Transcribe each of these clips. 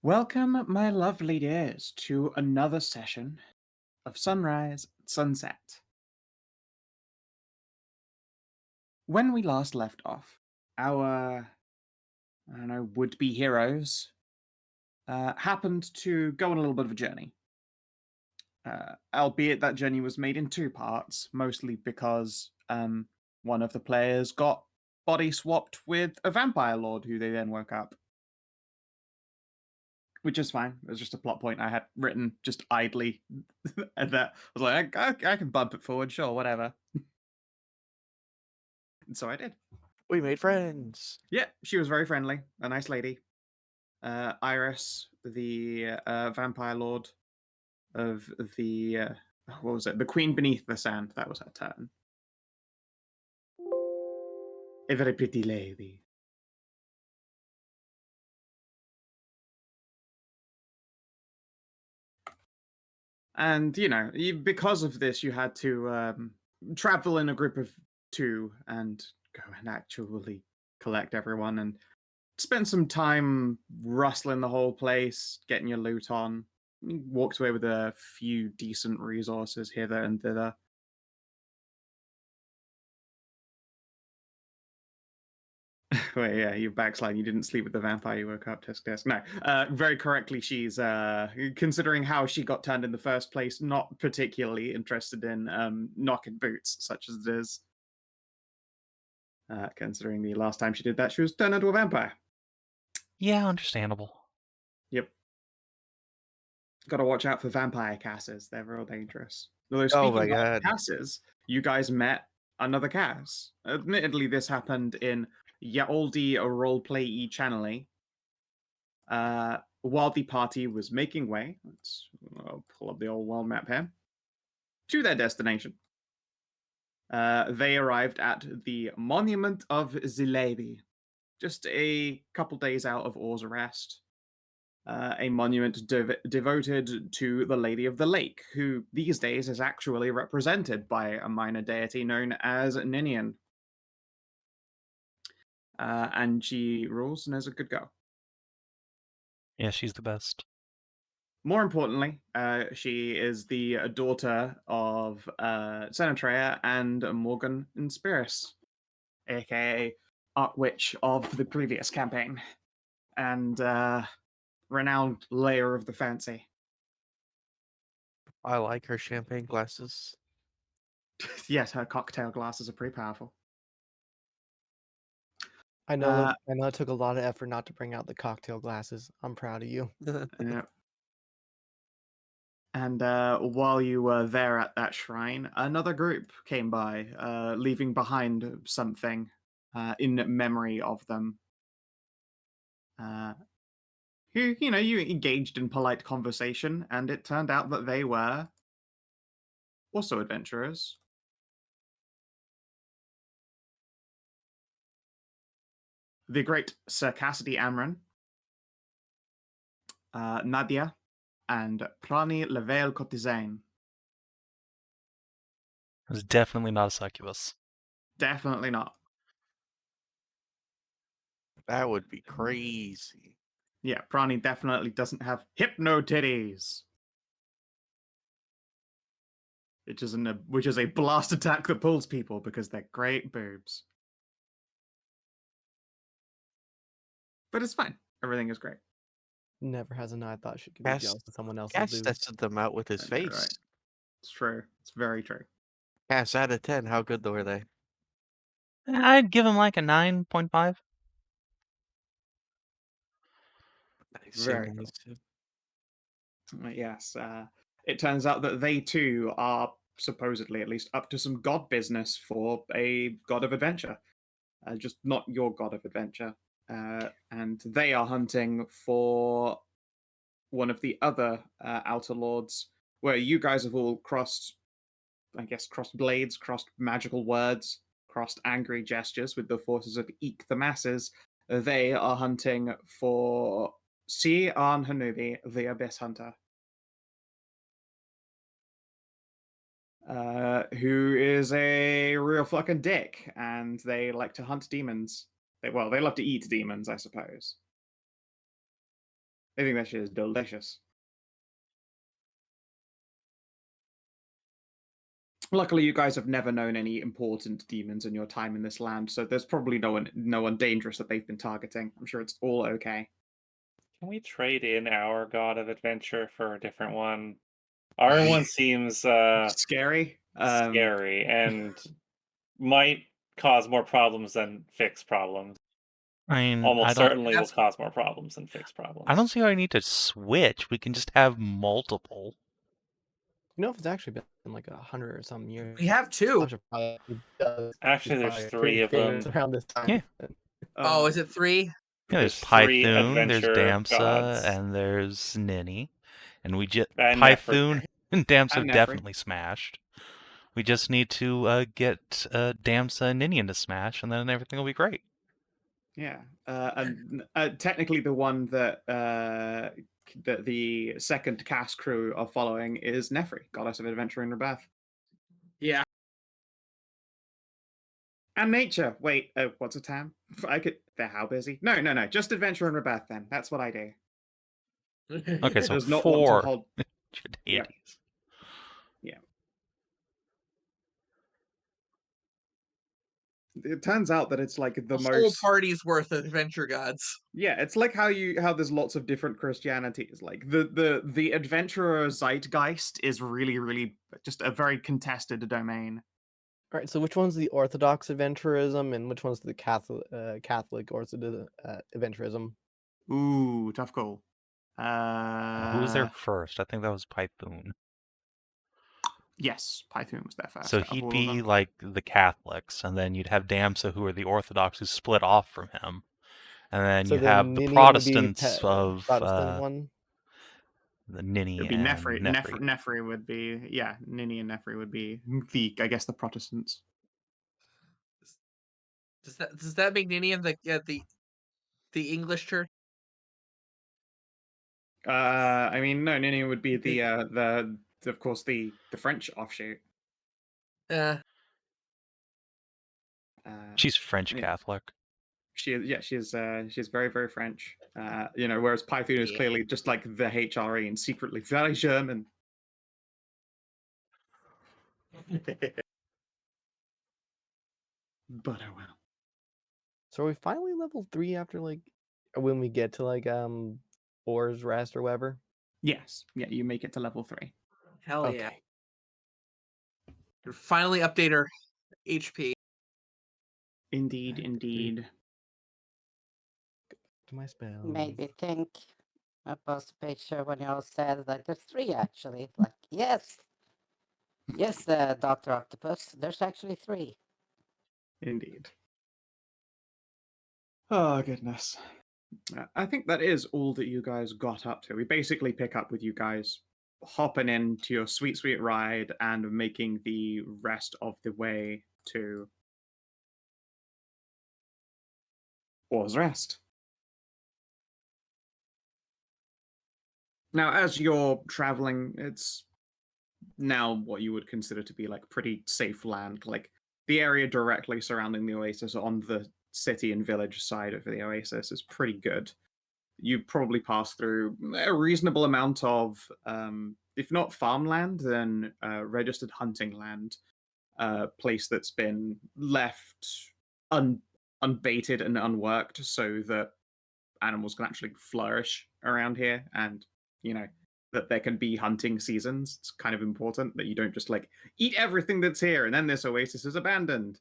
Welcome, my lovely dears, to another session of Sunrise and Sunset. When we last left off, our, would-be heroes happened to go on a little bit of a journey. Albeit that journey was made in two parts, mostly because one of the players got body swapped with a vampire lord who they then woke up. Which is fine. It was just a plot point I had written just idly. And that I was like, I can bump it forward, sure, whatever. And so I did. We made friends. Yeah, she was very friendly, a nice lady. Iris, the vampire lord of the what was it? The Queen Beneath the Sand. That was her turn. A very pretty lady. And because of this, you had to travel in a group of two and go and actually collect everyone and spend some time rustling the whole place, getting your loot on. You walked away with a few decent resources hither and thither. Wait, yeah, you backslide. You didn't sleep with the vampire. You woke up. Tisk. No, very correctly. She's considering how she got turned in the first place. Not particularly interested in knocking boots, such as it is. Considering the last time she did that, she was turned into a vampire. Yeah, understandable. Yep. Got to watch out for vampire casses. They're real dangerous. Although Oh my speaking of god. casses, you guys met another cass. Admittedly, this happened in Yaoldi roleplay channel. While the party was making way, I'll pull up the old world map here, to their destination. They arrived at the Monument of the Lady, just a couple days out of Or's Rest. A monument devoted to the Lady of the Lake, who these days is actually represented by a minor deity known as Ninian. And she rules and is a good girl. Yeah, she's the best. More importantly, she is the daughter of Senatrea and Morgan Inspiris, aka Archwitch of the previous campaign, and renowned layer of the fancy. I like her champagne glasses. Yes, her cocktail glasses are pretty powerful. I know it took a lot of effort not to bring out the cocktail glasses. I'm proud of you. Yeah. And while you were there at that shrine, another group came by, leaving behind something in memory of them. Who, you engaged in polite conversation, and it turned out that they were also adventurers. The great Sir Cassidy Amron, Nadia, and Prani Leveil Cotizain. It was definitely not a succubus. Definitely not. That would be crazy. Yeah, Prani definitely doesn't have hypno titties. Which is a blast attack that pulls people because they're great boobs. But it's fine. Everything is great. Never has an eye thought she could be Cass, jealous of someone else's Cass boobs. tested them out with his I know, face. right? It's true. It's very true. Cass, out of 10, how good were they? I'd give him like a 9.5. Nice. Very Yes. It turns out that they too are supposedly, at least, up to some god business for a god of adventure. Just not your god of adventure. And they are hunting for one of the other outer lords, where you guys have all crossed blades, crossed magical words, crossed angry gestures with the forces of Eek the Masses. They are hunting for Si An Hanubi, the Abyss Hunter. Who is a real fucking dick, and they like to hunt demons. They love to eat demons, I suppose. I think that shit is delicious. Luckily, you guys have never known any important demons in your time in this land, so there's probably no one dangerous that they've been targeting. I'm sure it's all okay. Can we trade in our God of Adventure for a different one? Our one seems Scary. scary and might cause more problems than fix problems. I mean, Almost certainly will That's- cause more problems than fix problems. I don't see how I need to switch. We can just have multiple. You know, if it's actually been like 100 or some years. We have two. I should probably do Actually, there's probably three of things them. around this time. Yeah. Oh, is it 3? Yeah, there's There's 3 Python, there's adventure Damsa, gods. and there's Ninny. And we just And Python and Damsa And have Nefri. definitely smashed. We just need to get Damsa and Ninny into Smash, and then everything will be great. Yeah, and technically the one that the second cast crew are following is Nefri, Goddess of Adventure and Rebirth. Yeah. And Nature. Wait, what's a TAM? They're how busy? No. Just Adventure and Rebirth then. That's what I do. Okay, so Does not want to 4 hold. Yeah. Hades. It turns out that it's like the whole most. party's worth of adventure gods. Yeah, it's like how there's lots of different Christianities. Like the adventurer zeitgeist is really just a very contested domain. All right, so which one's the Orthodox adventurism and which one's the Catholic adventurism? Ooh, tough call. Who was there first? I think that was Python. Yes, Python was there first. So out of he'd all of be them. like the Catholics, and then you'd have Damsa, who are the Orthodox, who split off from him. And then So you then have the Ninian would be Protestants of Protestant one. the Ninny It'd be and Nefri. Nefri. Nefri would be, yeah, Ninny and Nefri would be I guess the Protestants. Does that make Ninian the English church? I mean, no, Ninny would be the of course the French offshoot. Uh, She's French yeah. Catholic. She's very French. Whereas Python is Yeah. clearly just like the HRE and secretly very German. But oh well. So are we finally level 3 after when we get to Or's Rest or whatever? Yes, yeah, you make it to level 3. hell yeah. Okay. Can finally update our HP. Indeed, Alright, indeed. To my spell. Made me think about the picture when you all said that there's 3 actually. Like, yes, Dr. Octopus, there's actually 3. Indeed. Oh, goodness. I think that is all that you guys got up to. We basically pick up with you guys hopping into your sweet ride and making the rest of the way to Or's Rest. Now, as you're traveling, it's now what you would consider to be like pretty safe land. Like the area directly surrounding the oasis on the city and village side of the oasis is pretty good. You probably pass through a reasonable amount of, if not farmland, then registered hunting land. Place that's been left unbaited and unworked so that animals can actually flourish around here, and that there can be hunting seasons. It's kind of important that you don't just like eat everything that's here and then this oasis is abandoned.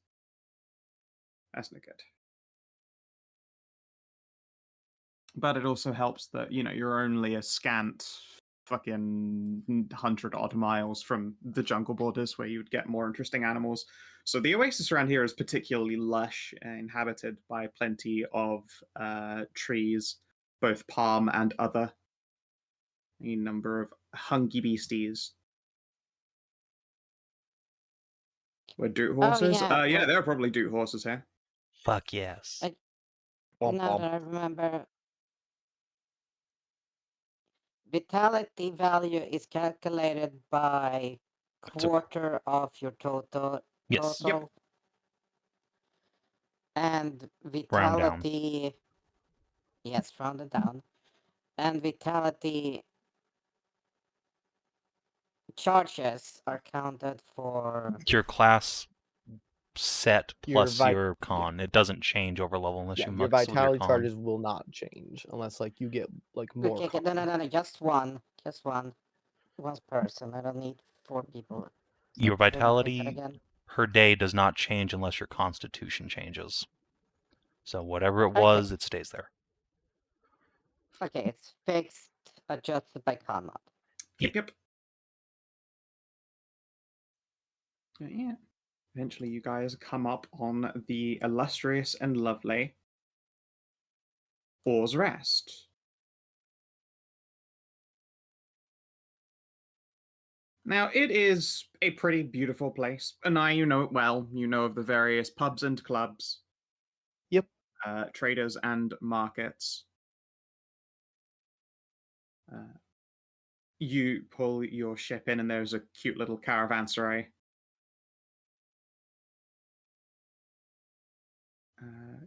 That's not good. But it also helps that you're only a scant fucking 100 odd miles from the jungle borders where you'd get more interesting animals. So the oasis around here is particularly lush, inhabited by plenty of trees, both palm and other. A number of hungry beasties. Were doot horses? yeah. There are probably doot horses here. Fuck yes. I- Womp Now womp. that I remember, vitality value is calculated by quarter of your total. Yes. Yep. And Round down. vitality, yes, rounded down. And vitality charges are counted for. Your class set Your plus vi- your con. It doesn't change over level unless Yeah, you your mux with your vitality con. charges will not change unless like you get like more. Okay, no, just one. Just one. One person. I don't need 4 people. Your Can we take that vitality again? per day does not change unless your constitution changes. So whatever it Okay. was, it stays there. Okay, it's fixed, adjusted by con mod. Yep. Yeah. Eventually, you guys come up on the illustrious and lovely Or's Rest. Now, it is a pretty beautiful place. Anai, you know it well. You know of the various pubs and clubs. Yep. Traders and markets. You pull your ship in, and there's a cute little caravanserai.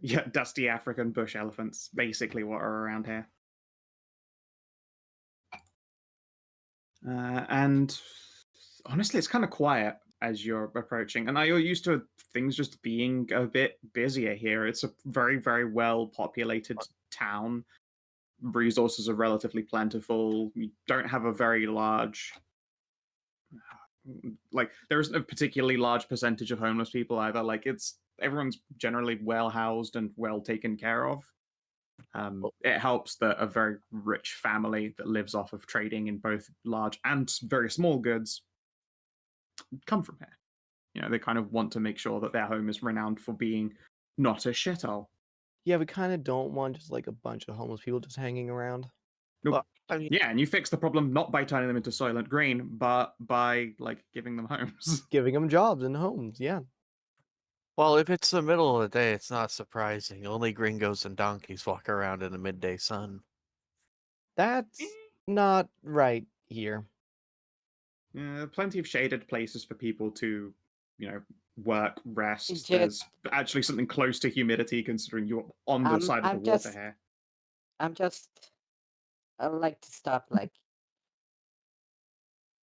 Yeah, dusty African bush elephants, basically what are around here. And honestly, it's kind of quiet as you're approaching. And you're used to things just being a bit busier here. It's a very, very well populated town. Resources are relatively plentiful. You don't have a very large, like, there isn't a particularly large percentage of homeless people either. Like, everyone's generally well housed and well taken care of. It helps that a very rich family that lives off of trading in both large and very small goods come from here. You know, they kind of want to make sure that their home is renowned for being not a shithole. Yeah, we kind of don't want just like a bunch of homeless people just hanging around. Nope. Well, I mean, Yeah, and you fix the problem not by turning them into Soylent Green, but by like giving them homes. Giving them jobs and homes. Yeah. well, if it's the middle of the day, it's not surprising. Only gringos and donkeys walk around in the midday sun. That's not right here. Plenty of shaded places for people to, work, rest. Just- There's actually something close to humidity, considering you're on the side of the water here. I like to stop, like,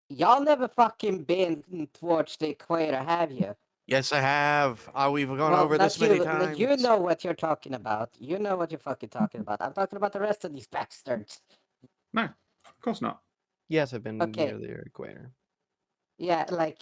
y'all never fucking been towards the equator, have you? Yes, I have. We've gone Well, over this not many you. times. You know what you're talking about. You know what you're fucking talking about. I'm talking about the rest of these bastards. No, of course not. Yes, I've been Okay. near the equator. Yeah, like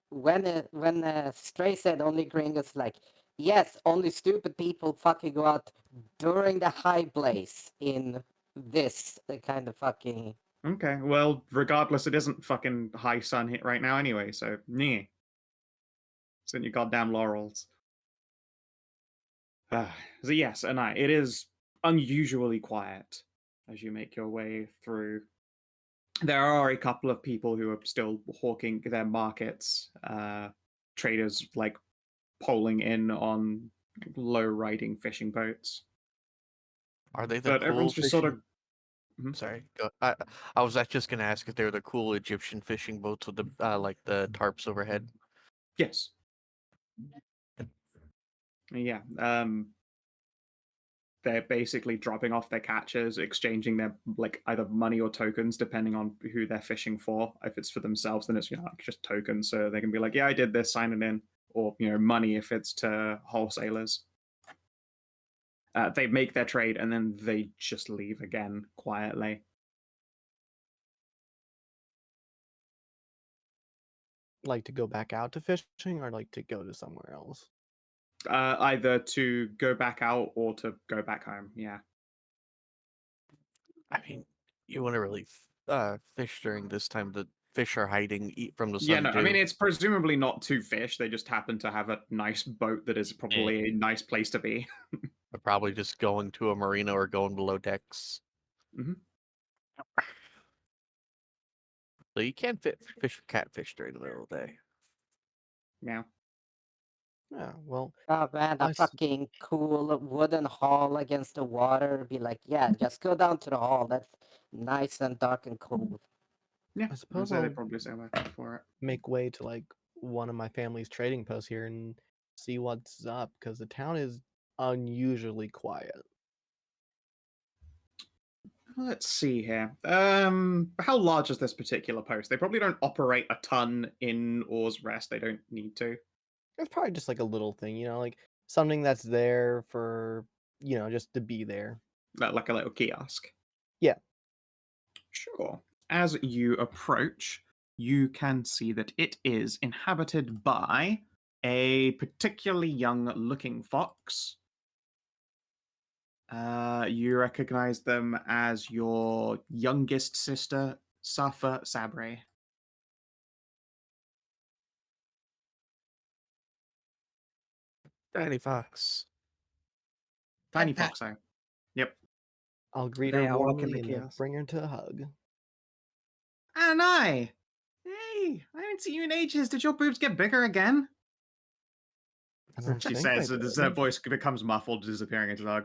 when Stray said only gringos, like, yes, only stupid people fucking go out during the high blaze in this kind of fucking. Okay, well, regardless, it isn't fucking high sun hit right now anyway, so nee. It's in your goddamn laurels. So yes, Anai, it is unusually quiet as you make your way through. There are a couple of people who are still hawking their markets, traders like poling in on low riding fishing boats. Are they the But cool everyone's just sort of fishing- Sorry, I was just gonna ask if they're the cool Egyptian fishing boats with the like the tarps overhead. yes. Yeah. They're basically dropping off their catches, exchanging their like either money or tokens, depending on who they're fishing for. If it's for themselves, then it's like just tokens, so they can be like, "Yeah, I did this, sign it in," or money if it's to wholesalers. They make their trade and then they just leave again quietly. Like to go back out to fishing or like to go to somewhere else? Either to go back out or to go back home. Yeah. I mean, you want to really fish during this time. The fish are hiding, eat from the sun. Yeah, no, I too. mean, it's presumably not to fish. They just happen to have a nice boat that is probably a nice place to be. They're probably just going to a marina or going below decks. Mhm. So you can't fish catfish during the middle of the day. Yeah. Yeah, well, Oh man, a I s- fucking cool wooden hall against the water. Be like, yeah, just go down to the hall. That's nice and dark and cool. Yeah. I suppose so they I'll probably say work for it. make way to like one of my family's trading posts here and see what's up because the town is unusually quiet. Let's see here. How large is this particular post? They probably don't operate a ton in Or's Rest. They don't need to. It's probably just like a little thing, like something that's there for, just to be there. Like a little kiosk. Yeah. Sure. As you approach, you can see that it is inhabited by a particularly young-looking fox. You recognize them as your youngest sister, Sabri. Tiny Fox. Tiny Pat. Foxo. Yep. I'll greet They her are walking warmly the and kiosk. bring her to a hug. Anai! Hey, I haven't seen you in ages. Did your boobs get bigger again? I don't She think says, they as did. her voice becomes muffled, disappearing into like.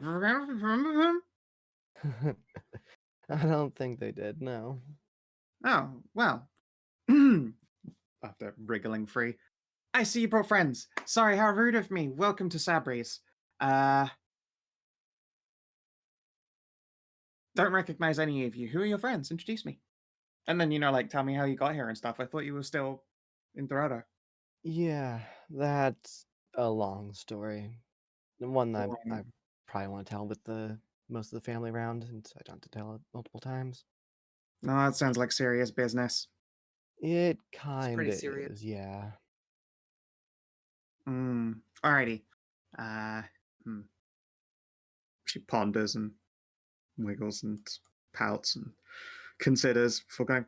I don't think they did, no. Oh, well. After wriggling free. I see you brought friends. Sorry, how rude of me. Welcome to Sabri's. Don't recognize any of you. Who are your friends? Introduce me. And then, like, tell me how you got here and stuff. I thought you were still in Dorado. Yeah, that's a long story. The one that I probably want to tell with the most of the family around, since I don't have to tell it multiple times. No, that sounds like serious business. It kind pretty of serious. is, yeah. Alrighty. She ponders and wiggles and pouts and considers before going,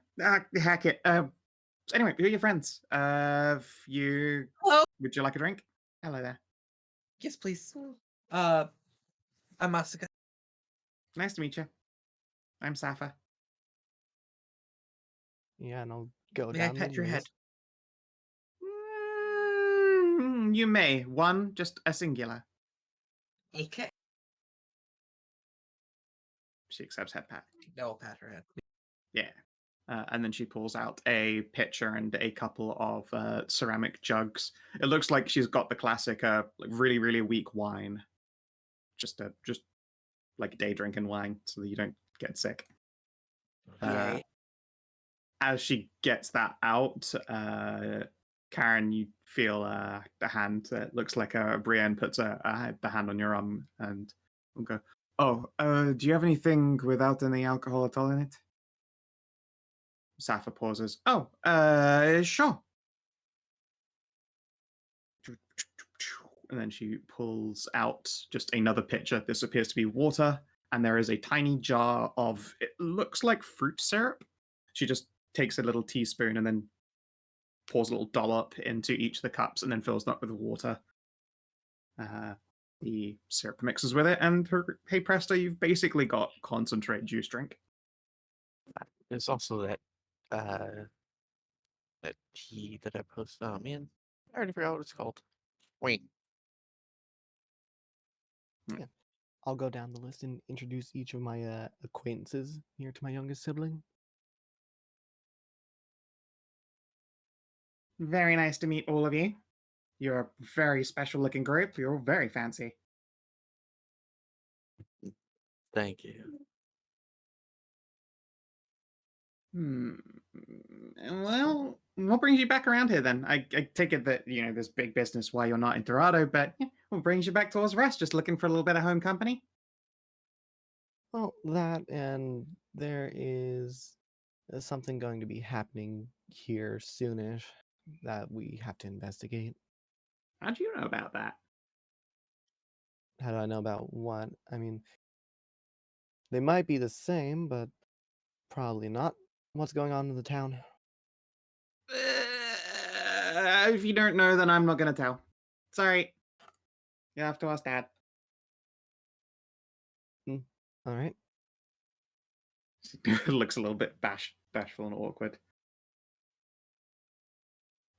heck it. Anyway, who are your friends? Hello. Would you like a drink? Hello there. Yes, please. I'm Masika. Nice to meet you. I'm Safa. Yeah, and I'll go May I down the pet your head? list. You may. One, just a singular. Okay. She accepts head pat. No, I'll pat her head. Yeah. And then she pulls out a pitcher and a couple of ceramic jugs. It looks like she's got the classic, really, really weak wine. Just like day drinking wine, so that you don't get sick. Yay. As she gets that out, Karin, you feel the hand that looks like Brienne puts the hand on your arm and will go, "Oh, do you have anything without any alcohol at all in it?" Safa pauses. "Oh, sure." And then she pulls out just another pitcher. This appears to be water, and there is a tiny jar of, it looks like fruit syrup. She just takes a little teaspoon and then pours a little dollop into each of the cups and then fills them up with water. The syrup mixes with it, and hey presto, you've basically got concentrate juice drink. There's also that tea that I posted. Oh man, I already forgot what it's called. Wait. Yeah. I'll go down the list and introduce each of my acquaintances here to my youngest sibling. Very nice to meet all of you. You're a very special looking group. You're all very fancy. Thank you. Well, what brings you back around here then? I take it that, there's big business why you're not in Dorado, but what brings you back towards Rest? Just looking for a little bit of home company? Well, that and there is something going to be happening here soonish that we have to investigate. How do you know about that? How do I know about what? I mean, they might be the same, but probably not. What's going on in the town? If you don't know, then I'm not going to tell. Sorry. You have to ask Dad. All right. It looks a little bit bashful and awkward.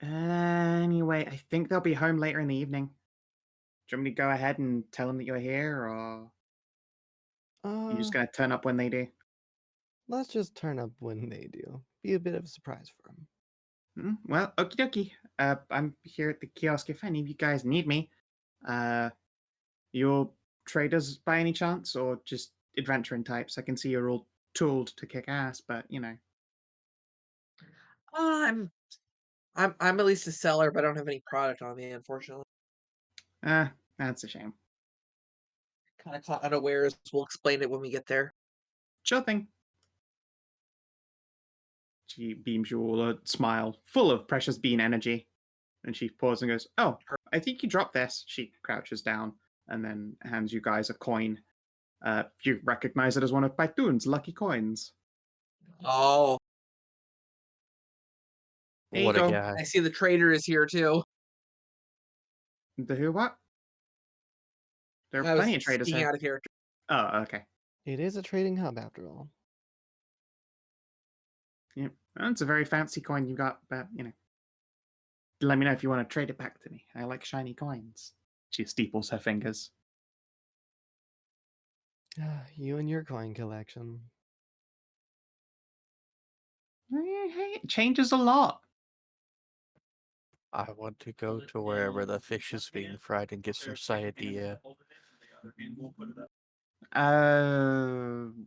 Anyway, I think they'll be home later in the evening. Do you want me to go ahead and tell them that you're here, or you're just going to turn up when they do? Let's just turn up when they do. Be a bit of a surprise for them. Well, okie dokie. I'm here at the kiosk if any of you guys need me. You're traders by any chance, or just adventuring types? I can see you're all tooled to kick ass, but you know. I'm at least a seller, but I don't have any product on me, unfortunately. That's a shame. Kind of caught unawares. We'll explain it when we get there. Sure thing. She beams you all a smile full of precious bean energy. And she pauses and goes, "Oh, I think you dropped this." She crouches down and then hands you guys a coin. You recognize it as one of Baitoon's lucky coins. Oh, There you What a go. guy. I see the trader is here too. The who what? There I are was plenty of traders speaking here. out of character. Oh, okay. It is a trading hub after all. Yeah, well, it's a very fancy coin you got, but you know. Let me know if you want to trade it back to me. I like shiny coins. She steeples her fingers. You and your coin collection. Hey, it changes a lot. I want to go to wherever the fish is being fried and get some sayadilla.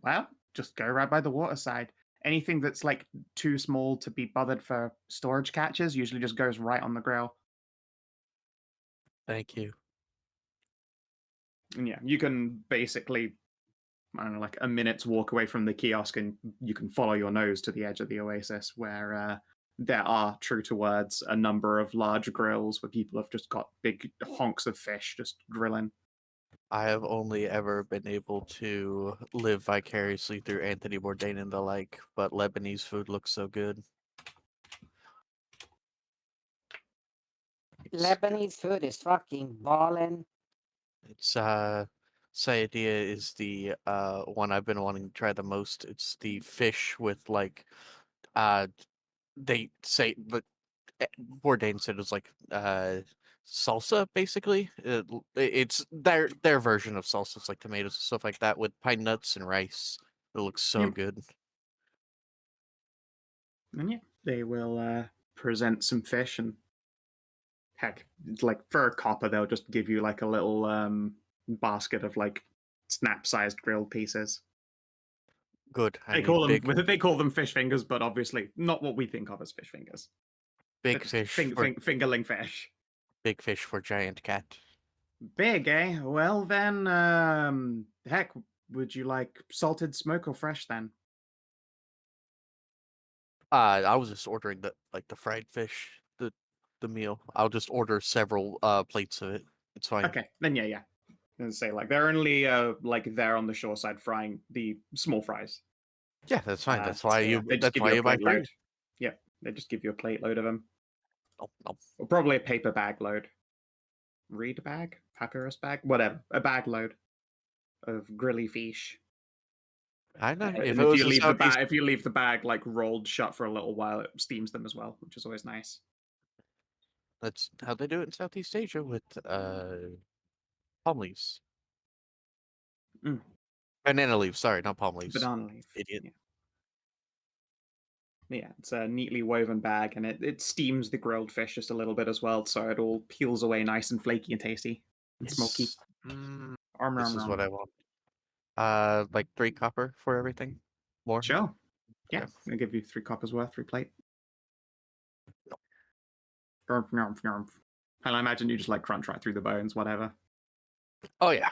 Well, just go right by the waterside. Anything that's like too small to be bothered for storage catches usually just goes right on the grill. Thank you. And yeah, you can basically, I don't know, like a minute's walk away from the kiosk and you can follow your nose to the edge of the oasis where there are, true to words, a number of large grills where people have just got big honks of fish just grilling. I have only ever been able to live vicariously through Anthony Bourdain and the like, but Lebanese food looks so good. Lebanese food is fucking ballin'. It's sayadilla is the one I've been wanting to try the most. It's the fish with like they say, but Bourdain said it was like salsa basically. It's their version of salsa. It's like tomatoes and stuff like that with pine nuts and rice. It looks so Yep. good. And yeah, they will present some fish and heck, it's like for a copper, they'll just give you like a little basket of like snap-sized grilled pieces. Good. I They need call them big, they call them fish fingers, but obviously not what we think of as fish fingers. They're big just fish for fingerling fish. big fish for giant cat. Big, eh? Well then, heck, would you like salted, smoke, or fresh then? I was just ordering the fried fish, the meal. I'll just order several plates of it. It's fine. Okay, then yeah. And say like they're only like there on the shore side frying the small fries. Yeah, that's fine. That's why so, yeah, they just that's give why you a you buy plate load. free. Yep, they just give you a plate load of them. No, no. Or probably a paper bag load. Reed bag? Papyrus bag? Whatever. A bag load of grilly fish. I know. And If if it was you in leave the Southeast, bag, like rolled shut for a little while, it steams them as well, which is always nice. that's how they do it in Southeast Asia with palm leaves. Mm. Banana leaves, sorry, not palm leaves. Banana leaf. Idiot. Yeah, it's a neatly woven bag, and it steams the grilled fish just a little bit as well, so it all peels away nice and flaky and tasty and smoky. Yes. Mm, Arm, this arm, is arm. what I want. Like 3 copper for everything. More. Sure. Yeah, Okay. I'll give you 3 coppers worth, 3 plate. And I imagine you just like crunch right through the bones, whatever. Oh yeah.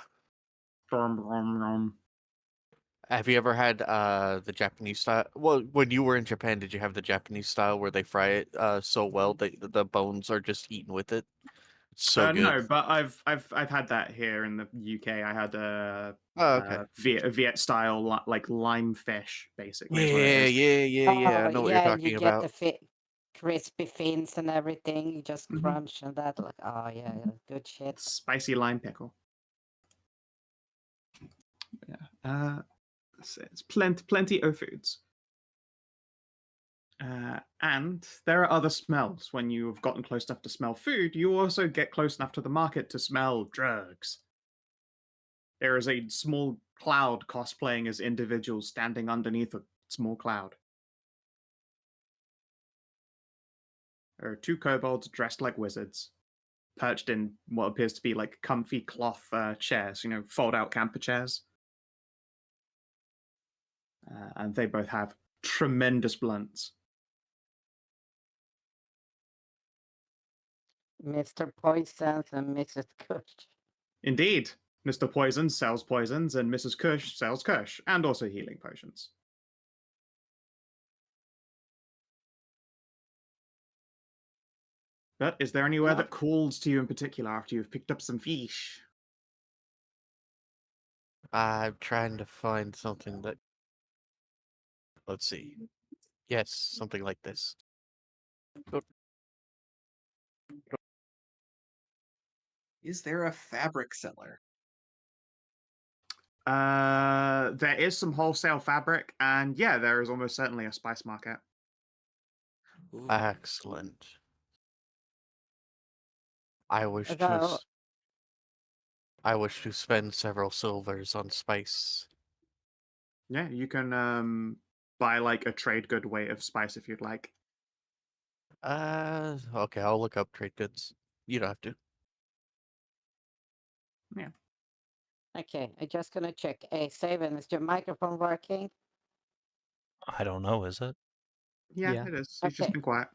Have you ever had the Japanese style? Well, when you were in Japan, did you have the Japanese style where they fry it so well that the bones are just eaten with it? It's so good. No, but I've had that here in the UK. I had Oh, okay. Viet style like lime fish, basically. is what Yeah, it is. yeah. I Oh, know what you're yeah, and you talking get about. the crispy fins and everything. You just Mhm. crunch and that, like, oh yeah, good shit. Spicy lime pickle. Yeah. It's plenty of foods. And there are other smells. When you've gotten close enough to smell food, you also get close enough to the market to smell drugs. There is a small cloud cosplaying as individuals standing underneath a small cloud. There are 2 kobolds dressed like wizards, perched in what appears to be like comfy cloth chairs, fold-out camper chairs. and they both have tremendous blunts. Mr. Poisons and Mrs. Kush. Indeed, Mr. Poison sells poisons, and Mrs. Kush sells Kush, and also healing potions. But is there anywhere that calls to you in particular after you've picked up some fish? I'm trying to find something that. Let's see. Yes, something like this. Is there a fabric seller? There is some wholesale fabric, and yeah, there is almost certainly a spice market. Ooh. Excellent. I wish to. Although- I wish to spend several silvers on spice. Yeah, you can buy like a trade good weight of spice if you'd like. Okay, I'll look up trade goods. You don't have to. Okay, I'm just gonna check. Hey, Savin, is your microphone working? I don't know, is it? Yeah, Yeah. it is. He's just Okay. been quiet.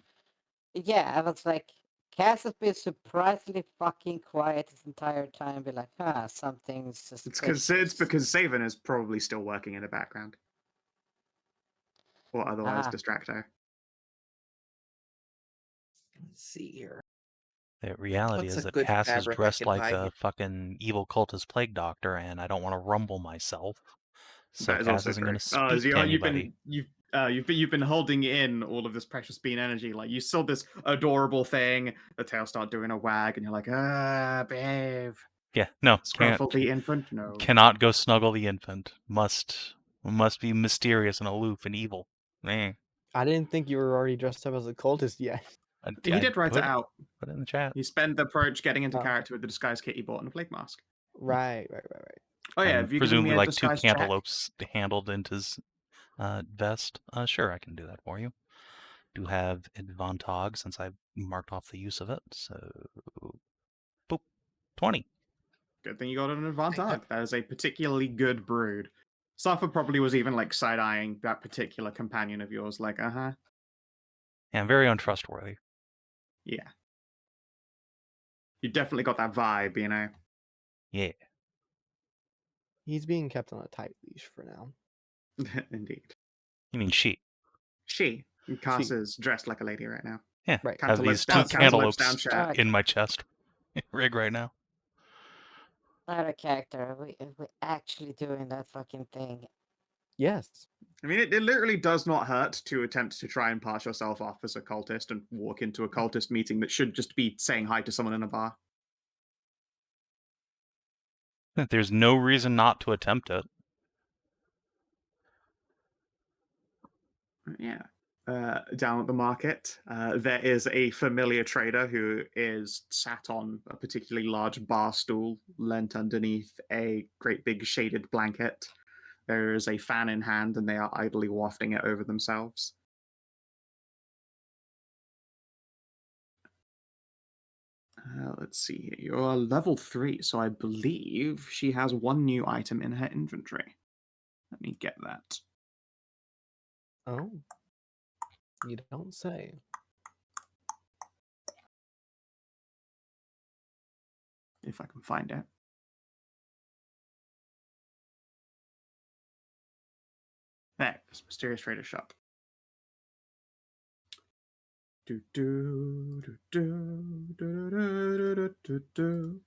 Yeah, I was like, Cass has been surprisingly fucking quiet this entire time. Be like, something's suspicious. It's because Savin is probably still working in the background, or otherwise distract her. Let's see here. The reality What's is a that good Cass is fabric I dressed could like buy a here? fucking evil cultist plague doctor, and I don't want to rumble myself. So That is Cass also isn't true. going to speak to anybody. You've been holding in all of this precious bean energy. Like you saw this adorable thing, the tail start doing a wag, and you're like, babe. Yeah, no, can't. Scruffle the infant? No. Cannot go snuggle the infant. Must be mysterious and aloof and evil. Eh. I didn't think you were already dressed up as a cultist yet. He did write it out. Put it in the chat. He spent the approach getting into Oh. character with the disguise kit he bought and a plague mask. Right. Oh yeah, And have you given me presumably a like 2 disguise check? cantaloupes handled into his vest. Sure, I can do that for you. Do have Advantag since I've marked off the use of it. So, boop, 20. Good thing you got an advantage. That is a particularly good brood. Suffer probably was even like side-eyeing that particular companion of yours, like, And very untrustworthy. yeah. You definitely got that vibe, you know. Yeah. He's being kept on a tight leash for now. Indeed. You mean she? She. Cass is dressed like a lady right now. Yeah. Right. I have these 2 Cantaloupes cantaloupes down shirt. in my chest rig right now. Out of character. We actually doing that fucking thing. Yes. I mean, it literally does not hurt to attempt to try and pass yourself off as a cultist and walk into a cultist meeting that should just be saying hi to someone in a bar. There's no reason not to attempt it. Yeah. Down at the market, there is a familiar trader who is sat on a particularly large bar stool, lent underneath a great big shaded blanket. There is a fan in hand, and they are idly wafting it over themselves. Let's see here. You're level 3, so I believe she has 1 new item in her inventory. Let me get that. Oh. You don't say. If I can find it. There, it's Mysterious Trader Shop. Do do do do do do do do do.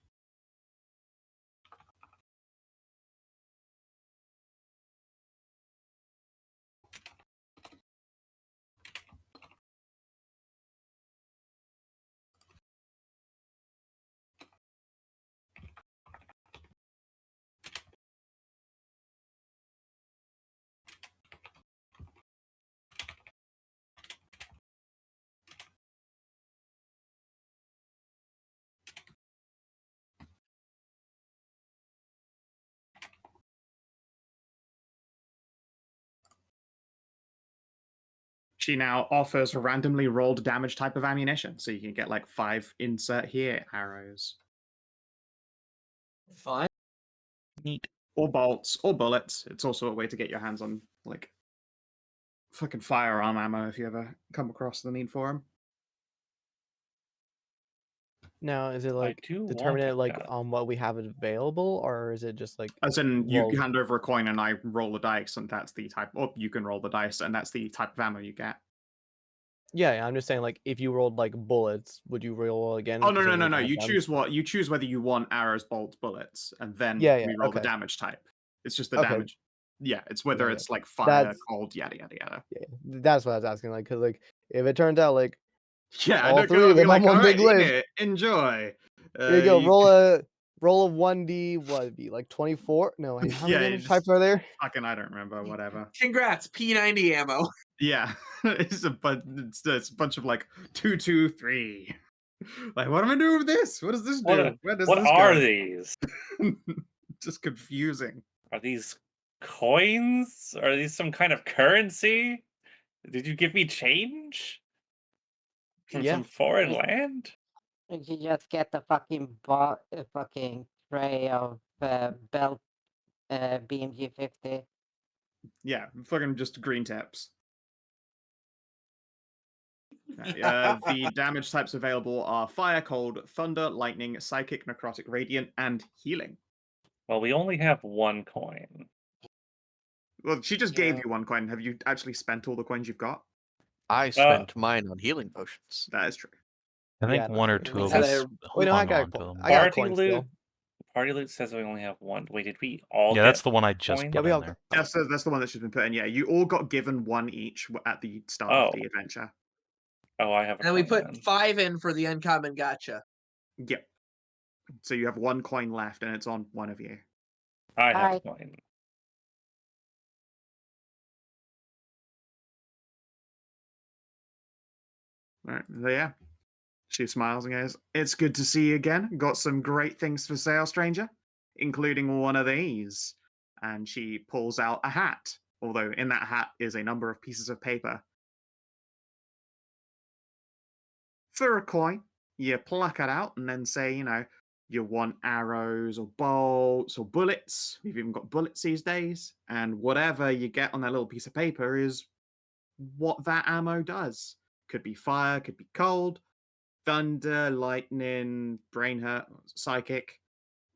She now offers randomly rolled damage type of ammunition, so you can get like 5 insert here arrows. Fine. Neat. Or bolts, or bullets. It's also a way to get your hands on like fucking firearm ammo if you ever come across the need for them. Now, is it like do want determinate a like gun. on what we have available, or is it just like As in, you roll? hand over a coin and I roll a dice, and that's the type. Or you can roll the dice, and that's the type of ammo you get. Yeah, I'm just saying, like, if you rolled like bullets, would you roll again? Oh no no considering no we no! don't have You guns? choose whether you want arrows, bolts, bullets, and then Yeah, we roll the okay. damage type. It's just the Okay. damage. Yeah, it's whether Yeah. it's like fire, That's cold, yada yada yada. yeah, that's what I was asking. Like, cause like if it turns out like Yeah, I all don't three go of be them on like, one all big right, list, here, enjoy. here you go. You Roll a 1d. What would it be like 24? No, wait, how many yeah, damage just types are there? fucking I don't remember. Whatever. Congrats, P90 ammo. Yeah, it's a bunch of like 2, 2, 3. Like, what am I doing with this? What does this do? Where does What this are go? these? Just confusing. Are these coins? Are these some kind of currency? Did you give me change from Yeah. some foreign Wait. land? And you just get a fucking tray of belt BMG 50. Yeah, fucking just green taps. The damage types available are fire, cold, thunder, lightning, psychic, necrotic, radiant, and healing. Well, we only have one coin. Well, she just gave Yeah. you one coin. Have you actually spent all the coins you've got? I spent mine on healing potions. That is true. I think Yeah, no, one or we two of had us a- Wait, no, hung on to them. I got a Party coin loot. still. Party loot says we only have one. Wait, did we all Yeah, get that's the one I just coins? Yeah, put we in all there. That's the one that she's been put in. Yeah, you all got given one each at the start of the adventure. Oh, I have a And we coin put then. 5 in for the uncommon gotcha. Yep. So you have one coin left, and it's on one of you. I have Hi. a coin. All right, there, yeah. She smiles and goes, "It's good to see you again. Got some great things for sale, stranger, including one of these." And she pulls out a hat, although in that hat is a number of pieces of paper. For a coin, you pluck it out and then say, you want arrows or bolts or bullets. We've even got bullets these days. And whatever you get on that little piece of paper is what that ammo does. Could be fire, could be cold, thunder, lightning, brain hurt, psychic,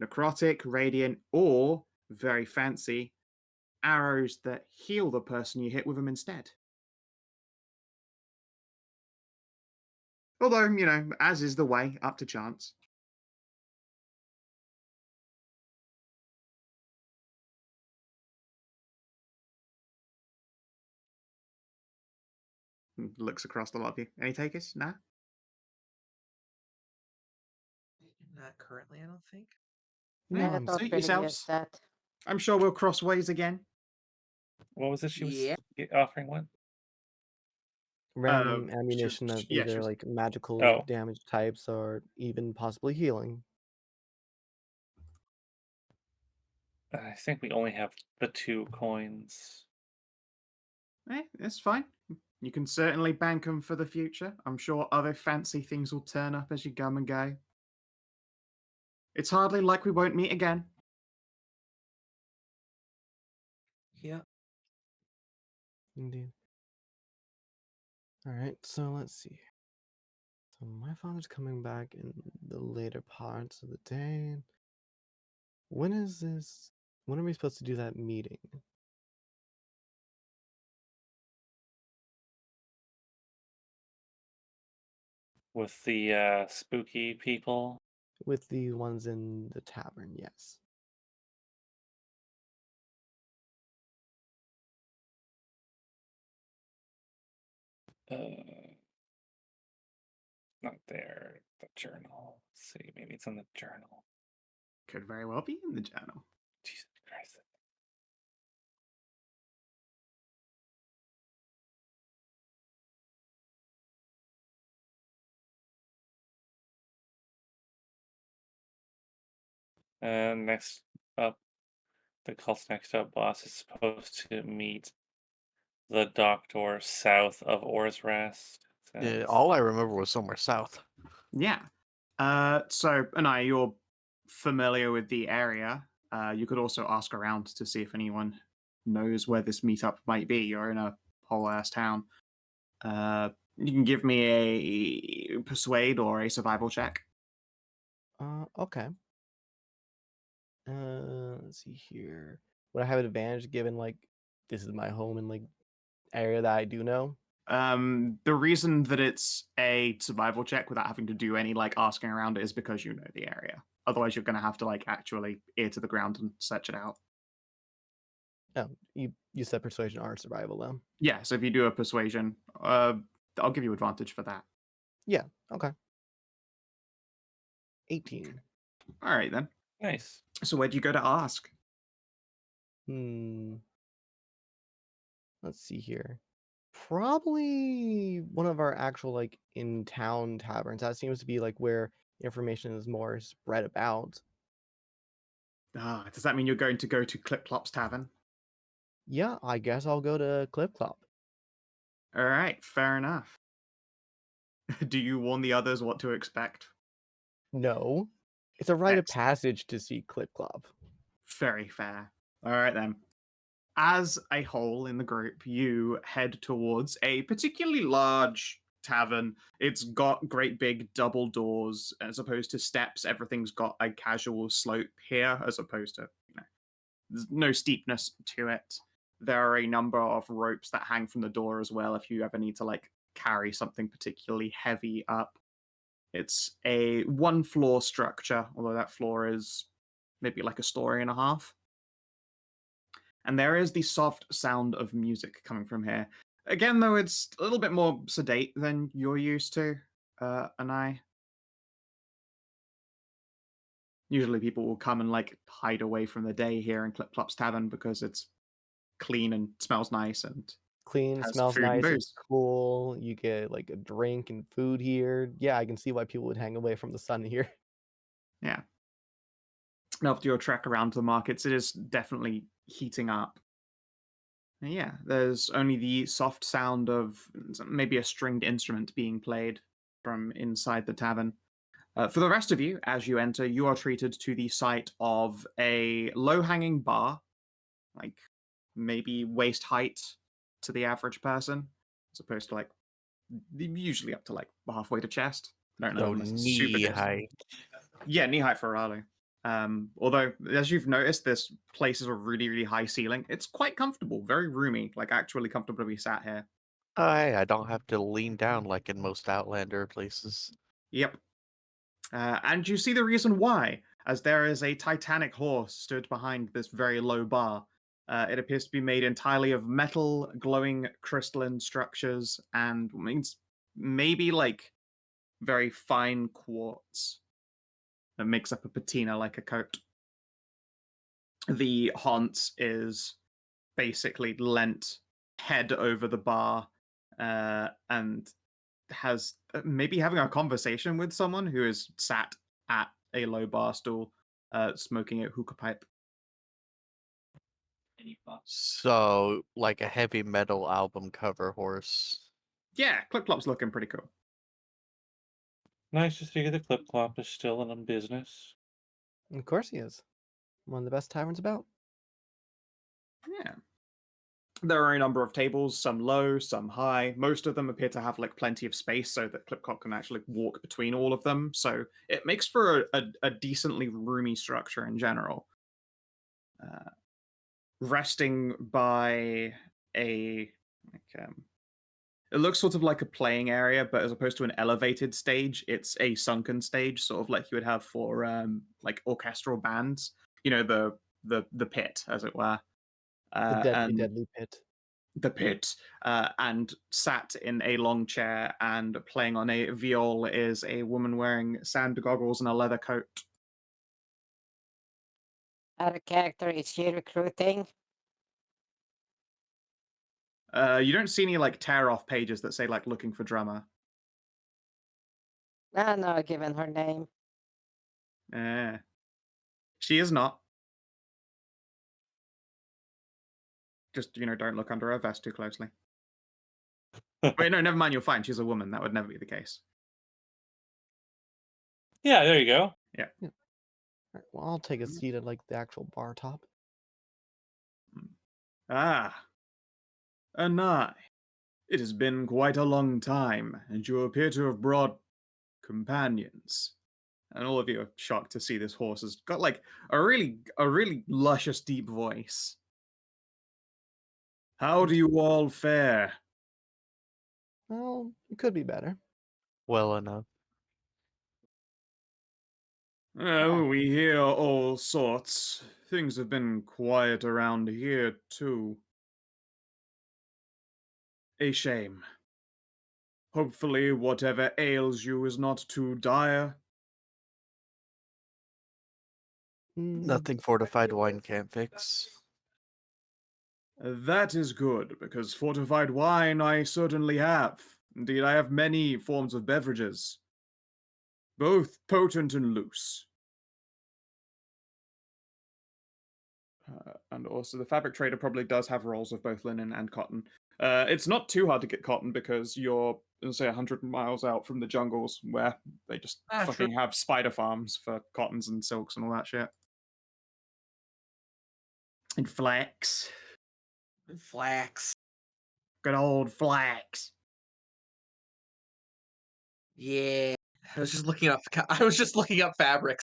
necrotic, radiant, or very fancy, arrows that heal the person you hit with them instead. Although, as is the way, up to chance. Looks across the lot of you. Any takers? Nah? Not currently, I don't think. No, I don't suit really use yourselves. that. I'm sure we'll cross ways again. What was it she was Yeah. offering? What? Random ammunition of yeah, either like magical Oh. damage types or even possibly healing. I think we only have the 2 coins. That's fine. You can certainly bank them for the future. I'm sure other fancy things will turn up as you come and go. It's hardly like we won't meet again. Yeah. Indeed. All right, so let's see. So my father's coming back in the later parts of the day. When is this? When are we supposed to do that meeting? With the spooky people. With the ones in the tavern, yes. Not there. The journal. Let's see, maybe it's in the journal. Could very well be in the journal. Jesus Christ. And next up, the cult's next up boss is supposed to meet the doctor south of Or's Rest. Yeah, all I remember was somewhere south. Yeah. So, Anai, you're familiar with the area. You could also ask around to see if anyone knows where this meetup might be. You're in a whole ass town. You can give me a persuade or a survival check. Okay. Let's see here. Would I have an advantage given like this is my home and like area that I do know? The reason that it's a survival check without having to do any like asking around is because you know the area. Otherwise, you're going to have to like actually ear to the ground and search it out. Oh, you said persuasion or survival though. Yeah, so if you do a persuasion, I'll give you advantage for that. Yeah. Okay. 18. All right then. Nice. So where do you go to ask? Let's see here. Probably one of our actual like in town taverns. That seems to be like where information is more spread about. Does that mean you're going to go to Clip Clop's Tavern? Yeah, I guess I'll go to Clip Clop. All right, fair enough. Do you warn the others what to expect? No, it's a rite of Excellent. passage to see Clip Clop. Very fair. All right then. As a whole in the group, you head towards a particularly large tavern. It's got great big double doors as opposed to steps. Everything's got a casual slope here as opposed to, there's no steepness to it. There are a number of ropes that hang from the door as well if you ever need to like carry something particularly heavy up. It's a one floor structure, although that floor is maybe like a story and a half. And there is the soft sound of music coming from here. Again, though, it's a little bit more sedate than you're used to, Anai. Usually people will come and like hide away from the day here in Clip Clop's Tavern because it's clean and smells nice and Clean, has smells food and nice, booze. it's cool. You get like a drink and food here. Yeah, I can see why people would hang away from the sun here. Yeah. After your trek around the markets, it is definitely heating up. And yeah, there's only the soft sound of maybe a stringed instrument being played from inside the tavern. For the rest of you, as you enter, you are treated to the sight of a low-hanging bar, like maybe waist height to the average person, as opposed to like usually up to like halfway to chest. I don't know. So unless it's super knee good. height. Yeah, knee height for Ralu. Although, as you've noticed, this place is a really, really high ceiling. It's quite comfortable, very roomy, like actually comfortable to be sat here. I don't have to lean down like in most Outlander places. Yep. And you see the reason why, as there is a titanic horse stood behind this very low bar. It appears to be made entirely of metal, glowing crystalline structures, and means maybe like very fine quartz that makes up a patina like a coat. The haunts is basically leant head over the bar and has maybe having a conversation with someone who is sat at a low bar stool smoking a hookah pipe. So, like a heavy metal album cover horse. Yeah, Clip Clop's looking pretty cool. Nice to see the Clip Clop is still in business. Of course he is. One of the best taverns about. Yeah. There are a number of tables, some low, some high. Most of them appear to have like plenty of space so that Clip Clop can actually walk between all of them. So it makes for a decently roomy structure in general. Resting by a it looks sort of like a playing area, but as opposed to an elevated stage, it's a sunken stage, sort of like you would have for like orchestral bands. You know, the pit, as it were. The deadly, And deadly pit. the pit, and sat in a long chair and playing on a viol is a woman wearing sand goggles and a leather coat. Out of character, is she recruiting? You don't see any like tear off pages that say like looking for drummer. No, given her name. She is not. Just, don't look under her vest too closely. Wait, no, never mind, you're fine. She's a woman. That would never be the case. Yeah, there you go. Yeah. Alright, well, I'll take a seat at like the actual bar top. Anai. It has been quite a long time, and you appear to have brought companions. And all of you are shocked to see this horse has got like a really luscious, deep voice. How do you all fare? Well, it could be better. Well enough. Oh, we hear all sorts. Things have been quiet around here, too. A shame. Hopefully, whatever ails you is not too dire. Nothing fortified wine can't fix. That is good, because fortified wine I certainly have. Indeed, I have many forms of beverages, both potent and loose. And also, the fabric trader probably does have rolls of both linen and cotton. It's not too hard to get cotton because you're, say, 100 miles out from the jungles where they just fucking have spider farms for cottons and silks and all that shit. And flax. Flax. Good old flax. Yeah. I was just looking up fabrics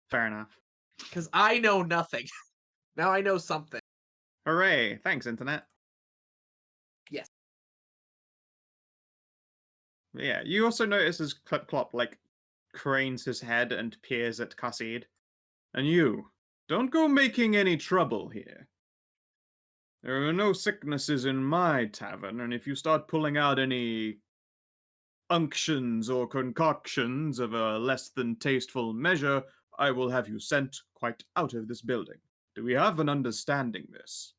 Fair enough. because I know nothing. Now I know something. Hooray! Thanks, Internet. Yes. Yeah, you also notice as Clip-Clop, like, cranes his head and peers at Khassid. And you, don't go making any trouble here. There are no sicknesses in my tavern, and if you start pulling out any unctions or concoctions of a less than tasteful measure, I will have you sent quite out of this building. Do we have an understanding this?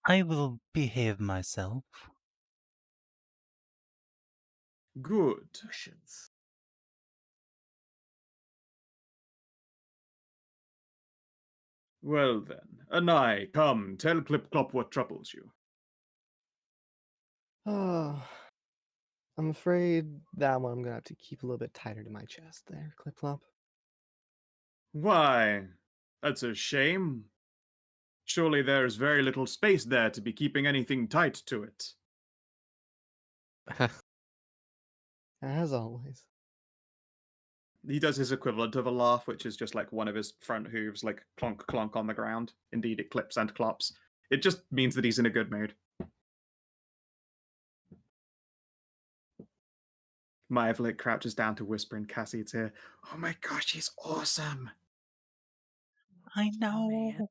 I will behave myself. Good. Potions. Well then, Anai, come, tell Clip-Clop what troubles you. Oh, I'm afraid that one I'm gonna have to keep a little bit tighter to my chest there, Clip Clop. Why? That's a shame. Surely there's very little space there to be keeping anything tight to it. As always. He does his equivalent of a laugh, which is just like one of his front hooves, like clonk clonk on the ground. Indeed, it clips and clops. It just means that he's in a good mood. Myevlik crouches down to whisper in Cassidy's ear, "Oh my gosh, he's awesome!" I know. man.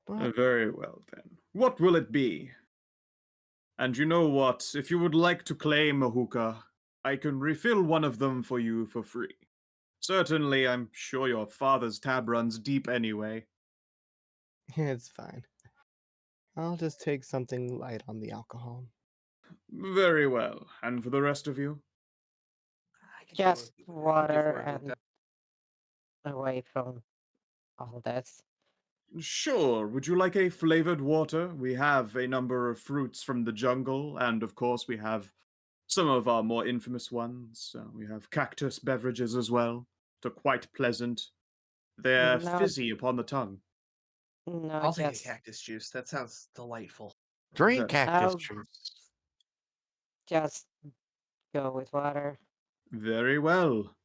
But Very well then. What will it be? And you know what? If you would like to claim a hookah, I can refill one of them for you for free. Certainly, I'm sure your father's tab runs deep anyway. it's fine. I'll just take something light on the alcohol. Very well. And for the rest of you? I could Just do a water hookah. and away from all this. Sure. Would you like a flavored water? We have a number of fruits from the jungle, and of course, we have some of our more infamous ones. We have cactus beverages as well. They're quite pleasant. They're No, fizzy upon the tongue. no, I'll take a just cactus juice. That sounds delightful. Drink Very- cactus I'll- juice. just go with water. Very well.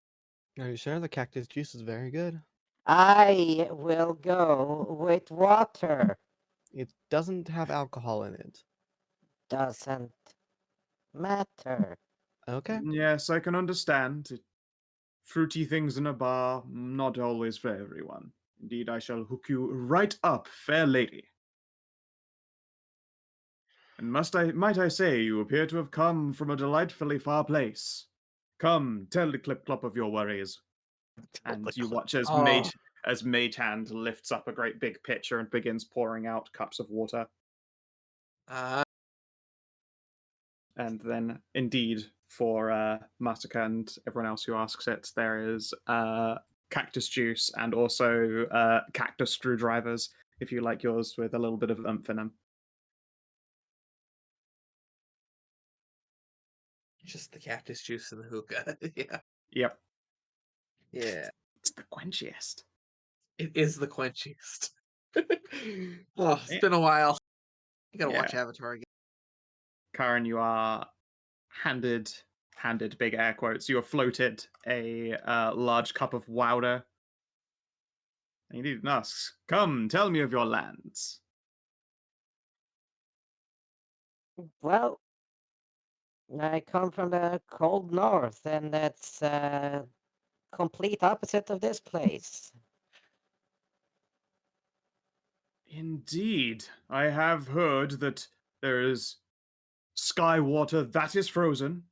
Are you sure the cactus juice is very good? I will go with water. It doesn't have alcohol in it. Doesn't matter. Okay. Yes, I can understand. Fruity things in a bar, not always for everyone. Indeed, I shall hook you right up, fair lady. And might I say, you appear to have come from a delightfully far place. Come, tell the Clip-Clop of your worries. And you watch as Oh. Mage Hand lifts up a great big pitcher and begins pouring out cups of water. And then, indeed, for Masika and everyone else who asks it, there is cactus juice and also cactus screwdrivers, if you like yours with a little bit of oomph in them. Just the cactus juice and the hookah. Yeah. Yep. Yeah. It's the quenchiest. It is the quenchiest. Oh, it's Yeah. been a while. You gotta watch Yeah. Avatar again. Karin, you are handed big air quotes. You are floated a large cup of Wylder. And he even asks, "Come, tell me of your lands." Well, I come from the cold north, and that's complete opposite of this place. Indeed, I have heard that there is sky water that is frozen.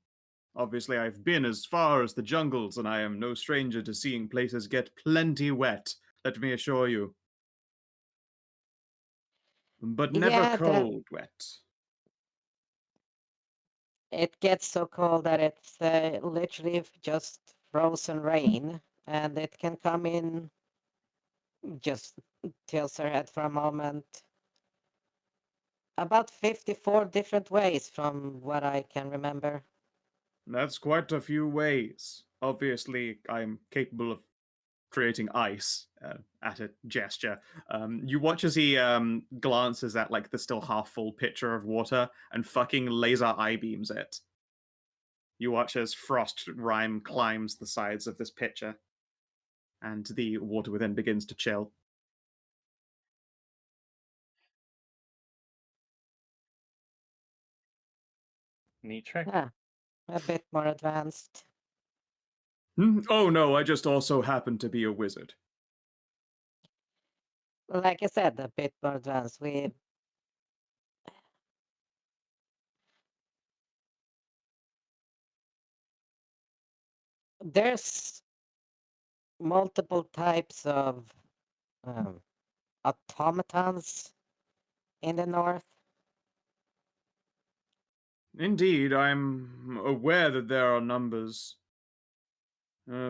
Obviously, I've been as far as the jungles, and I am no stranger to seeing places get plenty wet, let me assure you. But never Yeah, cold wet. it gets so cold that it's literally just frozen rain, and it can come in. Just tilts her head for a moment. About 54 different ways from what I can remember. That's quite a few ways. Obviously, I'm capable of creating ice at a gesture. You watch as he glances at like the still half full pitcher of water and fucking laser eye beams it. You watch as frost rime climbs the sides of this pitcher, and the water within begins to chill. Neat trick. Ah, a bit more advanced. Oh no, I just also happen to be a wizard. Like I said, a bit more advanced. There's multiple types of um, automatons in the north. Indeed, I'm aware that there are numbers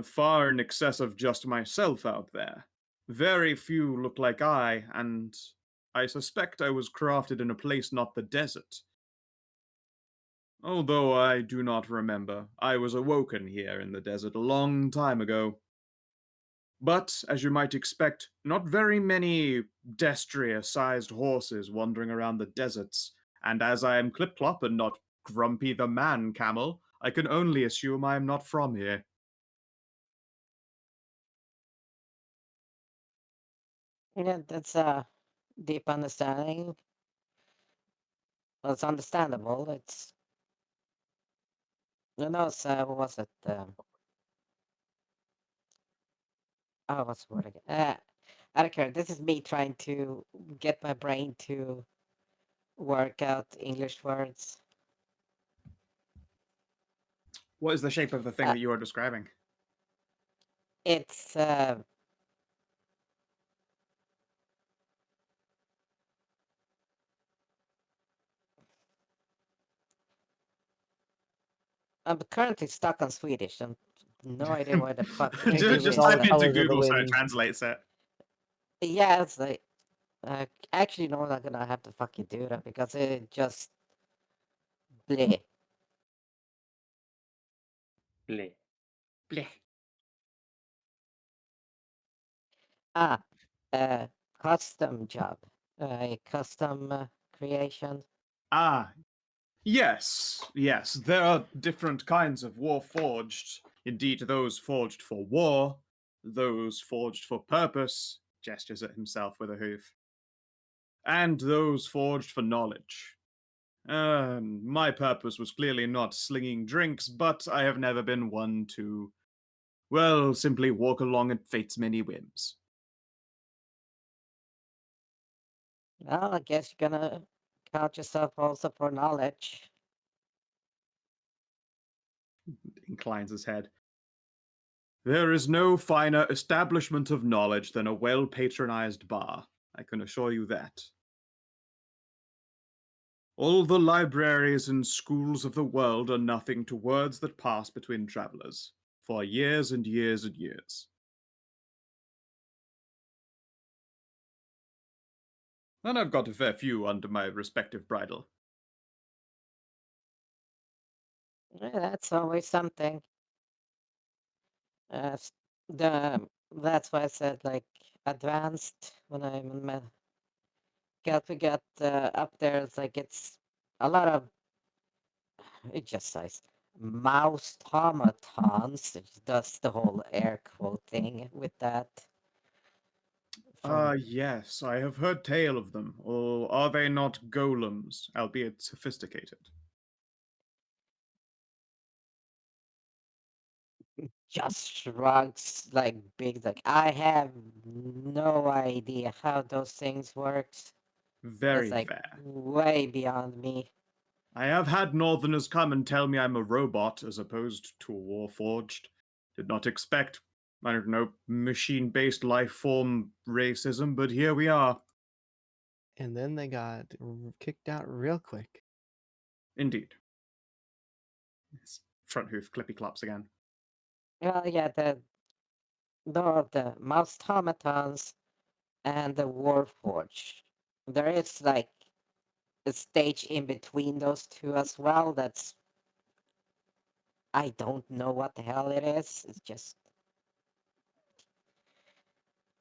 far in excess of just myself out there. Very few look like I, and I suspect I was crafted in a place not the desert. Although I do not remember, I was awoken here in the desert a long time ago. But, as you might expect, not very many Destria-sized horses wandering around the deserts, and as I am Clip-Clop and not Grumpy the Man Camel, I can only assume I am not from here. Yeah, that's a deep understanding. Well, it's understandable. It's who knows? What was it? Oh, what's the word again? I don't care. This is me trying to get my brain to work out English words. What is the shape of the thing Uh, that you are describing? It's I'm currently stuck on Swedish. I'm no idea where the fuck Maybe just English it's just is. all the type into colors of the Google so it wind. translates it. Yeah, it's like actually no, I'm not gonna have to fucking do that because it just bleh. Bleh. Blech. Ah, uh, custom job, a custom creation. Ah, yes. There are different kinds of Warforged. Indeed, those forged for war, those forged for purpose, gestures at himself with a hoof, and those forged for knowledge. My purpose was clearly not slinging drinks, but I have never been one to, well, simply walk along at fate's many whims. Well, I guess you're gonna count yourself also for knowledge. Inclines his head. There is no finer establishment of knowledge than a well patronized bar, I can assure you that. All the libraries and schools of the world are nothing to words that pass between travelers, for years and years and years. And I've got a fair few under my respective bridle. Yeah, that's always something. Uh, the That's why I said like advanced when we get up there. It's like it's a lot of it just says mouse automatons. It does the whole air quote thing with that. Yes, I have heard tale of them. Or are they not golems, albeit sophisticated? Just shrugs like big like I have no idea how those things works. That's Very like fair. way beyond me. I have had northerners come and tell me I'm a robot as opposed to a warforged. Did not expect, I don't know, machine-based life form racism, but here we are. And then they got kicked out real quick. Indeed. Yes. Front hoof clippy clops again. Well, yeah, the mouse automatons and the warforge. There is like a stage in between those two as well. That's I don't know what the hell it is. It's just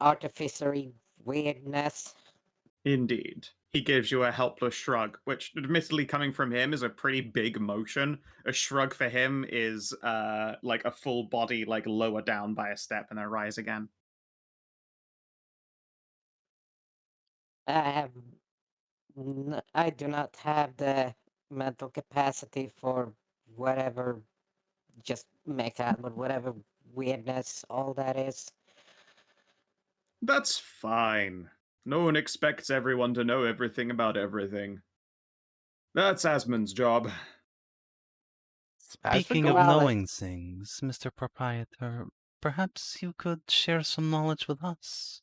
artificery weirdness. Indeed. He gives you a helpless shrug, which, admittedly, coming from him, is a pretty big motion. A shrug for him is like a full body, like lower down by a step and then rise again. I do not have the mental capacity for whatever, just make that, but whatever weirdness all that is. That's fine. No one expects everyone to know everything about everything. That's Asmund's job. Speaking of Well, knowing things, Mr. Proprietor, perhaps you could share some knowledge with us.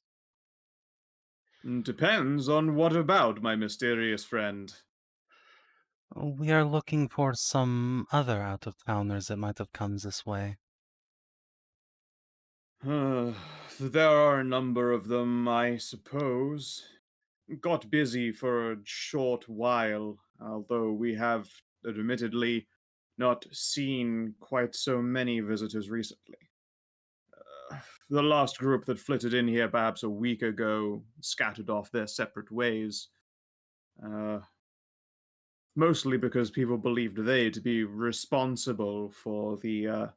Depends on what about, my mysterious friend. We are looking for some other out-of-towners that might have come this way. There are a number of them, I suppose. Got busy for a short while, although we have, admittedly, not seen quite so many visitors recently. The last group that flitted in here perhaps a week ago scattered off their separate ways. Mostly because people believed they to be responsible for the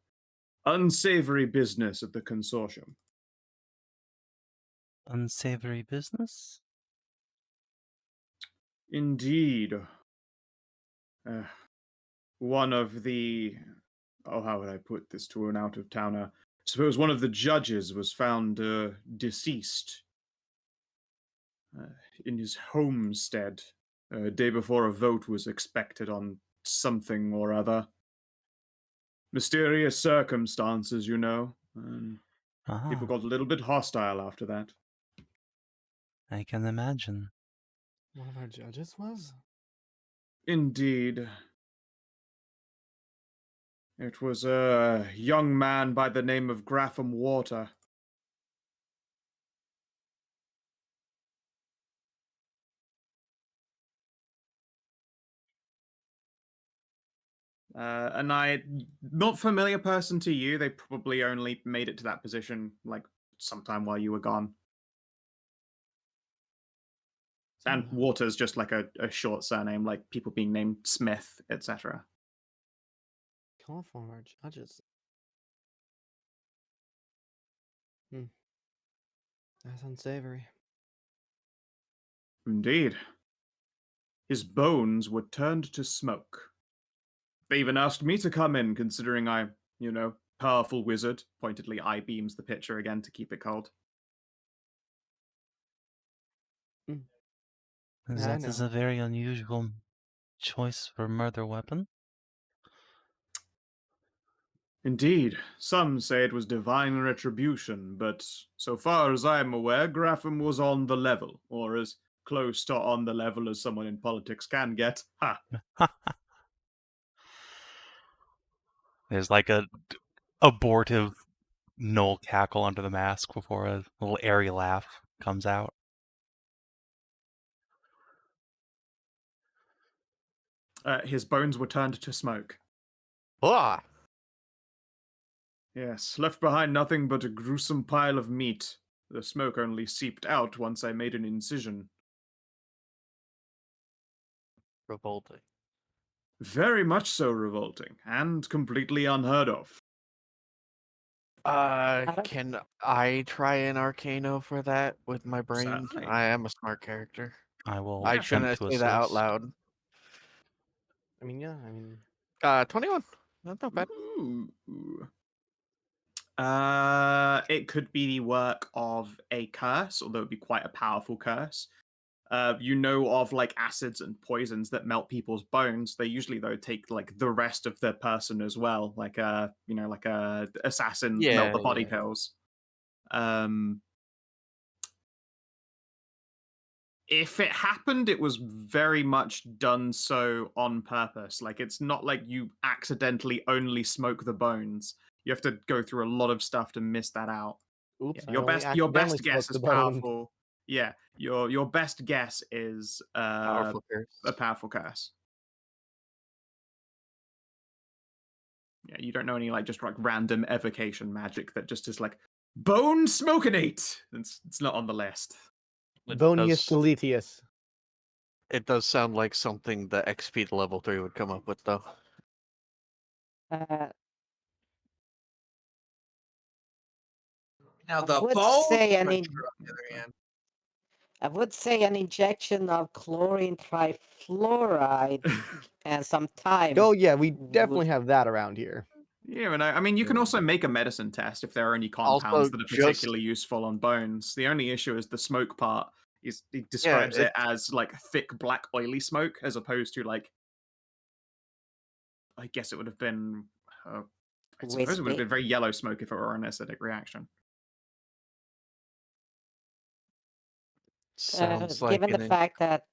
unsavory business of the consortium. Unsavory business? Indeed. One of the. Oh, how would I put this to an out of towner? Suppose one of the judges was found deceased in his homestead a day before a vote was expected on something or other. Mysterious circumstances, you know. People got a little bit hostile after that. I can imagine. One of our judges was? Indeed. It was a young man by the name of Grapham Water. Anai, not familiar person to you. They probably only made it to that position like sometime while you were gone. And Water's just like a short surname, like people being named Smith, etc. Call for our judges. That's unsavory. Indeed. His bones were turned to smoke. They even asked me to come in, considering I'm, powerful wizard. Pointedly, eye beams the picture again to keep it cold. That is a very unusual choice for a murder weapon. Indeed, some say it was divine retribution, but so far as I'm aware, Grapham was on the level, or as close to on the level as someone in politics can get. Ha! There's like a abortive Noel cackle under the mask before a little airy laugh comes out. His bones were turned to smoke. Ah, Yes, left behind nothing but a gruesome pile of meat. The smoke only seeped out once I made an incision. Revolting. Very much so revolting, and completely unheard of. don't- Can I try an Arcano for that with my brain? Certainly. I am a smart character. I will I attempt shouldn't to say that out assist. loud. I mean, yeah, I mean, 21. Not bad. Ooh. It could be the work of a curse, although it'd be quite a powerful curse. You know of like acids and poisons that melt people's bones. They usually though take like the rest of the person as well, like like a assassin melt the body Yeah. pills. If it happened, it was very much done so on purpose. Like it's not like you accidentally only smoke the bones. You have to go through a lot of stuff to miss that out. oops, I Your only best accidentally guess smoked is the bone. powerful. Yeah, your best guess is Powerful curse. a powerful curse. Yeah, you don't know any like just like random evocation magic that just is like bone smokinate. It's not on the list. Bonius deletius. It does sound like something the XP to level 3 would come up with, though. Uh, Now I the would bone say cruncher, any- on the other hand. I would say an injection of chlorine trifluoride and some time. Oh yeah, we would- definitely have that around here. Yeah, and I mean, you can Yeah. also make a medicine test if there are any compounds Also, that are just- particularly useful on bones. The only issue is the smoke part. He describes it as like thick, black, oily smoke, as opposed to like, I guess it would have been, I suppose it would have Wispy. been very yellow smoke if it were an acidic reaction. Sounds like given the an fact that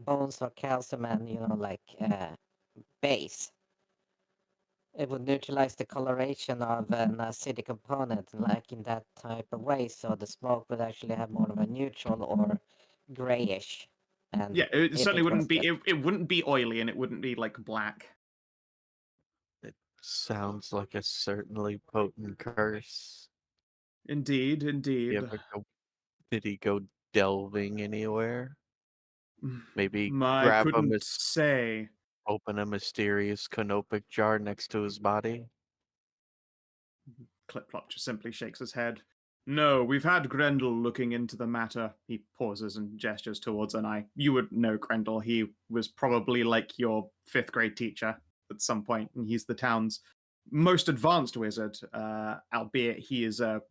bones are calcium and like base, it would neutralize the coloration of an acidic component, like in that type of way. So the smoke would actually have more of a neutral or grayish. And Yeah, it if certainly it was wouldn't be. just- It wouldn't be oily, and it wouldn't be like black. Sounds like a certainly potent curse. Indeed, indeed. Did he go delving anywhere? Maybe I grab couldn't say. open a mysterious canopic jar next to his body? Clip-Clop just simply shakes his head. No, we've had Grendel looking into the matter. He pauses and gestures towards Anai. You would know Grendel. He was probably like your 5th grade teacher at some point, and he's the town's most advanced wizard, albeit he is a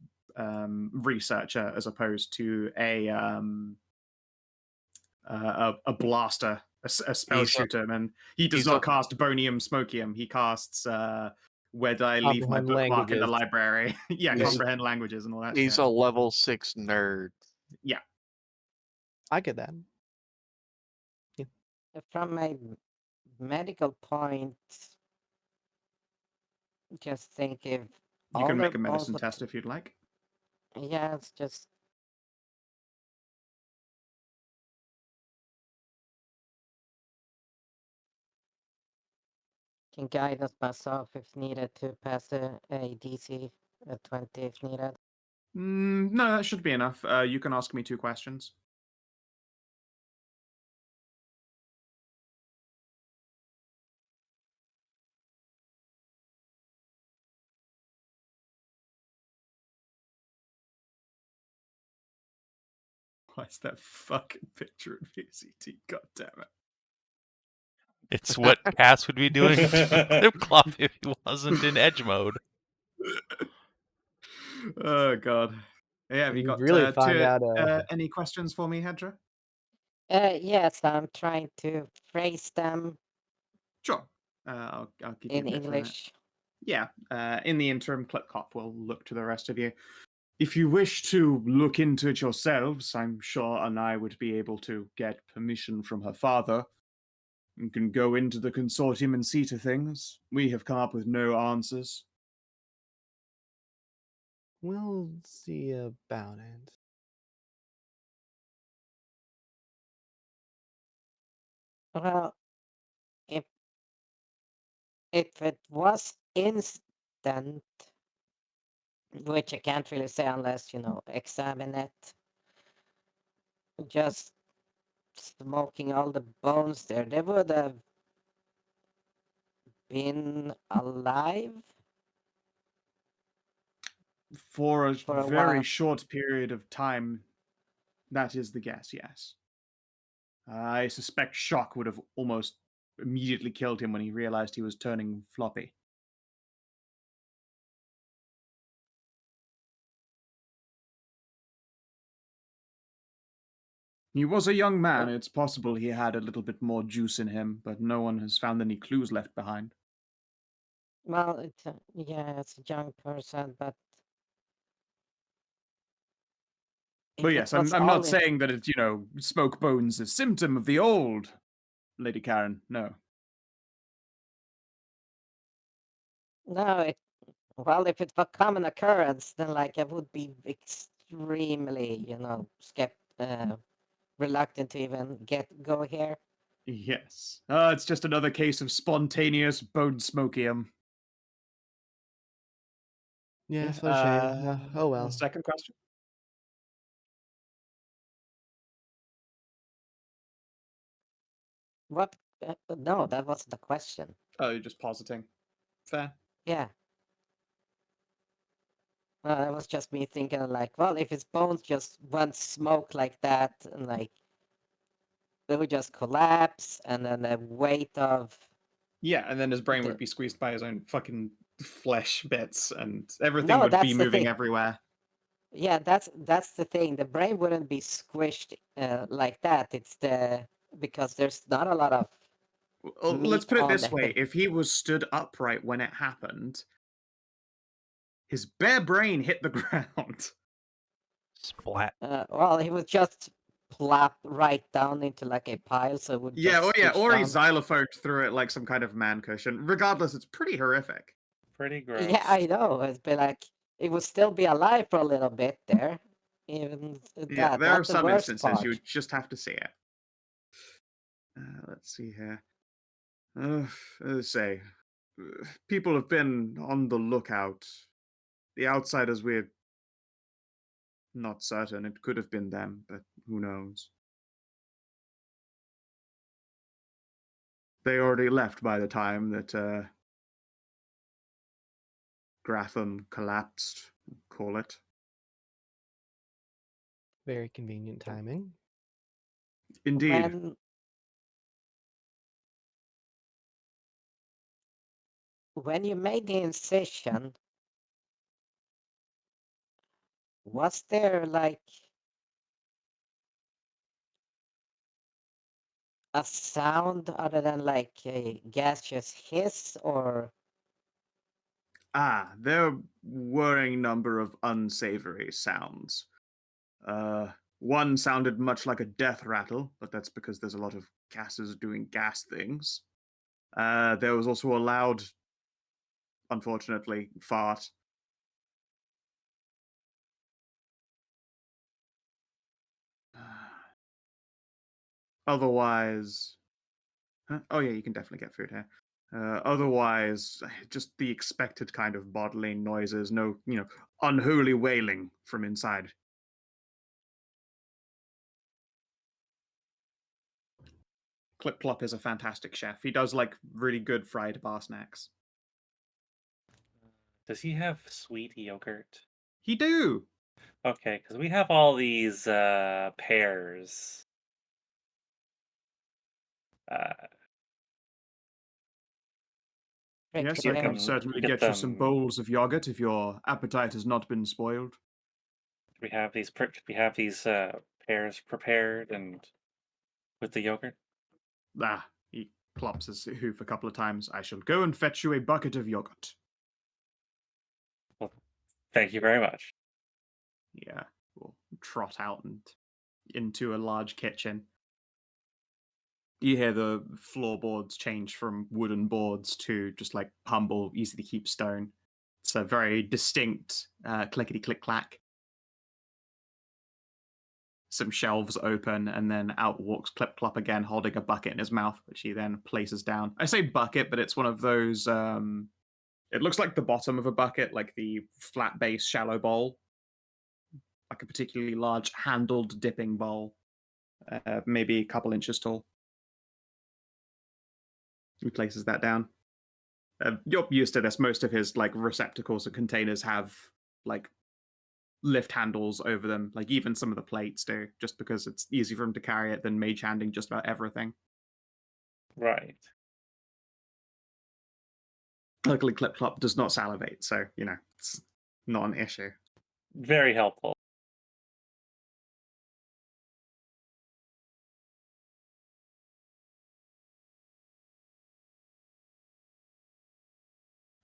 researcher as opposed to a blaster, a spell He's a- shooter, and he does he's not a- cast Bonium Smokium. He casts where did I leave my Comprehend bookmark in the languages. library? Yeah, He's- comprehend languages and all that He's shit. a level 6 nerd. Yeah. I get that. from a medical point, just think if You all can their make a medicine bones test if you'd like. yeah, it's just can guide us myself if needed to pass a DC at 20 if needed. No, that should be enough. You can ask me 2 questions. Why is that fucking picture in VCT? God damn it. It's what Cass would be doing to Clip-Clop if he wasn't in edge mode. Oh god. Yeah, have you You'd got really find out, any questions for me, Hedrah? Yes, I'm trying to phrase them Sure. I'll give you a in bit for that. English. Yeah, in the interim, Clip-Clop will look to the rest of you. If you wish to look into it yourselves, I'm sure Anai would be able to get permission from her father. You can go into the consortium and see to things. We have come up with no answers. We'll see about it. Well, if it was dent, which I can't really say unless, examine it. Just smoking all the bones there. They would have been alive For a for a very while. short period of time, that is the guess, yes. I suspect shock would have almost immediately killed him when he realized he was turning floppy. He was a young man. It's possible he had a little bit more juice in him, but no one has found any clues left behind. Well, it's a young person, but But if it yes, was I'm all not in, saying that it's, smoke bones, a symptom of the old, Lady Karin. No. no, well, if it were common occurrence, then like I would be extremely, reluctant to even go here. Yes. It's just another case of spontaneous bone smokium. Yes, what a shame. Oh well. Second question? What? No, that wasn't the question. Oh, you're just positing. Fair. Yeah. It was just me thinking like, well, if his bones just went smoke like that, and like they would just collapse, and then the weight of Yeah, and then his brain the would be squeezed by his own fucking flesh bits, and everything no, would be that's the moving thing. everywhere. Yeah, that's the thing. The brain wouldn't be squished like that. It's because there's not a lot of Well, let's meat put it on this there. way: if he was stood upright when it happened, his bare brain hit the ground. Splat. Well, he would just plop right down into like a pile, so it would Yeah, just or he down. xylophoned through it like some kind of man cushion. Regardless, it's pretty horrific. Pretty gross. Yeah, I know. It'd be like it would still be alive for a little bit there. Even Yeah, that, there are not the some worst instances part. you would just have to see it. Let's see here. Let's say, people have been on the lookout. The outsiders, we're not certain. It could have been them, but who knows? They already left by the time that Gratham collapsed, call it. Very convenient timing. Indeed. When you made the incision, was there like a sound other than like a gaseous hiss, or There were a number of unsavory sounds. One sounded much like a death rattle, but that's because there's a lot of gases doing gas things. There was also a loud, unfortunately, fart. Otherwise, oh yeah, you can definitely get food here. Otherwise, just the expected kind of bodily noises. No, unholy wailing from inside. Clip Clop is a fantastic chef. He does like really good fried bar snacks. Does he have sweet yogurt? He do. Okay, because we have all these pears. Yes, prickly I can pears? certainly get get you some them- bowls of yogurt if your appetite has not been spoiled. We have these pears prepared and with the yogurt. He plops his hoof a couple of times. I shall go and fetch you a bucket of yogurt. Well, thank you very much. Yeah, we'll trot out and into a large kitchen. You hear the floorboards change from wooden boards to just like humble, easy to keep stone. It's a very distinct clickety click clack. Some shelves open, and then out walks Clip Clop again, holding a bucket in his mouth, which he then places down. I say bucket, but it's one of those It looks like the bottom of a bucket, like the flat base shallow bowl, like a particularly large handled dipping bowl, maybe a couple inches tall. He places that down. You're used to this. Most of his like receptacles and containers have like lift handles over them. Like even some of the plates do, just because it's easier for him to carry it than mage handing just about everything. Right. Luckily, Clip Clop does not salivate, so it's not an issue. Very helpful.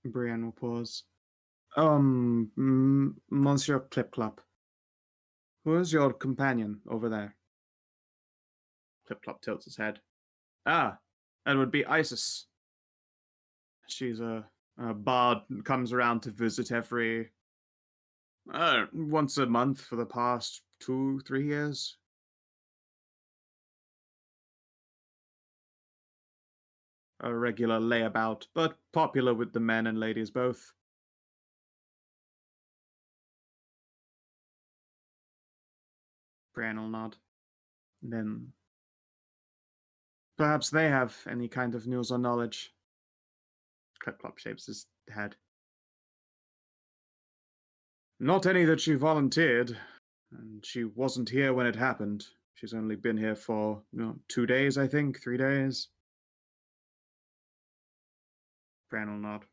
Brienne will pause. Monsieur Clip Clop, who is your companion over there? Clip Clop tilts his head. Ah, that would be Isis. She's a bard and comes around to visit every once a month for the past 2-3 years. A regular layabout, but popular with the men and ladies both. Brienne will nod. Then perhaps they have any kind of news or knowledge. Clip Clop shakes his head. Not any that she volunteered, and she wasn't here when it happened. She's only been here for 2 days, I think, 3 days. Bran will nod.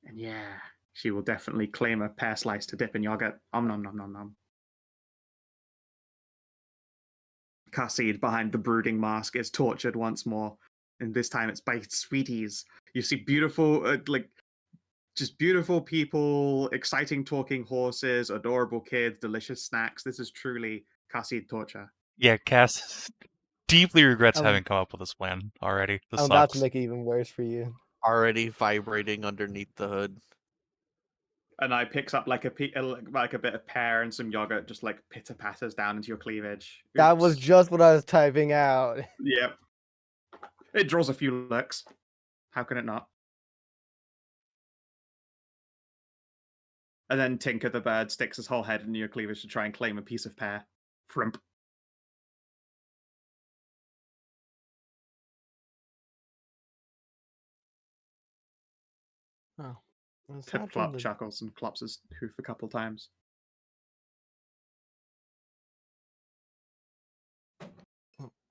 And yeah, she will definitely claim a pear slice to dip in yogurt. Nom nom nom nom nom. Khassid behind the brooding mask is tortured once more, and this time it's by sweeties. You see beautiful, just beautiful people, exciting talking horses, adorable kids, delicious snacks. This is truly Khassid torture. Yeah, Cass deeply regrets Um, having come up with this plan already. This I'm about to sucks. make it even worse for you. Already vibrating underneath the hood. And I picks up like a bit of pear and some yogurt, just like pitter patters down into your cleavage. That was Oops. just what I was typing out. Yep. It draws a few looks. How can it not? And then Tinker the bird sticks his whole head into your cleavage to try and claim a piece of pear. Frump. Oh. Aside Clip from Clop the chuckles and clops his hoof a couple times.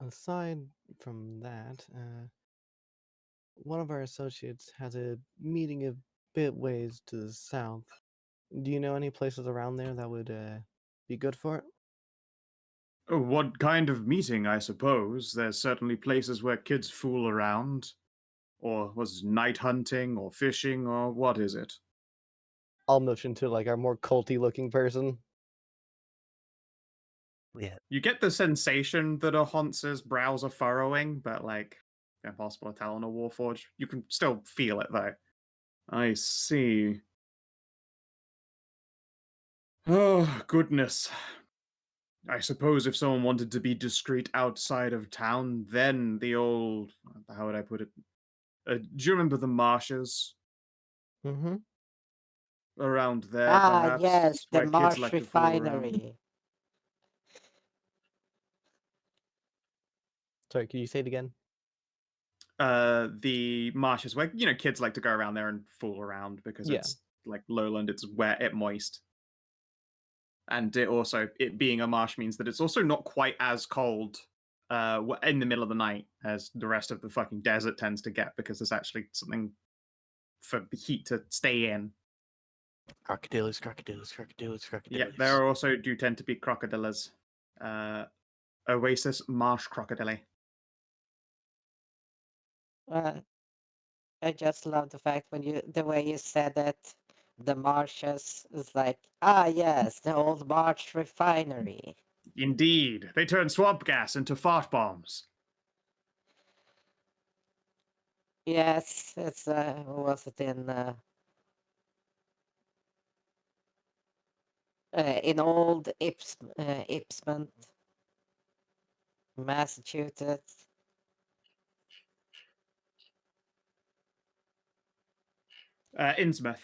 aside from that, one of our associates has a meeting a bit ways to the south. Do you know any places around there that would be good for it? Oh, what kind of meeting, I suppose? There's certainly places where kids fool around. Or was it night hunting or fishing or what is it? I'll motion to like our more culty looking person. Yeah. You get the sensation that a Haunce's brows are furrowing, but impossible to tell on a Warforged. You can still feel it though. I see. Oh, goodness. I suppose if someone wanted to be discreet outside of town, then the old. How would I put it? Do you remember the marshes? Mm-hmm. Around there, Ah, perhaps? yes, the Where kids Marsh like to fool around. Refinery. Sorry, could you say it again? The marshes where kids like to go around there and fool around because Yeah. it's like lowland, it's wet, it moist, and it being a marsh means that it's also not quite as cold in the middle of the night as the rest of the fucking desert tends to get, because there's actually something for the heat to stay in. Crocodiles, crocodiles, crocodiles, Yeah, crocodiles. there also do tend to be crocodiles. Oasis marsh crocodile. I just love the fact the way you said it. The marshes is like, ah, yes, the old Marsh Refinery. Indeed, they turn swamp gas into fart bombs. Yes, it's was it in old Ipsmont, Massachusetts. Innsmouth.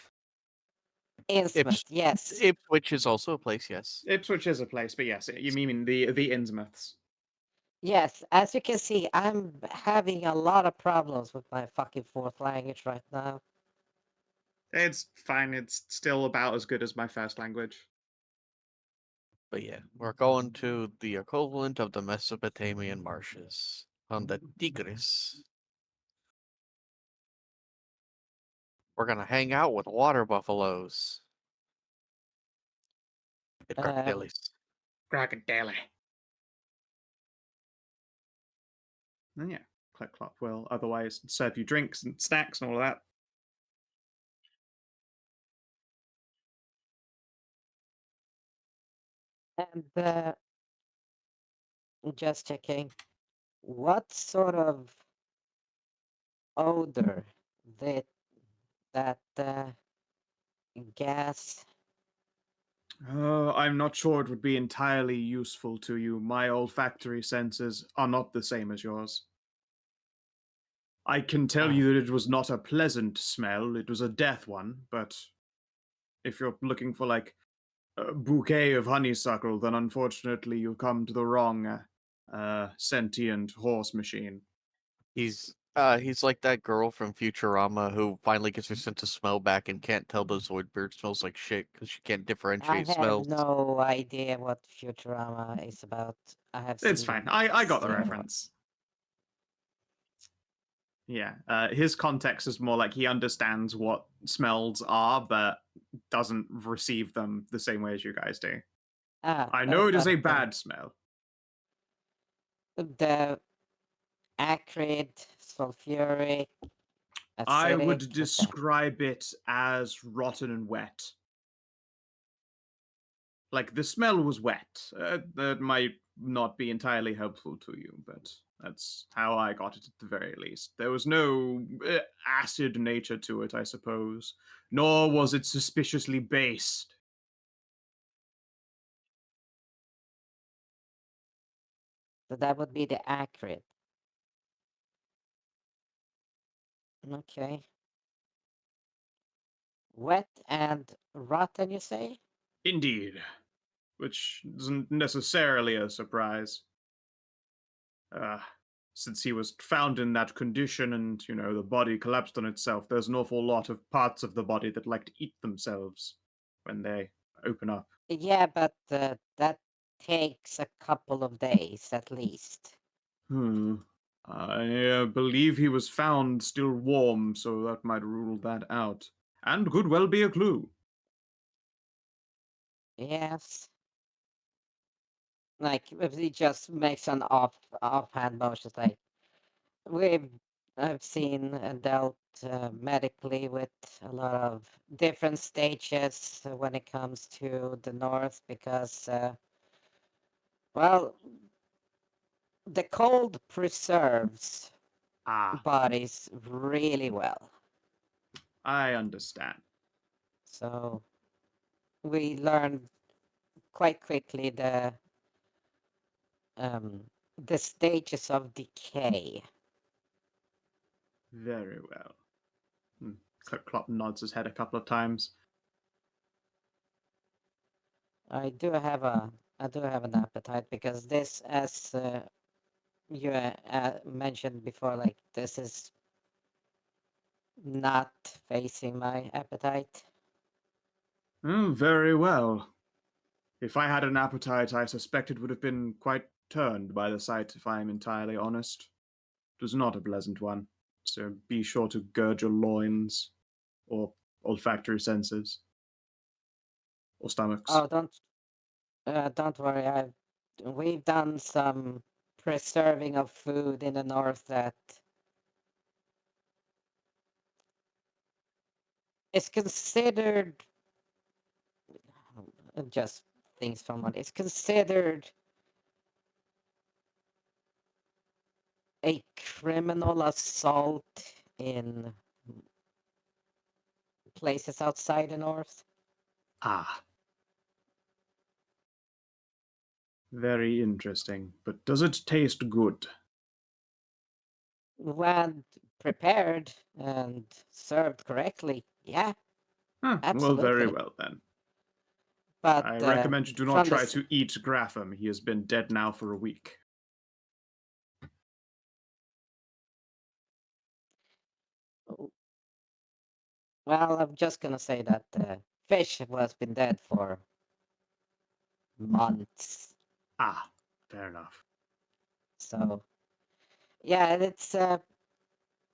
Innsmouth, yes. Ipswich is also a place, yes. Ipswich is a place, but yes, you mean the Innsmouths. Yes, as you can see, I'm having a lot of problems with my fucking fourth language right now. It's fine. It's still about as good as my first language. But yeah, we're going to the equivalent of the Mesopotamian marshes on the Tigris. We're gonna hang out with water buffaloes. At crocodiles. Crocodile. And yeah, Click Clop will otherwise serve you drinks and snacks and all of that. And just checking, what sort of odor that gas? I'm not sure it would be entirely useful to you. My olfactory senses are not the same as yours. I can tell you that it was not a pleasant smell, it was a death one, but if you're looking for like a bouquet of honeysuckle, then unfortunately you come to the wrong sentient horse machine. He's like that girl from Futurama who finally gets her sense of smell back and can't tell the Zoidberg smells like shit because she can't I differentiate have smells. no idea what Futurama is about. I have It's seen fine. I got the zero. reference. Yeah, his context is more like he understands what smells are, but doesn't receive them the same way as you guys do. I know it is a bad smell. The acrid, sulfuric, I acidic. would what's that? describe it as rotten and wet. Like, the smell was wet. That might not be entirely helpful to you, but that's how I got it at the very least. There was no acid nature to it, I suppose, nor was it suspiciously based. So that would be the acrid. Okay. Wet and rotten, you say? Indeed. Which isn't necessarily a surprise. Since he was found in that condition and, the body collapsed on itself, there's an awful lot of parts of the body that like to eat themselves when they open up. Yeah, but that takes a couple of days at least. I believe he was found still warm, so that might rule that out. And could well be a clue. Yes. Like, if he just makes an offhand motion, like, I've seen and dealt medically with a lot of different stages when it comes to the north because, well, the cold preserves bodies really well. I understand. So we learned quite quickly the stages of decay. Very well. Clop nods his head a couple of times. I do have an appetite because this, as you mentioned before, like this is not facing my appetite. Very well. If I had an appetite, I suspect it would have been quite turned by the sight, if I am entirely honest. It was not a pleasant one, so be sure to gird your loins, or olfactory senses, or stomachs. Oh, don't worry. We've done some preserving of food in the north that is considered just things from what is considered a criminal assault in places outside the north. Very interesting. But does it taste good? When prepared and served correctly, Yeah, Well, very absolutely. well then. But I recommend you do not from the try s- to eat Grapham. He has been dead now for a week. Well, I'm just gonna say that fish has been dead for months. Ah, fair enough. So yeah, and it's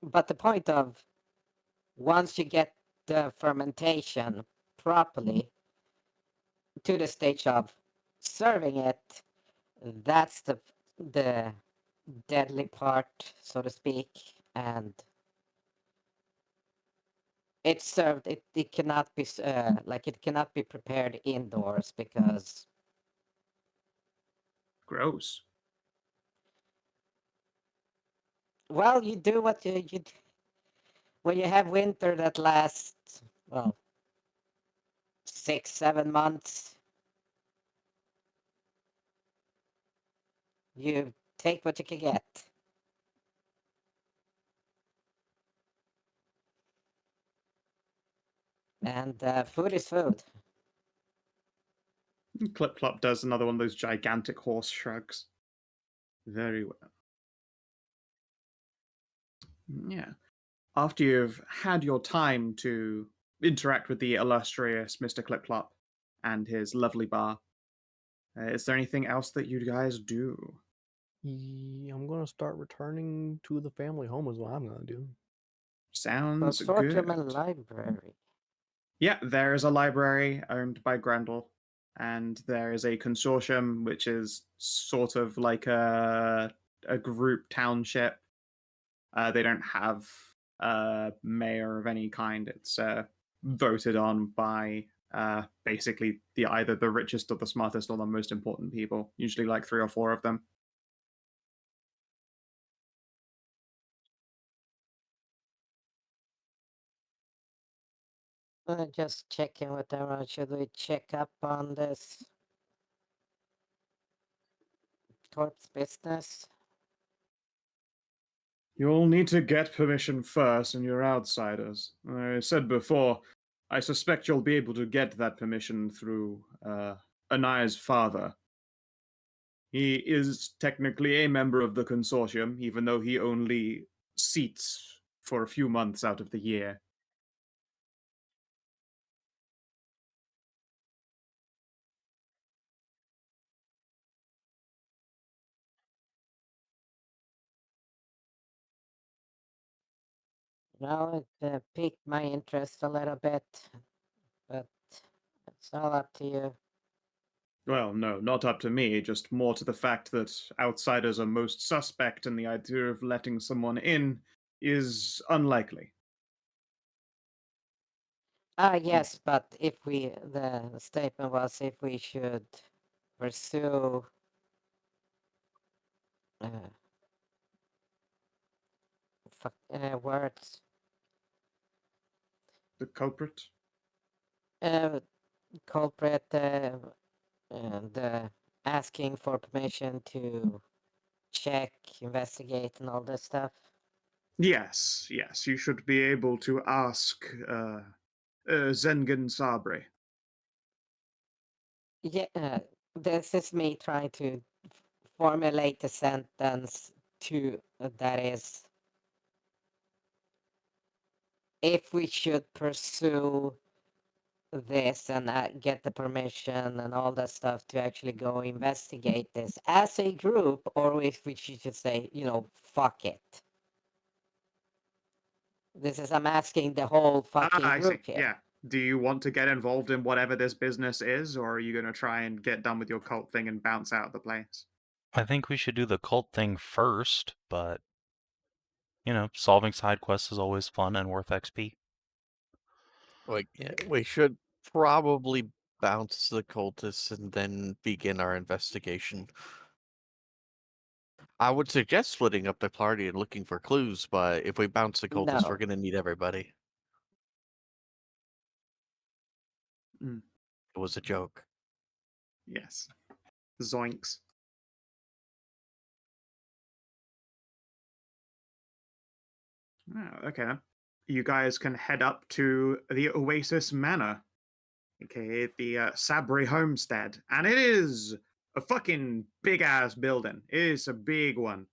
but the point of once you get the fermentation properly to the stage of serving it, that's the deadly part, so to speak, and it's served. It cannot be like it cannot be prepared indoors because Gross. well, you do what you when you have winter that lasts well 6 7 months. You take what you can get. And food is food. Clip Clop does another one of those gigantic horse shrugs. Very well. Yeah. After you've had your time to interact with the illustrious Mr. Clip Clop and his lovely bar, is there anything else that you guys do? I'm gonna start returning to the family home is what I'm gonna do. Sounds Consortium good. and library. Yeah, there is a library owned by Grendel, and there is a consortium which is sort of like a group township. They don't have a mayor of any kind. It's voted on by basically either the richest or the smartest or the most important people. Usually, like 3 or 4 of them. Just checking with everyone. Should we check up on this corpse business? You'll need to get permission first, and you're outsiders. I said before, I suspect you'll be able to get that permission through Anai's father. He is technically a member of the consortium, even though he only seats for a few months out of the year. Well, it piqued my interest a little bit, but it's all up to you. Well, no, not up to me, just more to the fact that outsiders are most suspect, and the idea of letting someone in is unlikely. Yes, but if the statement was if we should pursue words, The culprit? culprit, and asking for permission to check, investigate, and all this stuff. Yes, you should be able to ask Zengen Sabri. Yeah, this is me trying to formulate a sentence to that is if we should pursue this and get the permission and all that stuff to actually go investigate this as a group, or if we should just say, fuck it. I'm asking the whole fucking I see. group here. Yeah. Do you want to get involved in whatever this business is, or are you going to try and get done with your cult thing and bounce out of the place? I think we should do the cult thing first, but, solving side quests is always fun and worth XP. Like, we should probably bounce the cultists and then begin our investigation. I would suggest splitting up the party and looking for clues, but if we bounce the cultists, No. we're going to need everybody. Mm. It was a joke. Yes. Zoinks. Oh, okay then. you guys can head up to the Oasis Manor, aka the Sabri homestead. And it is a fucking big-ass building. It is a big one.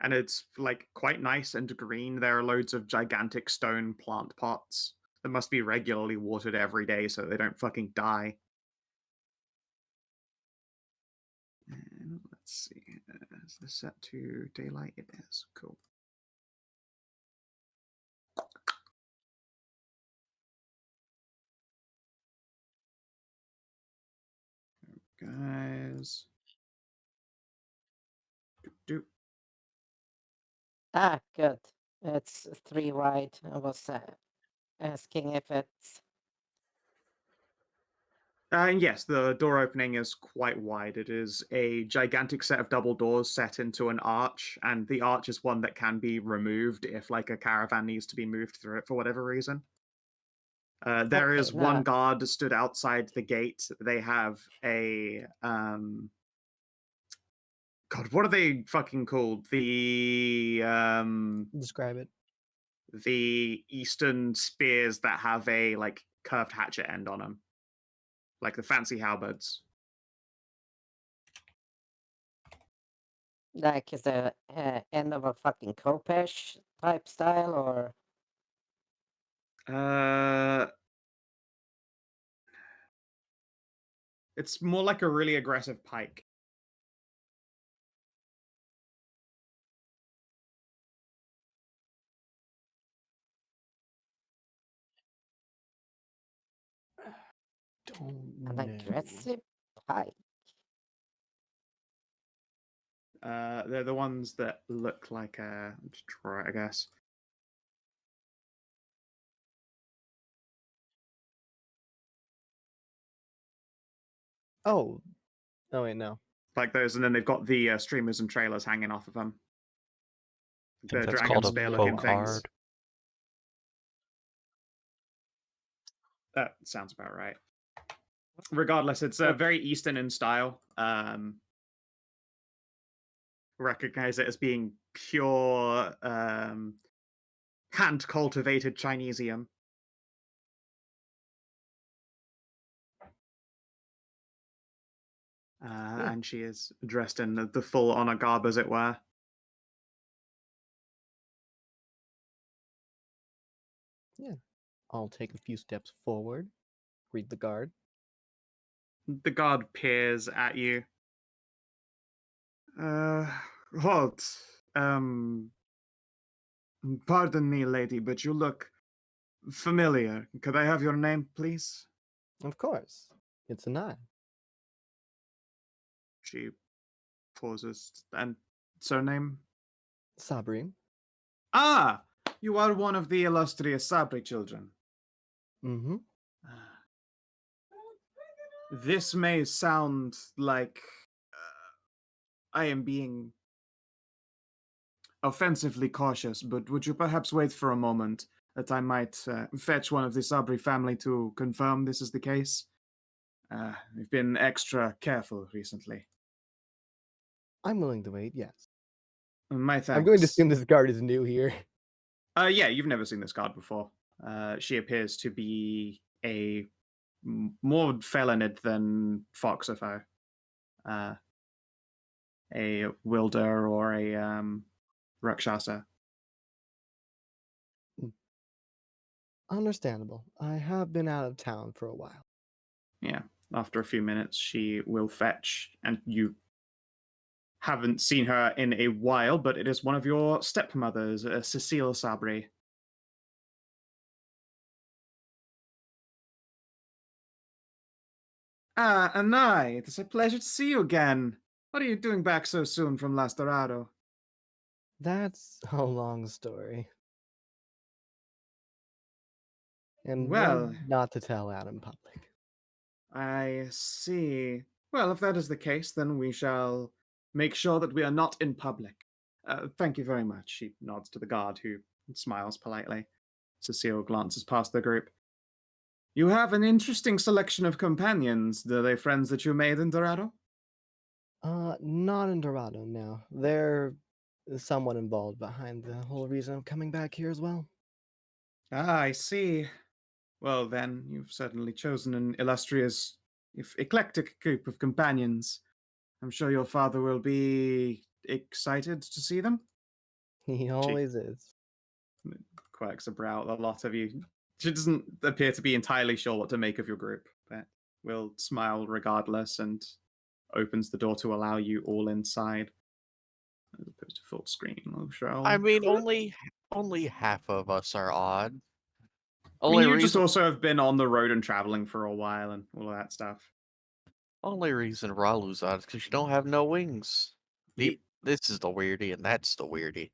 And it's, like, quite nice and green. There are loads of gigantic stone plant pots that must be regularly watered every day so they don't fucking die. And let's see. Is this set to daylight? It is. Cool. Guys. Doop. Ah, good. It's 3 wide. I was asking if it's. And yes, the door opening is quite wide. It is a gigantic set of double doors set into an arch, and the arch is one that can be removed if, like, a caravan needs to be moved through it for whatever reason. There Okay, is one no. guard stood outside the gate. They have a God, what are they fucking called? Describe it. The Eastern spears that have a, like, curved hatchet end on them, like the fancy halberds. Like, is the end of a fucking Kopesh type style, or It's more like a really aggressive pike. Don't an know. aggressive pike? They're the ones that look like a draw, I guess. Oh. Oh wait, no. Like those, and then they've got the streamers and trailers hanging off of them. I think The that's dragon called a spear looking things. bohard. That sounds about right. Regardless, it's very Eastern in style. Recognize it as being pure hand-cultivated Chinesium. And she is dressed in the full honor garb, as it were. Yeah. I'll take a few steps forward, greet the guard. The guard peers at you. Halt. Pardon me, lady, but you look familiar. Could I have your name, please? Of course. It's Anai. She pauses. And surname? Sabri. Ah! You are one of the illustrious Sabri children. Mm-hmm. This may sound like I am being offensively cautious, but would you perhaps wait for a moment that I might fetch one of the Sabri family to confirm this is the case? We've been extra careful recently. I'm willing to wait, yes. My thanks. I'm going to assume this guard is new here. Yeah, you've never seen this guard before. She appears to be a more felonid than Foxifo. A Wylder or a Rakshasa. Understandable. I have been out of town for a while. Yeah, after a few minutes, she will fetch, and you haven't seen her in a while, but it is one of your stepmothers, Cecile Sabri. Ah, Anai, it is a pleasure to see you again. What are you doing back so soon from Las Dorado? That's a long story. And Well, one not to tell out in public. I see. Well, if that is the case, then we shall make sure that we are not in public. Thank you very much. She nods to the guard, who smiles politely. Cecile glances past the group. You have an interesting selection of companions. Are they friends that you made in Dorado? Not in Dorado now. They're somewhat involved behind the whole reason of coming back here as well. Ah, I see. Well, then, you've certainly chosen an illustrious, if eclectic group of companions. I'm sure your father will be excited to see them. He always is. Quirks a brow at a lot of you. She doesn't appear to be entirely sure what to make of your group, but will smile regardless and opens the door to allow you all inside. As opposed to full screen. I mean, only half of us are odd. Only you just reason, also have been on the road and traveling for a while and all of that stuff. only reason Ralu's odd is because you don't have no wings. Yep. This is the weirdie, and that's the weirdie.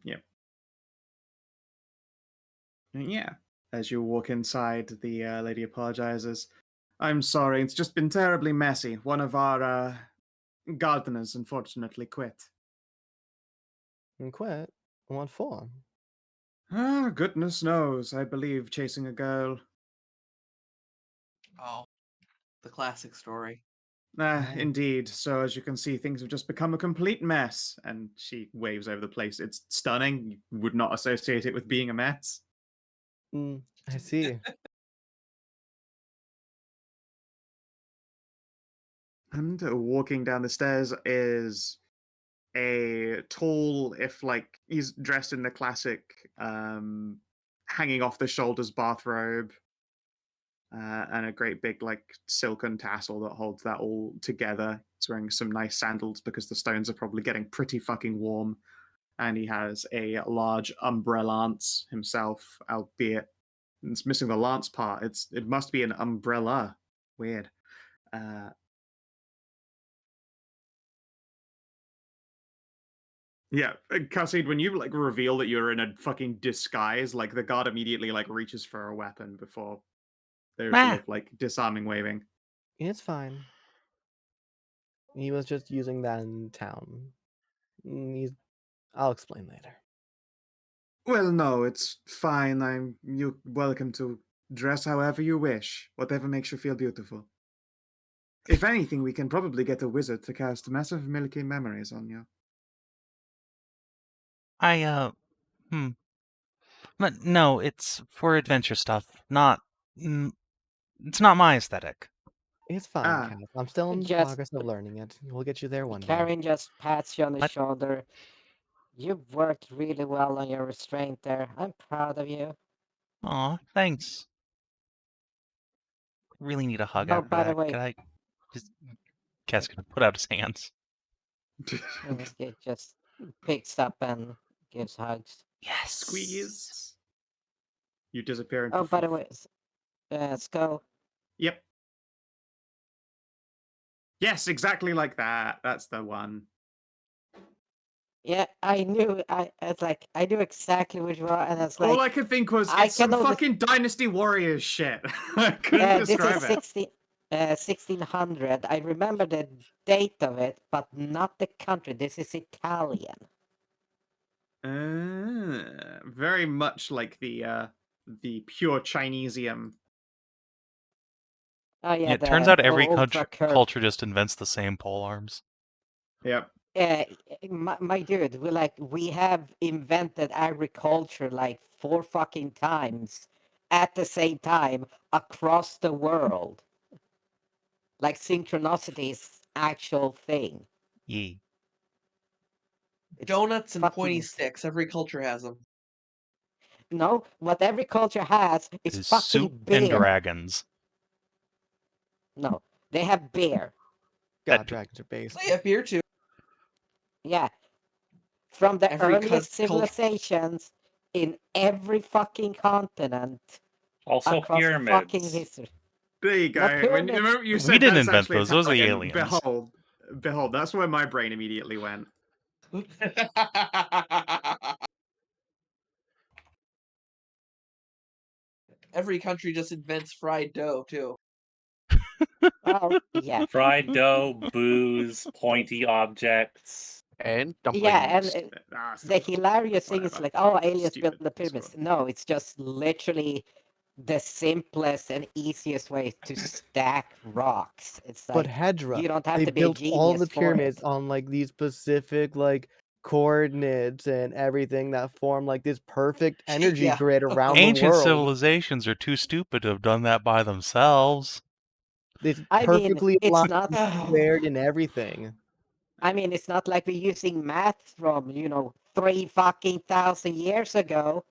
Yep. Yeah. As you walk inside, the lady apologizes. I'm sorry, it's just been terribly messy. One of our gardeners unfortunately quit. And quit? What for? Ah, goodness knows. I believe chasing a girl. Oh, the classic story. Ah, Oh. indeed. So as you can see, things have just become a complete mess. And she waves over the place. It's stunning. You would not associate it with being a mess. I see. And walking down the stairs is a tall, if like he's dressed in the classic hanging off the shoulders bathrobe, and a great big like silken tassel that holds that all together. He's wearing some nice sandals because the stones are probably getting pretty fucking warm. And he has a large umbrella-lance himself, albeit it's missing the lance part. It must be an umbrella. Weird. Yeah, Khassid, when you like reveal that you're in a fucking disguise, like the guard immediately like reaches for a weapon before there's sort of like disarming waving. It's fine. He was just using that in town. I'll explain later. Well, no, it's fine. You're welcome to dress however you wish, whatever makes you feel beautiful. If anything, we can probably get a wizard to cast massive milky memories on you. But no, it's for adventure stuff, not. It's not my aesthetic. It's fine, Ah. Cass. I'm still in the Just- progress of learning it. We'll get you there one day. Karin just pats you on the What? shoulder. You've worked really well on your restraint there. I'm proud of you. Aw, thanks. Really need a hug Oh, after by the that. way- Could I just. Cass gonna put out his hands. He just picks up and gives hugs. Yes. Squeeze. You disappear into Oh, by the way, Skow, Yep. Yes, exactly like that. That's the one. yeah, I knew. It's like I knew exactly which one, and it's like All I could think was I it's some can only- fucking Dynasty Warriors shit. I couldn't this describe is it. 1600. I remember the date of it, but not the country. This is Italian. Very much like the pure Chinesium. Oh yeah, Yeah, it the turns out every ultra curved. culture just invents the same pole arms. Yep. My dude, we have invented agriculture like 4 fucking times at the same time across the world. Like synchronicity is actual thing. Yee. It's Donuts and fucking pointy insane. sticks. Every culture has them. No, what every culture has is Is fucking soup beer. and dragons. No, they have beer. God, That- dragons are based. They have beer too. Yeah. From the Every earliest culture. civilizations in every fucking continent Also across fucking pyramids. history. There you go. The When pyramids- you We said didn't that's invent actually those. Those are the Italian, aliens. Behold, that's where my brain immediately went. Every country just invents fried dough too. Well, yeah. Fried dough, booze, pointy objects. And dumplings. Yeah, and the Still, hilarious thing is whatever. like, oh, aliens built Stupid. the pyramids. No, it's just literally the simplest and easiest way to stack rocks. It's But like Hedrah, you don't have they to be a built all genius the for pyramids it. on like these specific like coordinates and everything that form like this perfect energy Yeah. grid around the Ancient world. civilizations are too stupid to have done that by themselves. It's I mean, perfectly it's aligned, not. squared, and everything. I mean, it's not like we're using math from 3,000 years ago.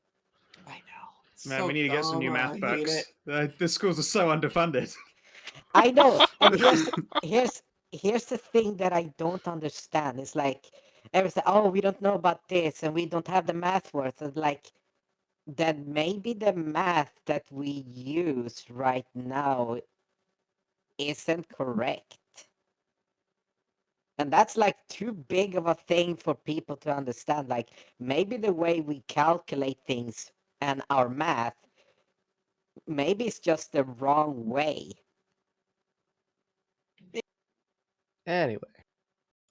I know. It's Man, so we need to get some dumb, new math I hate books. it. The schools are so underfunded. I know, and here's the thing that I don't understand. It's like everything. Oh, we don't know about this, and we don't have the math worth. And like, then maybe the math that we use right now isn't correct. And that's like too big of a thing for people to understand. Like maybe the way we calculate things and our math, maybe it's just the wrong way. Anyway,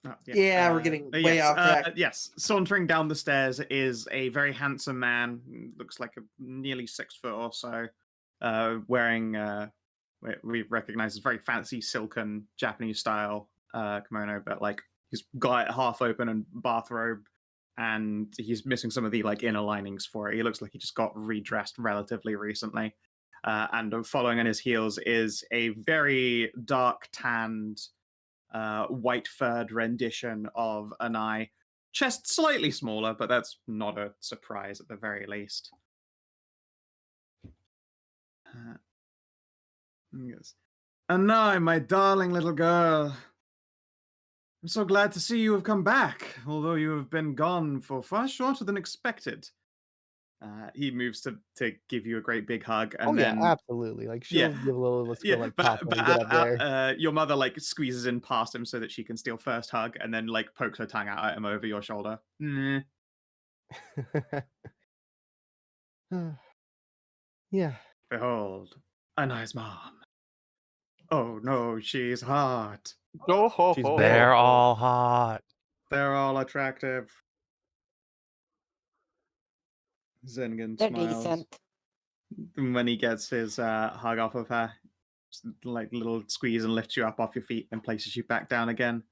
Oh, Yeah, we're getting way off track. Yes, sauntering down the stairs is a very handsome man. Looks like nearly 6 foot or so, wearing we recognize as very fancy silken Japanese style kimono, but like he's got it half open and bathrobe, and he's missing some of the like inner linings for it. He looks like he just got redressed relatively recently. And following on his heels is a very dark tanned, white furred rendition of Anai. Chest slightly smaller, but that's not a surprise at the very least. Yes. Anai, my darling little girl. I'm so glad to see you have come back, although you have been gone for far shorter than expected. He moves to give you a great big hug, and then absolutely. Like she'll give a little let's go like pop when we get up there. Your mother like squeezes in past him so that she can steal first hug, and then like pokes her tongue out at him over your shoulder. Yeah. Behold, Anai's mom. Oh no, she's hot. Go ho She's ho. They're ho. all hot. They're all attractive. Zengen They're smiles. decent. When he gets his hug off of her, just, like little squeeze and lifts you up off your feet and places you back down again.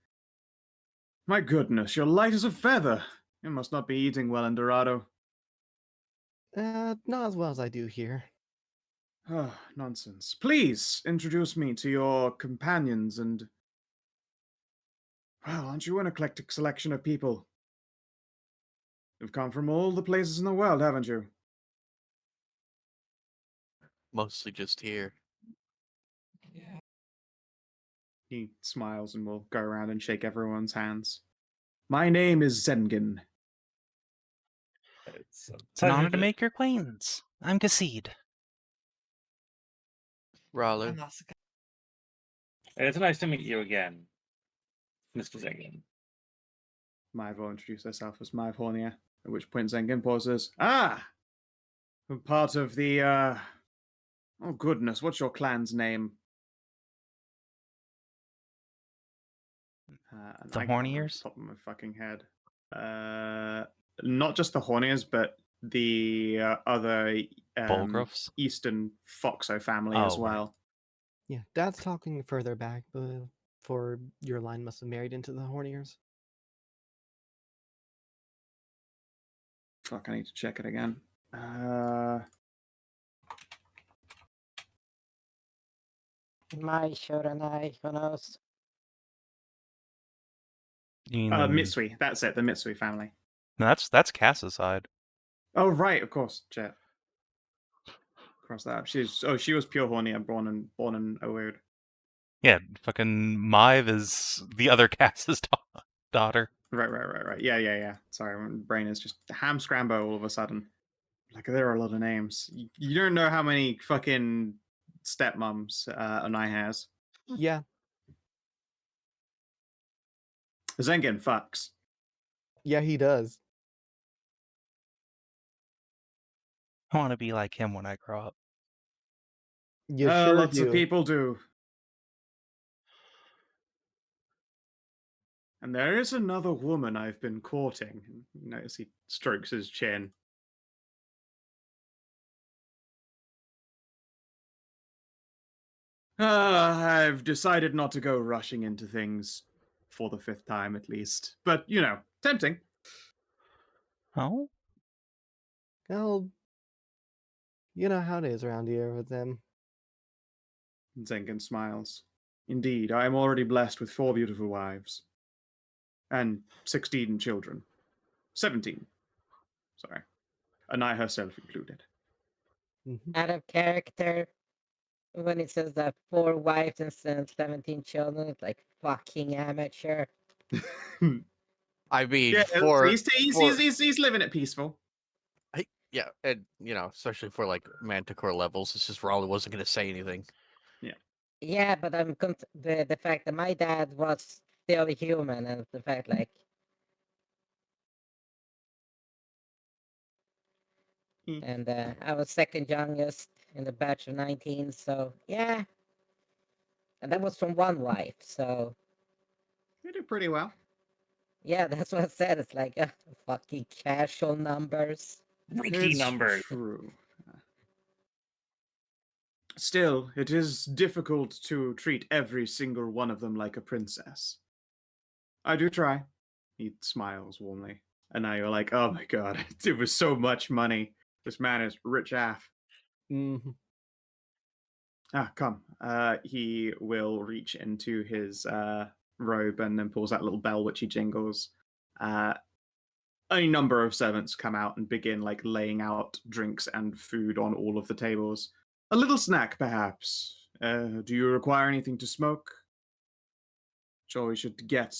My goodness, you're light as a feather. You must not be eating well in Dorado. Not as well as I do here. Oh, nonsense. Please introduce me to your companions and... Well, aren't you an eclectic selection of people? You've come from all the places in the world, haven't you? Mostly just here. Yeah. He smiles and will go around and shake everyone's hands. My name is Zengen. It's It's an honor to make your acquaintance. I'm Khassid. Ralu. Masika. It's nice to meet you again, Mr. Zengen. Maeve will introduce herself as Maeve Hornier, at which point Zengen pauses. Ah! Part of the, Oh goodness, what's your clan's name? The I can't remember Horniers? off the top of my fucking head. Not just the Horniers, but the other Bulgruffs? Eastern Foxo family Oh, as right. well. Yeah, Dad's talking further back, but for your line must have married into the Horniers. Fuck, I need to check it again. My sure and I, who knows? You mean Mitsui, that's it, the Mitsui family. No, that's Cass's side. Oh, right, of course, Jet. Cross that up. She was pure Hornier, born in Oweird. Yeah, fucking Maeve is the other Cass's daughter. Right. Yeah. Sorry, my brain is just ham scrambo all of a sudden. Like, there are a lot of names. You don't know how many fucking stepmoms Anai has. Yeah. Zengen fucks. Yeah, he does. I want to be like him when I grow up. You sure Lots do. of people do. And there is another woman I've been courting. You notice he strokes his chin. I've decided not to go rushing into things for the 5th time at least. But, tempting. Oh? Well, you know how it is around here with them. Zenkin smiles. Indeed, I am already blessed with 4 beautiful wives. And 16 children. 17. Sorry. Anai herself included. Out of character, when it says that 4 wives and 17 children, it's like fucking amateur. I mean, Yeah, for he's living it peaceful. yeah, and especially for like Manticore levels, it's just Ralu wasn't going to say anything. Yeah, but I'm the fact that my dad was still human, and the fact like and I was second youngest in the batch of 19, so yeah. And that was from one wife, so You did pretty well. yeah, that's what I said. It's like fucking casual numbers. Freaky It's numbers. true. Still, it is difficult to treat every single one of them like a princess. I do try. He smiles warmly. And now you're like, oh my god, it was so much money. This man is rich AF. Mm-hmm. Ah, come. He will reach into his robe and then pulls out a little bell which he jingles. A number of servants come out and begin like laying out drinks and food on all of the tables. A little snack, perhaps. Do you require anything to smoke? Sure, we should get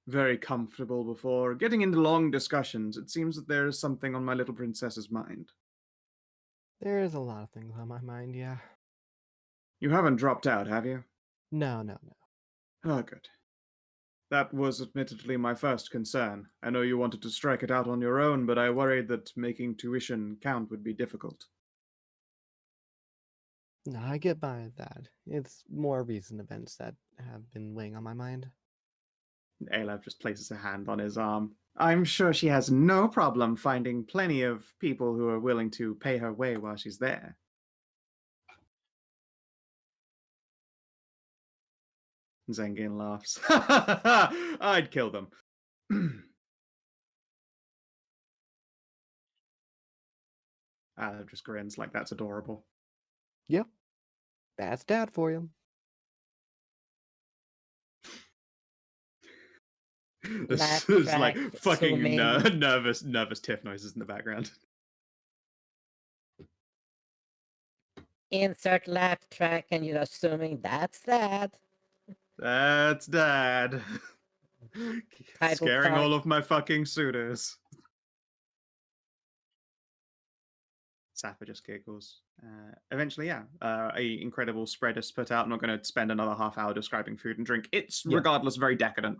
very comfortable before getting into long discussions. It seems that there is something on my little princess's mind. There's a lot of things on my mind, yeah. You haven't dropped out, have you? No. Oh, good. That was admittedly my first concern. I know you wanted to strike it out on your own, but I worried that making tuition count would be difficult. No, I get by that. It's more recent events that have been weighing on my mind. Alev just places a hand on his arm. I'm sure she has no problem finding plenty of people who are willing to pay her way while she's there. Zengin laughs. I'd kill them. Alev just grins like that's adorable. Yep. That's Dad for you. This Laugh is like track, fucking zoom in. nervous tiff noises in the background. Insert laugh track, and you're assuming that's that. That's Dad. Title Scaring card. all of my fucking suitors. Safa just giggles. Eventually, yeah, a incredible spread is put out. I'm not going to spend another half hour describing food and drink. It's Yeah. regardless very decadent.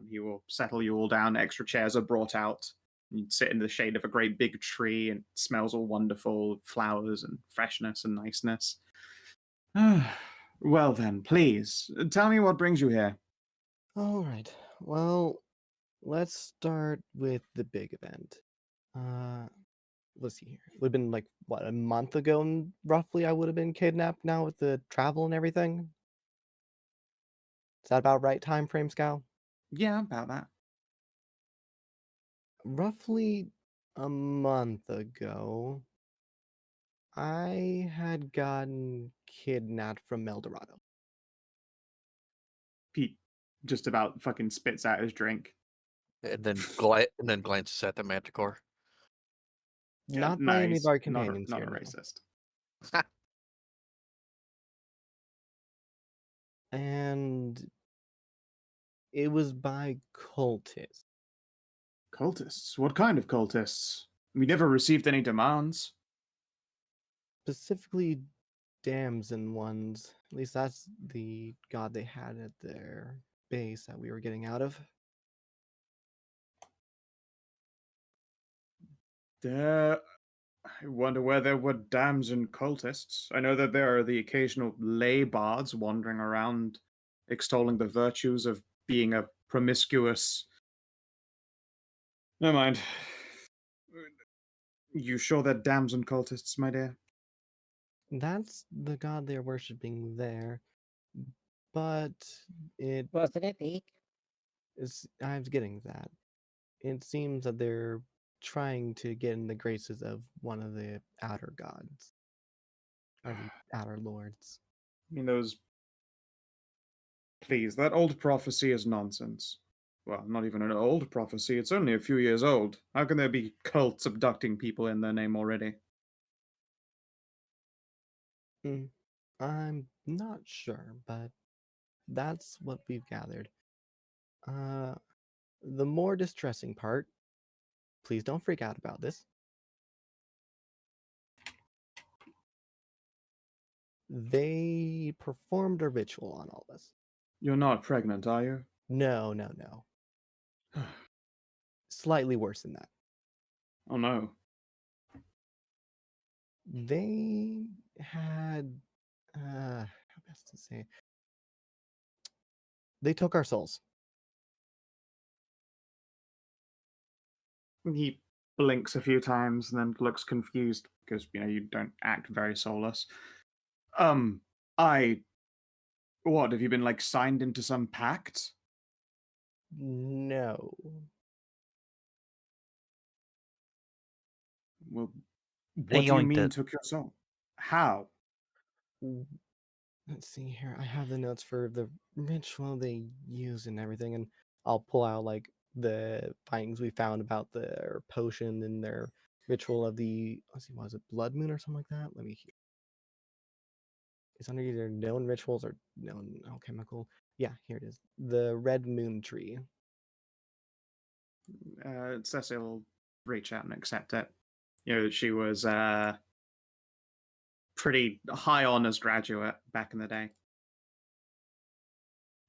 He will settle you all down. Extra chairs are brought out. You sit in the shade of a great big tree, and it smells all wonderful, flowers and freshness and niceness. Well then, please tell me what brings you here. All right. Well, let's start with the big event. Let's see here. It would have been like what, a month ago, roughly. I would have been kidnapped now with the travel and everything. Is that about right time frame, Skow? Yeah, about that. Roughly a month ago, I had gotten kidnapped from Eldorado. Pete just about fucking spits out his drink. And then glances at the Manticore. Not by any of our not companions not here. a no. racist. And it was by cultists. Cultists? What kind of cultists? We never received any demands. Specifically Damson ones. At least that's the god they had at their base that we were getting out of. I wonder where there were damson cultists. I know that there are the occasional lay bards wandering around extolling the virtues of being a promiscuous... Never mind. You sure they're damson cultists, my dear? That's the god they're worshipping there. But it Wasn't it Eek? is, I was getting that. It seems that they're trying to get in the graces of one of the outer gods, or the outer lords. I mean, those. Please, that old prophecy is nonsense. Well, not even an old prophecy, it's only a few years old. How can there be cults abducting people in their name already? I'm not sure, but that's what we've gathered. The more distressing part, please don't freak out about this. They performed a ritual on all of us. You're not pregnant, are you? No. Slightly worse than that. Oh no. They had, how best to say, they took our souls. He blinks a few times and then looks confused because, you don't act very soulless. What, have you been, signed into some pact? No. Well, They what do you yoinked mean it. took your soul? How? Let's see here. I have the notes for the ritual they use and everything, and I'll pull out the findings we found about their potion and their ritual of the, let's see, was it blood moon or something like that? Let me hear. It's under either known rituals or known alchemical. Yeah, here it is. The red moon tree. Cecil will reach out and accept it. She was pretty high honors graduate back in the day.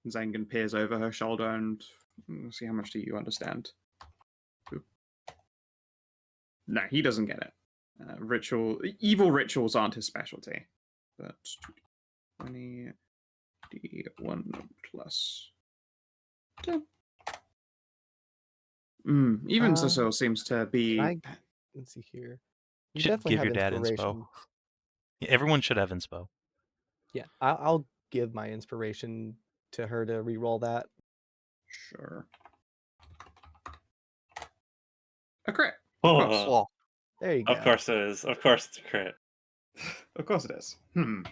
Zangan peers over her shoulder and see how much do you understand. Oop. No, he doesn't get it. Evil rituals aren't his specialty. But 20 D1 plus 10. Even Cecil seems to be. Let's see here. You You should definitely give have your dad inspiration. inspo. Everyone should have inspo. Yeah, I'll give my inspiration to her to re-roll that. Sure. A crit. Of course. Oh, Well, There you go. of course it is. Of course it's a crit. Of course it is. All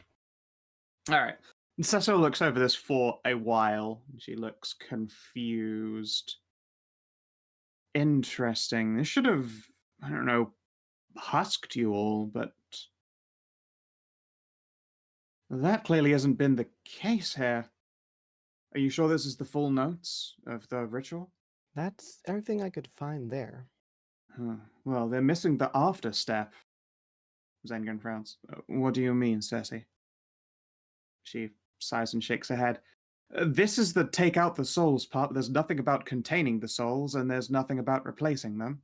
right. Cecil looks over this for a while. She looks confused. Interesting. This should have, I don't know, husked you all, but that clearly hasn't been the case here. Are you sure this is the full notes of the ritual? That's everything I could find there. Well, they're missing the after step. Zengan frowns. What do you mean, Cersei? She sighs and shakes her head. This is the take out the souls part. There's nothing about containing the souls, and there's nothing about replacing them.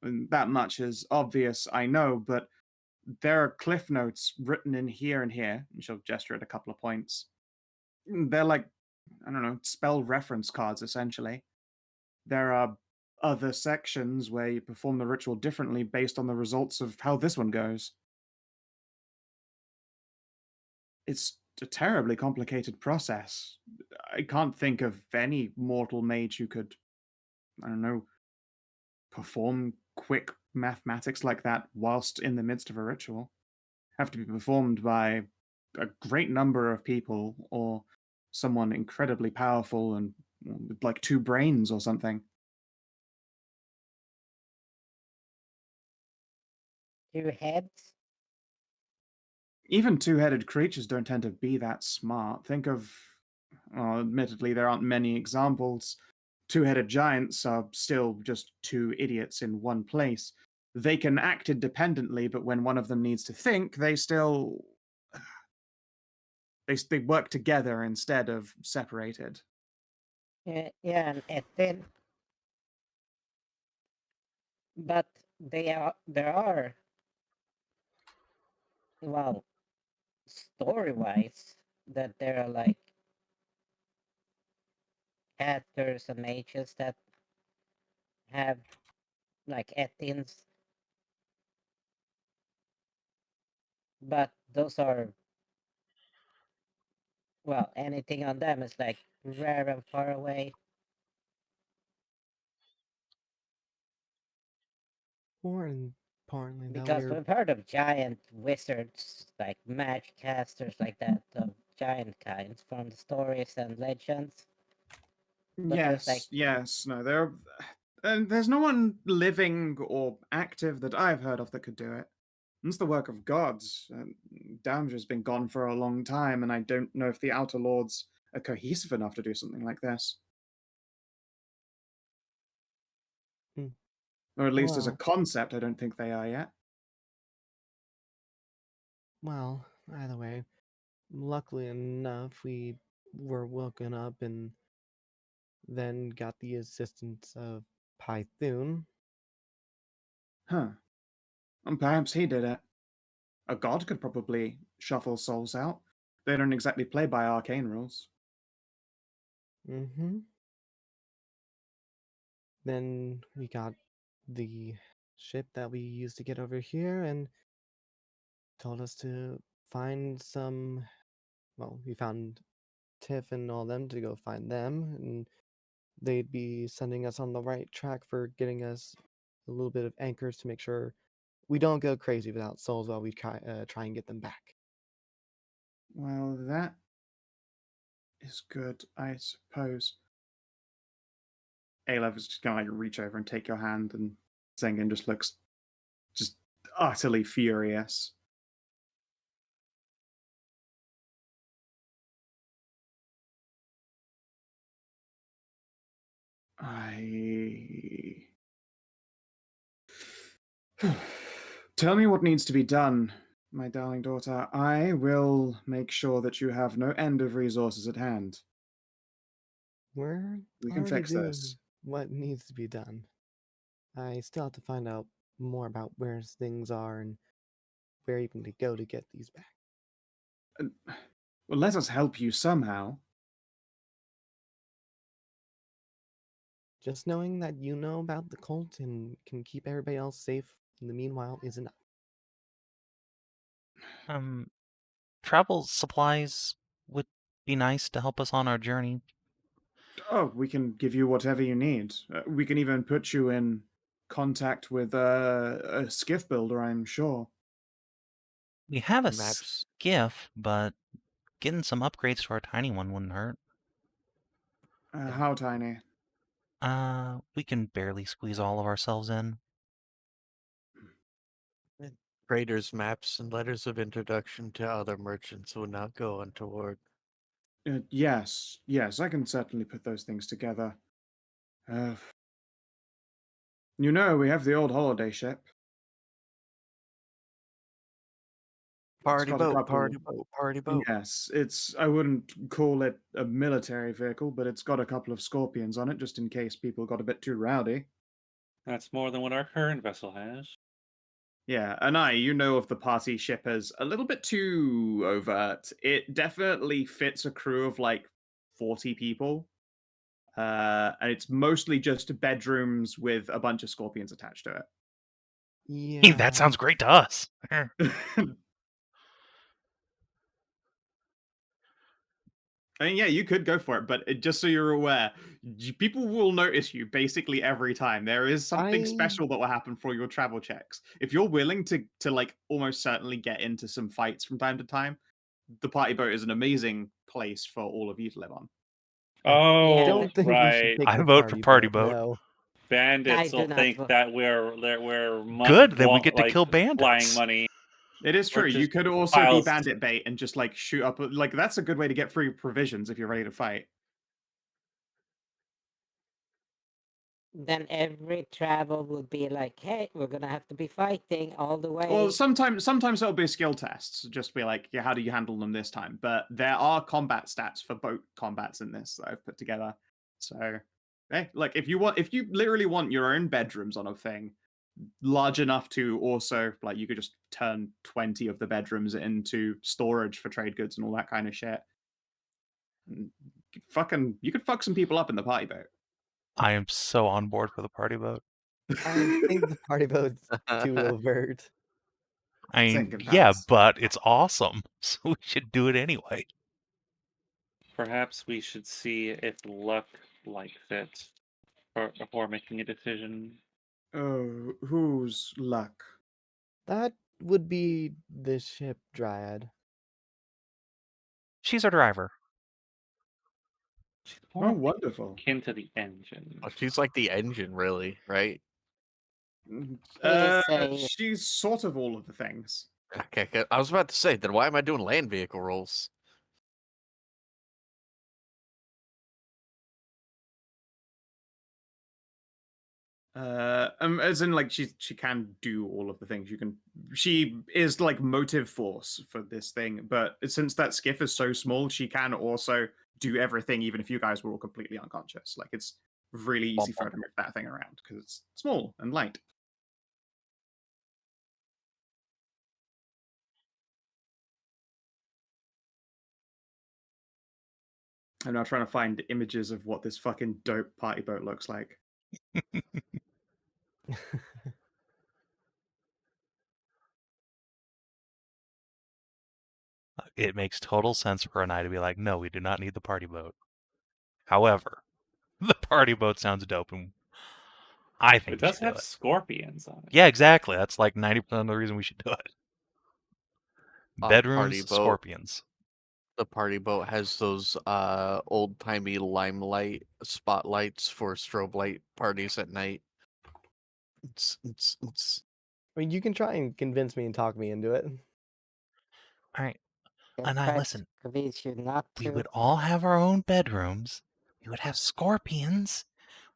And that much is obvious, I know, but there are cliff notes written in here and here, and she'll gesture at a couple of points. They're like, I don't know, spell reference cards, essentially. There are other sections where you perform the ritual differently based on the results of how this one goes. It's a terribly complicated process. I can't think of any mortal mage who could, I don't know, perform quick mathematics like that whilst in the midst of a ritual. Have to be performed by a great number of people or someone incredibly powerful and with like 2 brains or something. 2 heads? Even 2-headed creatures don't tend to be that smart. Think of, well, admittedly, there aren't many examples. 2-headed giants are still just 2 idiots in one place. They can act independently, but when one of them needs to think, they still. They work together instead of separated. Yeah, and it did. But there are, well, story-wise, that there are like actors and mages that have like etins, but those are, well, anything on them is like rare and far away. More importantly, though, Because we've heard of giant wizards, like magic casters like that, of giant kinds from the stories and legends. But there's like, Yes. No, there's no one living or active that I've heard of that could do it. It's the work of gods. Downdra's been gone for a long time, and I don't know if the Outer Lords are cohesive enough to do something like this. Hmm. Or at least as a Well, concept, I don't think they are yet. well, either way, luckily enough, we were woken up and then got the assistance of Python. Huh. And perhaps he did it. A god could probably shuffle souls out. They don't exactly play by arcane rules. Mm-hmm. Then we got the ship that we used to get over here and told us to find some. Well, we found Tiff and all them to go find them, and they'd be sending us on the right track for getting us a little bit of anchors to make sure we don't go crazy without souls while we try and get them back. Well, that is good, I suppose. Aleph is just gonna like reach over and take your hand, and Zengen just looks just utterly furious. Tell me what needs to be done, my darling daughter. I will make sure that you have no end of resources at hand. We're We can already fix doing this. what needs to be done. I still have to find out more about where things are and where even to go to get these back. Well, let us help you somehow. Just knowing that you know about the cult and can keep everybody else safe in the meanwhile is enough. Travel supplies would be nice to help us on our journey. Oh, we can give you whatever you need. We can even put you in contact with a skiff builder, I'm sure. We have a Maps. skiff, but getting some upgrades to our tiny one wouldn't hurt. How tiny? We can barely squeeze all of ourselves in. Traders' maps and letters of introduction to other merchants will not go untoward. Yes, I can certainly put those things together. You know, we have the old holiday ship. Party got a boat, couple. party boat, party boat. Yes, I wouldn't call it a military vehicle, but it's got a couple of scorpions on it just in case people got a bit too rowdy. That's more than what our current vessel has. Yeah, Anai, you know of the party ship as a little bit too overt. It definitely fits a crew of like 40 people. And it's mostly just bedrooms with a bunch of scorpions attached to Hey, that Yeah. sounds great to us. it. I mean, yeah, you could go for it, but just so you're aware, people will notice you basically every time. There is something I special that will happen for your travel checks. If you're willing to like almost certainly get into some fights from time to time, the party boat is an amazing place for all of you to live on. Oh, don't think we should right. take I the vote for party boat. No. Bandits I do will not think vote. that we're Good, then we get to like kill flying bandits. money. It is Or true. You just could also be piles. bandit bait and just like shoot up. Like that's a good way to get free provisions if you're ready to fight. Then every travel would be like, hey, we're gonna have to be fighting all the way. Well, sometimes it'll be skill tests. Just be like, yeah, how do you handle them this time? But there are combat stats for boat combats in this that I've put together. So, hey, like if you literally want your own bedrooms on a thing, large enough to also like you could just turn 20 of the bedrooms into storage for trade goods and all that kind of shit. And you could fuck some people up in the party boat. I am so on board for the party boat. I think the party boat's too overt. I mean, Think of yeah, that. but it's awesome, so we should do it anyway. Perhaps we should see if luck likes it before making a decision. Oh, whose luck? That would be the ship dryad. She's our driver. She's Oh, more wonderful. akin to the engine. Oh, she's like the engine, really, right? She's sort of all of the things. Okay, I was about to say, then why am I doing land vehicle rolls? As in, like, she can do all of the things. She is like motive force for this thing, but since that skiff is so small, she can also do everything, even if you guys were all completely unconscious. Like, it's really easy for her to move that thing around because it's small and light. I'm now trying to find images of what this fucking dope party boat looks like. It makes total sense for Anai to be like, no, we do not need the party boat. However, the party boat sounds dope, and I think It we does should do have it. scorpions on it. Yeah, exactly. That's like 90% of the reason we should do it. Party Bedrooms, boat. scorpions. The party boat has those old-timey limelight spotlights for strobe light parties at night. It's I mean, you can try and convince me and talk me into it. All right. Can Anai, try to listen. convince you not We to. would all have our own bedrooms. We would have scorpions.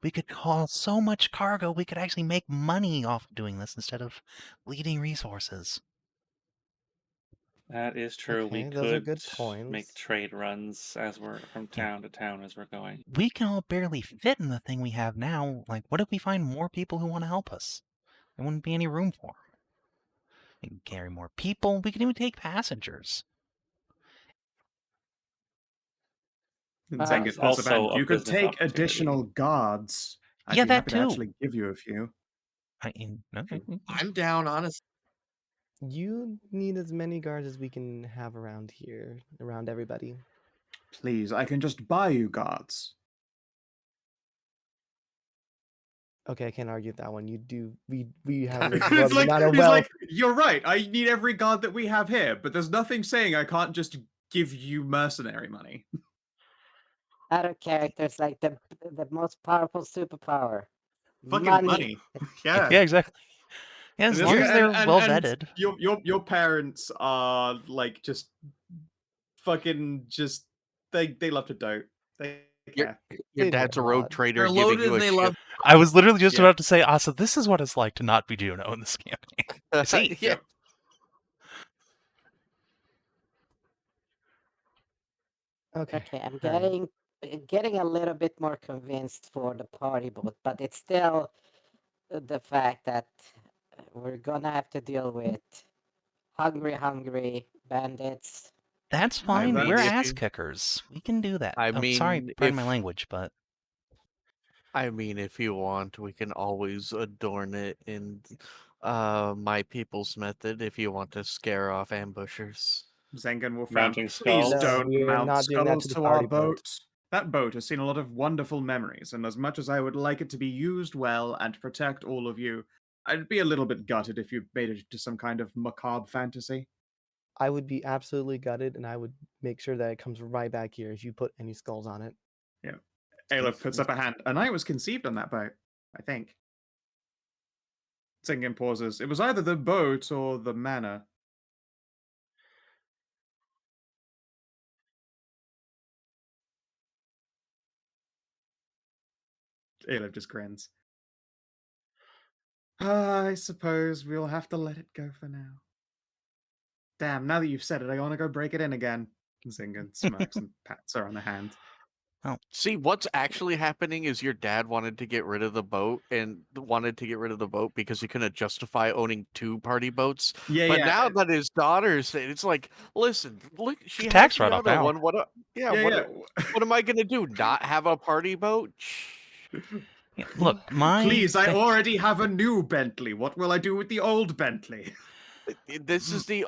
We could haul so much cargo, we could actually make money off of doing this instead of bleeding resources. That is true. We Okay, those are could good make points. trade runs as we're from town to town as we're going. We can all barely fit in the thing we have now. Like, what if we find more people who want to help us? There wouldn't be any room for them. We can carry more people. We can even take passengers. And Uh, Zengat It's puts up, also and a you could business take opportunity. additional guards. I'd Yeah, be that happy to too. actually give you a few. I'm down, honestly. You need as many guards as we can have around here, around everybody. Please, I can just buy you guards. Okay, I can't argue with that one. You do. We have a It's relative like, amount of he's wealth. like, you're right. I need every guard that we have here, but there's nothing saying I can't just give you mercenary money. Other characters like the most powerful superpower. Fucking Money. money. Yeah. Yeah, exactly. Yeah, as And long this- as they're and- well and vetted. Your parents are like just fucking just they love to dote. They care. your They do dad's a a rogue lot. trader They're giving loaded you a and they ship. love. I was literally just Yeah. about to say, Asa, this is what it's like to not be Juno in this campaign. See? Yeah. Okay. Okay, I'm all right. getting a little bit more convinced for the party boat, but it's still the fact that we're gonna have to deal with hungry bandits. That's I fine. mean, We're if ass you- kickers. We can do that. I Oh, sorry, mean, pardon my if- language, but I mean, if you want, we can always adorn it in my people's method if you want to scare off ambushers. Zengan will frown. Mounting Please skulls? don't No, we're mount not doing that skulls to the to our party boat. boat. That boat has seen a lot of wonderful memories, and as much as I would like it to be used well and protect all of you, I'd be a little bit gutted if you made it to some kind of macabre fantasy. I would be absolutely gutted, and I would make sure that it comes right back here if you put any skulls on it. Yeah. Aleph puts up a hand. And I was conceived on that boat, I think. Zengan pauses. It was either the boat or the manor. Aleph just grins. I suppose we'll have to let it go for now. Damn, now that you've said it, I want to go break it in again. Zengan smirks and pats her on the hand. See, what's actually happening is your dad wanted to get rid of the boat because he couldn't justify owning 2 party boats. Yeah, But yeah. now that his daughter's, it's like, listen, look, she has tax the write-off other now. one. What am I gonna do? Not have a party boat? yeah, look, my Please, I thing- already have a new Bentley. What will I do with the old Bentley? This is the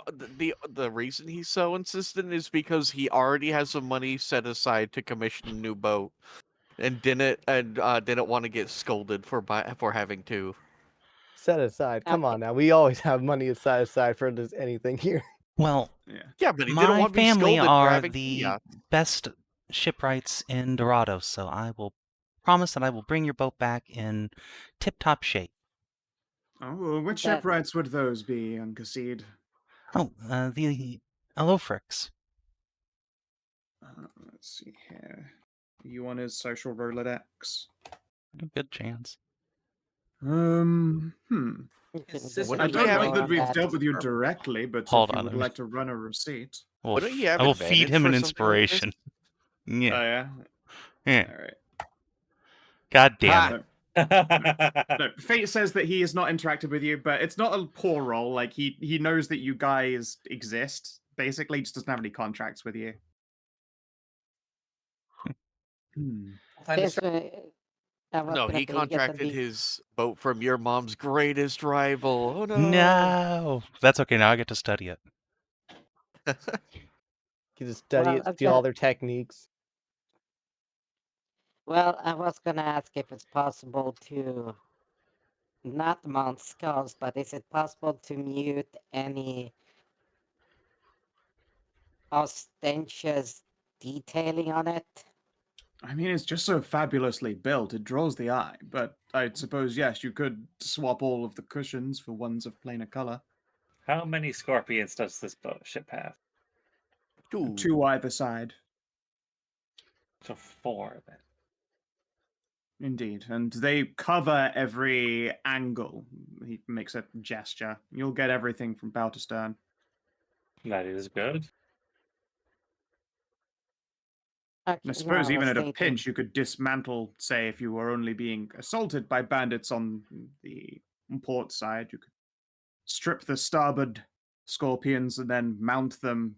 reason he's so insistent is because he already has some money set aside to commission a new boat, and didn't want to get scolded for having to. set aside. Come Okay. on now. We always have money set aside for just anything here. Well, Yeah. Yeah, but he didn't my want me family scolded for are having the chaos. best shipwrights in Dorado, so I will promise that I will bring your boat back in tip-top shape. Oh, well, which That- shipwrights would those be, young Khassid? Oh, the Alofrix. Let's see here. You on his social Rolodex? Good chance. Hmm. you can His just What I do keep you don't have know in- that on we've that. dealt with you directly, but Hold if you on, would let me- like to run a receipt. Well, Wouldn't you have I will feed advantage him for an something like this? inspiration. Oh, Yeah. yeah? Yeah. All right. God damn Ha! it. No, Fate says that he has not interacted with you, but it's not a poor roll. Like, he knows that you guys exist. Basically, just doesn't have any contracts with you. Hmm. Time to Since start. I was No, gonna he be get the contracted his boat from your mom's greatest rival. Oh no! No. That's okay. Now I get to study it. You just study Well, it, steal all their techniques. Well, I was gonna ask if it's possible to not mount skulls, but is it possible to mute any ostentatious detailing on it? I mean, it's just so fabulously built, it draws the eye. But I'd suppose, yes, you could swap all of the cushions for ones of plainer color. How many scorpions does this ship have? Two either side. So 4 then. Indeed. And they cover every angle. He makes a gesture. You'll get everything from bow to stern. That is good. Okay, I suppose I even was at a thinking, pinch, you could dismantle, say, if you were only being assaulted by bandits on the port side, you could strip the starboard scorpions and then mount them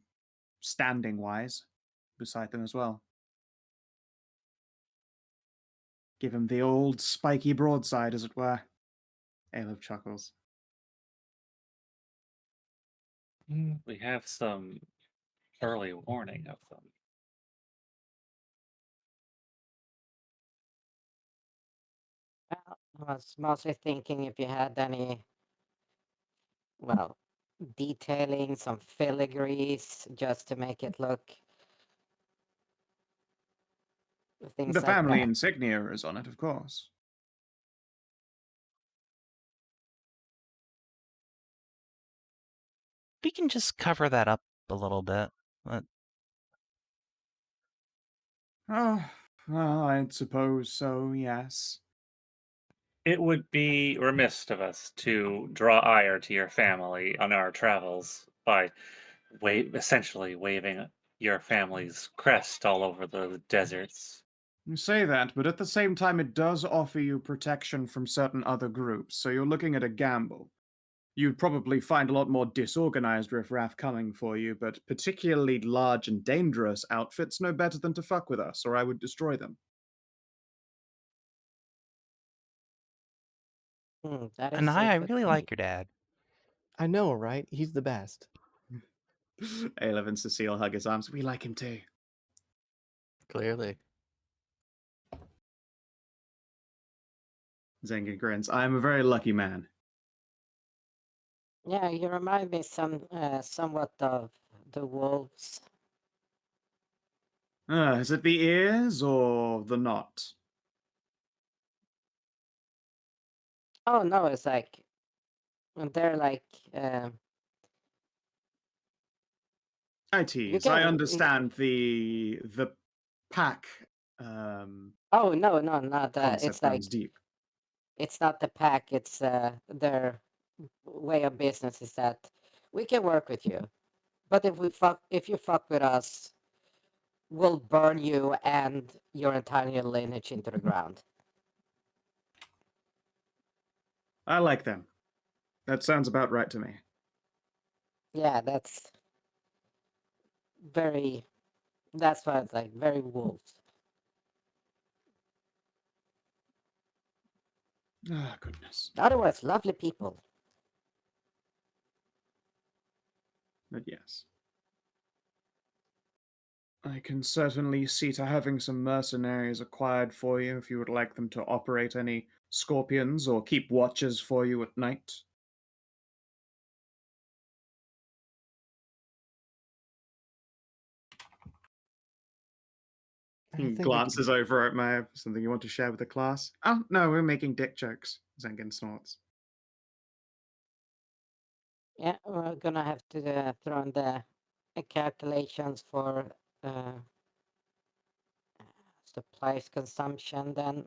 standing wise beside them as well. Give him the old spiky broadside, as it were. Aelov chuckles. We have some early warning of them. well, I was mostly thinking if you had any, well, detailing, some filigrees, just to make it look things The like family that. insignia is on it, of course. We can just cover that up a little bit. Oh, well, I suppose so, yes. It would be remiss of us to draw ire to your family on our travels by essentially waving your family's crest all over the deserts. You say that, but at the same time, it does offer you protection from certain other groups, so you're looking at a gamble. You'd probably find a lot more disorganized riffraff coming for you, but particularly large and dangerous outfits know better than to fuck with us, or I would destroy them. That is And I a good really point. like your dad. I know, right? He's the best. Aelov and Cecile hug his arms. We like him too. Clearly. Zenga grins. I am a very lucky man. Yeah, you remind me somewhat of the wolves. Is it the ears or the knot? Oh no, it's like they're like I you tease. can. I understand the pack Oh no, not that. concept It's like runs deep. it's not the pack. It's their way of business is that we can work with you, but if you fuck with us, we'll burn you and your entire lineage into the ground. I like them. That sounds about right to me. Yeah, that's very. That's why it's like very wolves. Ah, goodness. Otherwise, lovely people. But yes. I can certainly see to having some mercenaries acquired for you if you would like them to operate any scorpions or keep watches for you at night. I He think we could glances do over at my something you want to share with the class. Oh no, we're making dick jokes. Zengen snorts. Yeah, we're gonna have to throw in the calculations for uh, supplies consumption then.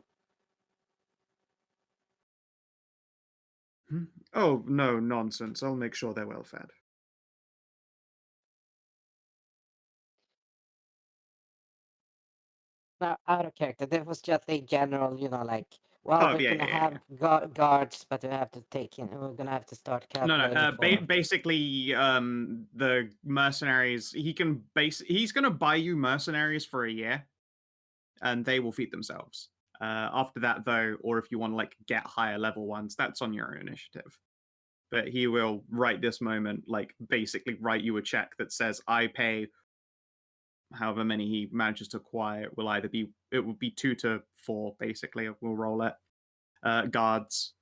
Oh no, nonsense. I'll make sure they're well fed. Now, out of character, that was just a general, like, well, Oh we're yeah, gonna yeah, yeah. have guards, but we have to take in, we're gonna have to start No, calculating no. for. Basically, the mercenaries. He's gonna buy you mercenaries for a year, and they will feed themselves. After that, though, or if you want to like get higher level ones, that's on your own initiative. But he will right this moment, like basically write you a check that says, "I pay." However many he manages to acquire, it will be 2 to 4 basically. We'll roll it. Guards,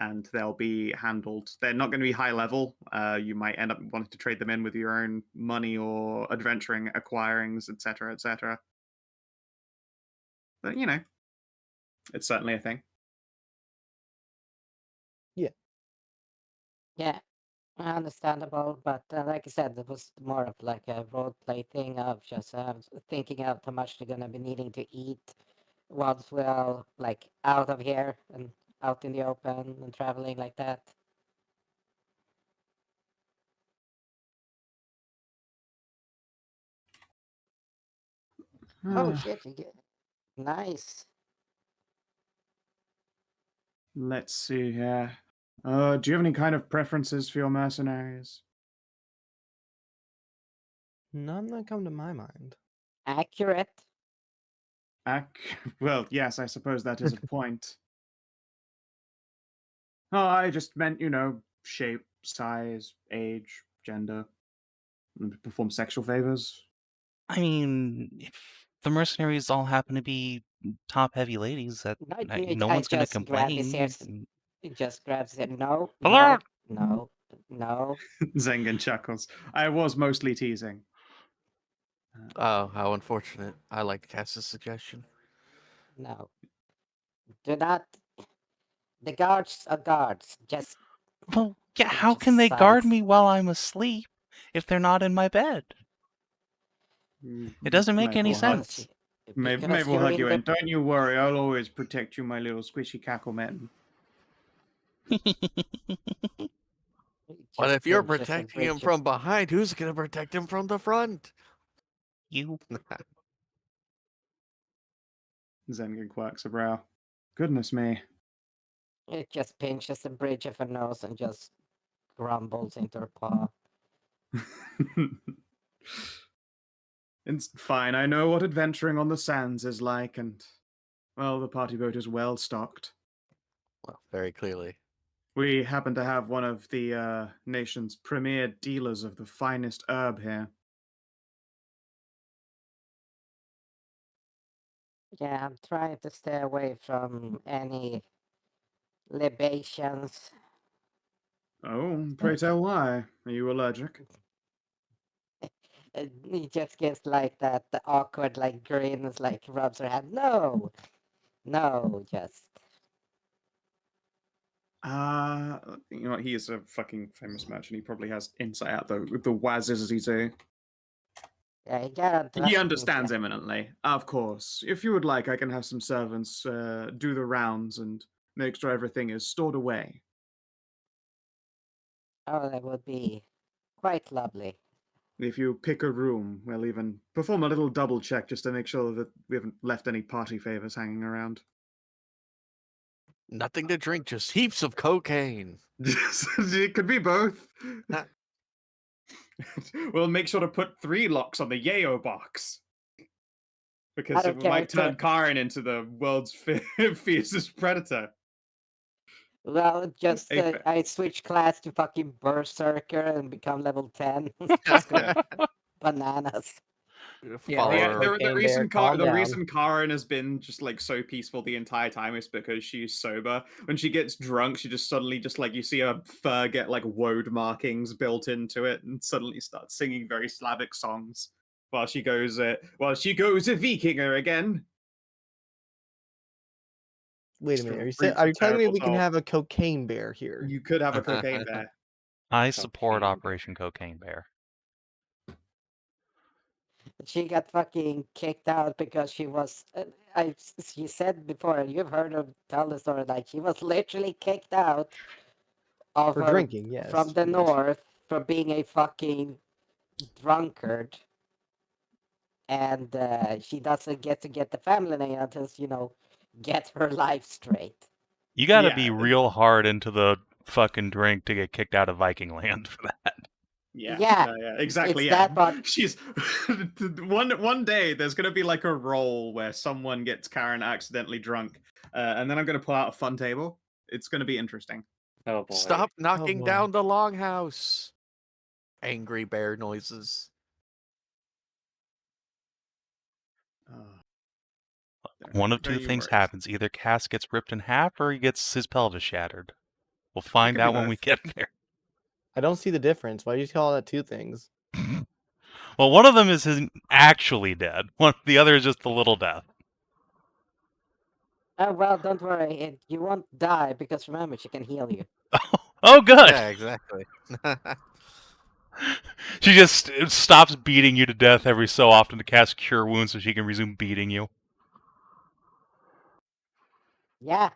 and they'll be handled. They're not going to be high level. You might end up wanting to trade them in with your own money or adventuring, acquirings, etc., etc. But it's certainly a thing. Yeah, understandable, but like I said, it was more of like a role play thing of just thinking out how much they're gonna be needing to eat once we're all like out of here and out in the open and traveling like that. Oh shit! Nice. Let's see here. Do you have any kind of preferences for your mercenaries? none that come to my mind. Accurate. Well, yes, I suppose that is a point. Oh, I just meant, shape, size, age, gender, and perform sexual favors. I mean, if the mercenaries all happen to be top-heavy ladies, no I one's going to just grab his complain. ears. He just grabs it. No, Hello? no, no. Zengen chuckles. I was mostly teasing. Oh, how unfortunate. I like to cast a suggestion. No. Do not. The guards are guards. Just Well, yeah, It how just can they guard sounds- me while I'm asleep if they're not in my bed? It doesn't make any Maybe we'll hug- sense. Maybe because we'll you're hug you the- in. Don't you worry, I'll always protect you, my little squishy cackle mitten. But just if you're pinches the protecting him bridge from behind, who's going to protect him from the front? You. Zengen quirks a brow. Goodness me. It just pinches the bridge of her nose and just grumbles into her paw. It's fine, I know what adventuring on the sands is like, and, well, the party boat is well stocked. Well, very clearly. We happen to have one of the nation's premier dealers of the finest herb here. Yeah, I'm trying to stay away from any libations. Oh, pray tell why? Are you allergic? He just gives like that the awkward like grins, like rubs her hand. No, just You know what? He is a fucking famous merchant. He probably has insight out the wazzes he do. yeah. He got He understands imminently. Of course. If you would like, I can have some servants do the rounds and make sure everything is stored away. Oh, that would be quite lovely. If you pick a room, we'll even perform a little double check just to make sure that we haven't left any party favors hanging around. Nothing to drink, just heaps of cocaine. It could be both. We'll make sure to put 3 locks on the yayo box. Because Out it of might turn character. Karin into the world's fiercest predator. Well, just Apex. I switch class to fucking Berserker and become level 10. Just go bananas. Yeah, right. Yeah, follower. Cocaine bear, calm the down. reason Karin has been just like so peaceful the entire time is because she's sober. When she gets drunk, she just suddenly just like you see her fur get like woad markings built into it, and suddenly starts singing very Slavic songs while she goes a Vikinger again. Wait a Just minute. Are you, reaps are a you telling me terrible we can soul. have a cocaine bear here? You could have a cocaine bear. I support Cocaine. Operation Cocaine Bear. She got fucking kicked out because she was. She said before, you've heard her tell the story, like she was literally kicked out of For her drinking, yes. from the yes. north for being a fucking drunkard, and she doesn't get to get the family name until get her life straight. You gotta Yeah, be real hard into the fucking drink to get kicked out of Viking land for that. Yeah, Yeah, exactly. it's Yeah, that one. she's one day. There's gonna be like a roll where someone gets Karin accidentally drunk, and then I'm gonna pull out a fun table. It's gonna be interesting. Oh boy. Stop knocking boy. down the longhouse. Angry bear noises. One of two Don't you things worry. happens. Either Cass gets ripped in half or he gets his pelvis shattered. We'll find could be out when we both. get there. I don't see the difference. Why do you call that two things? Well, one of them is actually dead. The other is just a little death. Oh well, don't worry, you won't die because remember she can heal you. Oh, good. Yeah, exactly. She just stops beating you to death every so often to cast Cure Wounds so she can resume beating you. Yeah,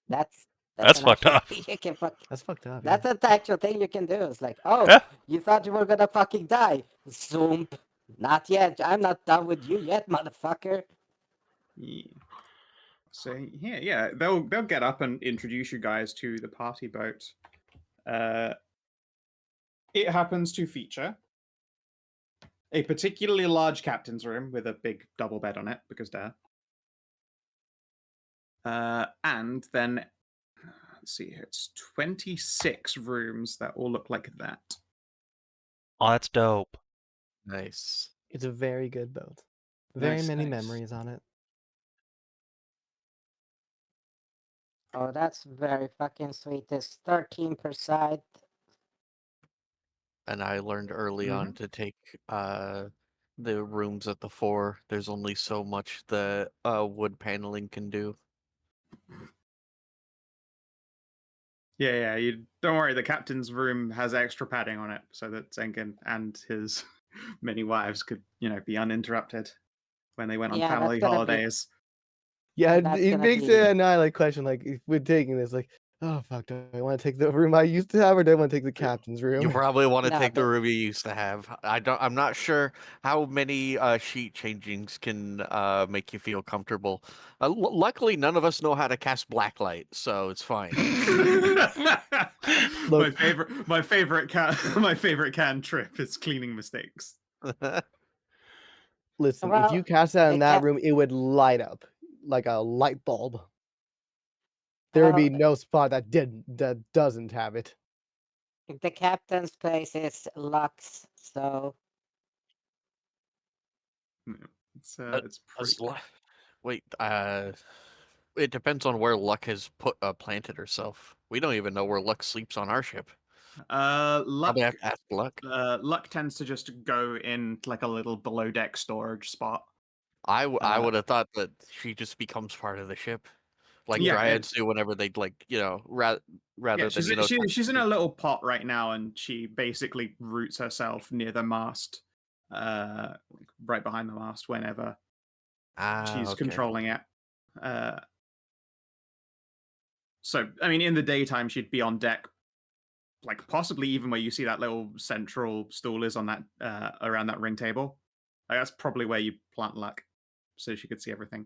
that's That's an fucked actual up. thing you can fuck. That's fucked up. That's an actual thing you can do. It's like, oh, Yeah. you thought you were gonna fucking die. Zoom. Not yet. I'm not done with you yet, motherfucker. Yeah. So yeah, they'll get up and introduce you guys to the party boat. It happens to feature a particularly large captain's room with a big double bed on it, because and then let's see here, it's 26 rooms that all look like that. Oh, that's dope. Nice. It's a very good boat. Very Nice, many nice. memories on it. Oh, that's very fucking sweet. There's 13 per side. And I learned early on to take the rooms at the 4. There's only so much the wood paneling can do. Yeah, you don't worry. The captain's room has extra padding on it, so that Zenkin and his many wives could, be uninterrupted when they went on Yeah, that's family gonna be- holidays. Yeah, That's it gonna makes be- an eye like question, like if we're taking this, like, oh fuck, do I want to take the room I used to have, or do I want to take the captain's room? You probably want to Nah, take the but- room you used to have. I'm not sure how many sheet changings can make you feel comfortable. Luckily, none of us know how to cast blacklight, so it's fine. my favorite cantrip is cleaning mistakes. Listen, if Well, you cast that in the that cap- room, it would light up like a light bulb. There would be Well, no spot that doesn't have it. The captain's place is Lux, so It's pretty good. Wait, it depends on where Luck has planted herself. We don't even know where Luck sleeps on our ship. Luck Probably have to ask Luck. Luck tends to just go in like a little below deck storage spot. I would have thought that she just becomes part of the ship, like Yeah, Dryads do whenever they rather Yeah, than she's in a little pot right now, and she basically roots herself near the mast, right behind the mast whenever she's okay. controlling it. So, I mean, in the daytime, she'd be on deck, like possibly even where you see that little central stool is on that around that ring table. Like, that's probably where you plant Luck, so she could see everything.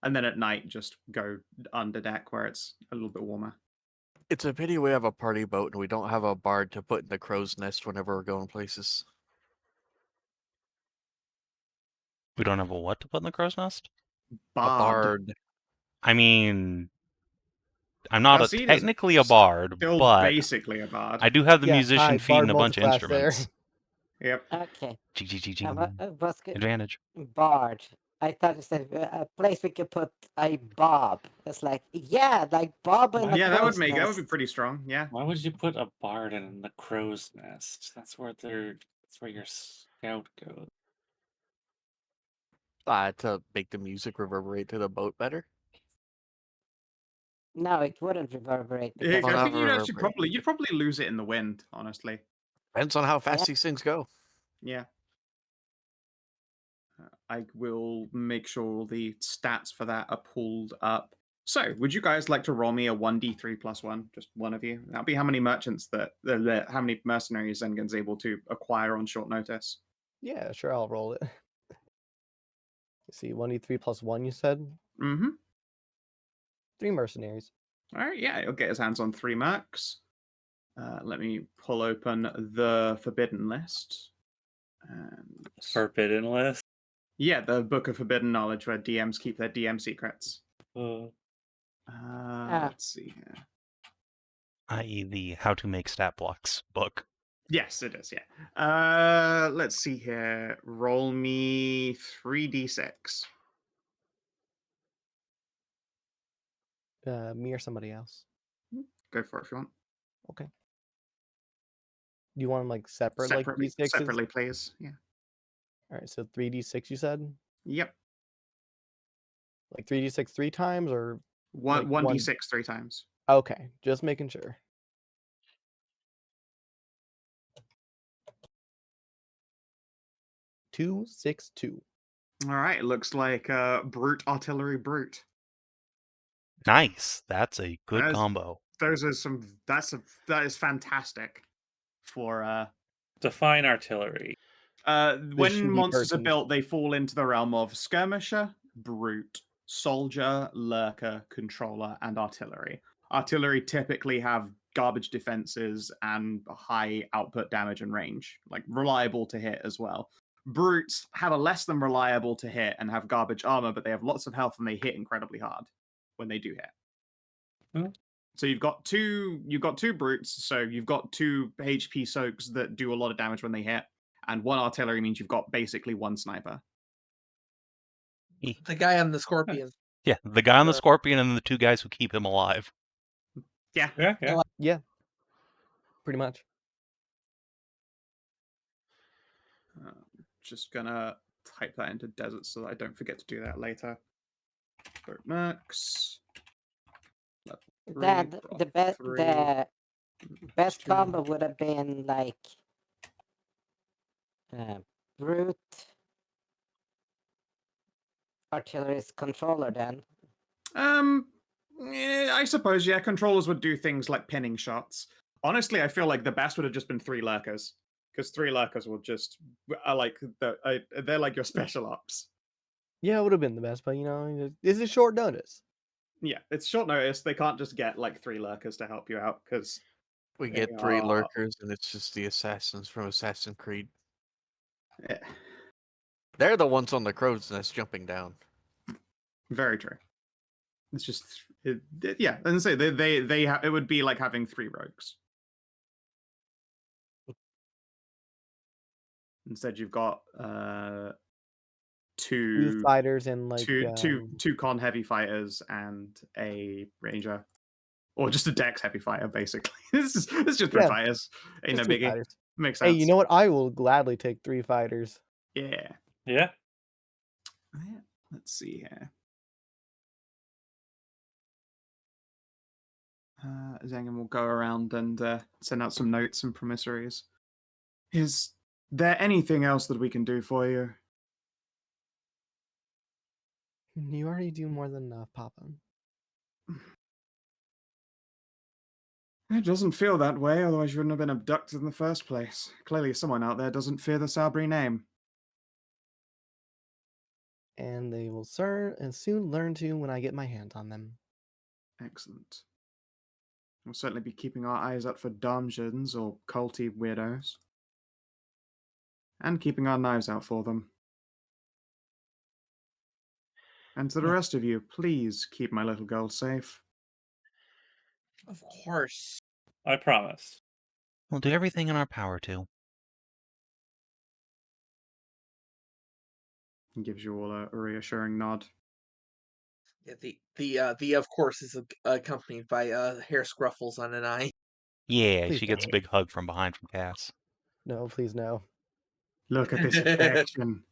And then at night, just go under deck where it's a little bit warmer. It's a pity we have a party boat and we don't have a bard to put in the crow's nest whenever we're going places. We don't have a what to put in the crow's nest? A bard. I mean, I'm not Khassid is technically a bard, Still but basically a bard. I do have the Yeah, musician hi, feeding bard a bunch of multiclass there. instruments. Yep. Okay. Ching. Was Advantage. Bard. I thought you said a place we could put a Bob. It's like, yeah, like Bob in the Yeah, that would crow's be nest. pretty strong. Yeah. Why would you put a bard in the crow's nest? That's where your scout goes. To make the music reverberate to the boat better. No, it wouldn't reverberate Yeah, because Well, I not think you'd actually reverberate. you'd probably lose it in the wind, honestly. Depends on how fast Yeah. these things go. Yeah. I will make sure all the stats for that are pulled up. So, would you guys like to roll me a 1d3 plus 1? Just one of you. That'll be how many merchants how many mercenaries Zengen's able to acquire on short notice. Yeah, sure, I'll roll it. Let's see, 1d3 plus 1, you said? Mm-hmm. 3 mercenaries. All right, yeah, he'll get his hands on 3 mercs. Let me pull open the forbidden list. And Forbidden list. yeah, the Book of Forbidden Knowledge where DMs keep their DM secrets. Let's see here. I.e. the How to Make Stat Blocks book. Yes, it is, yeah. Let's see here. Roll me 3d6. Me or somebody else. Go for it if you want. Okay. You want them like separate, like d6s? Separately, please. Yeah. All right, so 3d6 you said? Yep. Like 3d6 3 times or One like 1d6 3 times. Okay, just making sure. Two, 6, 2. All right, it looks like brute artillery brute. Nice. That's a good That is- combo. Those are some. That is fantastic. For Define artillery. when shooty monsters are person. built, they fall into the realm of skirmisher, brute, soldier, lurker, controller, and artillery. Artillery typically have garbage defenses and high output damage and range, like reliable to hit as well. Brutes have a less than reliable to hit and have garbage armor, but they have lots of health and they hit incredibly hard when they do hit. Hmm. So you've got two brutes, so you've got 2 HP soaks that do a lot of damage when they hit, and 1 artillery means you've got basically 1 sniper. The guy on the scorpion. Yeah, the guy on the scorpion and the 2 guys who keep him alive. Yeah. Yeah. Yeah. Pretty much. Just gonna type that into desert so that I don't forget to do that later. Mercs. The best combo would have been like brute artillerist controller then. I suppose, yeah, controllers would do things like pinning shots. Honestly, I feel like the best would have just been 3 lurkers, because 3 lurkers will just they're like your special ops. Yeah, it would have been the best, but this is short notice. Yeah, it's short notice. They can't just get like 3 lurkers to help you out because We get 3 lurkers, and it's just the assassins from Assassin's Creed. Yeah. They're the ones on the crow's nest jumping down. Very true. It's just yeah, and say it would be like having 3 rogues. Instead, you've got 2 fighters and like two con heavy fighters and a ranger, or just a dex heavy fighter. Basically, this is just 3 fighters. Ain't no biggie. Fighters. Makes sense. Hey, you know what? I will gladly take 3 fighters. Yeah. Yeah. Let's see here. Zengen will go around and send out some notes and promissories. Is there anything else that we can do for you? You already do more than enough, Papa. It doesn't feel that way, otherwise you wouldn't have been abducted in the first place. Clearly someone out there doesn't fear the Sabri name. And they will soon learn to when I get my hands on them. Excellent. We'll certainly be keeping our eyes out for dungeons or culty weirdos. And keeping our knives out for them. And to the rest of you, please keep my little girl safe. Of course. I promise. We'll do everything in our power to. And gives you all a reassuring nod. Yeah, the of course is accompanied by hair scruffles on Anai. Yeah, Please she gets a don't. big hug from behind from Cass. No, please no. Look at this affection.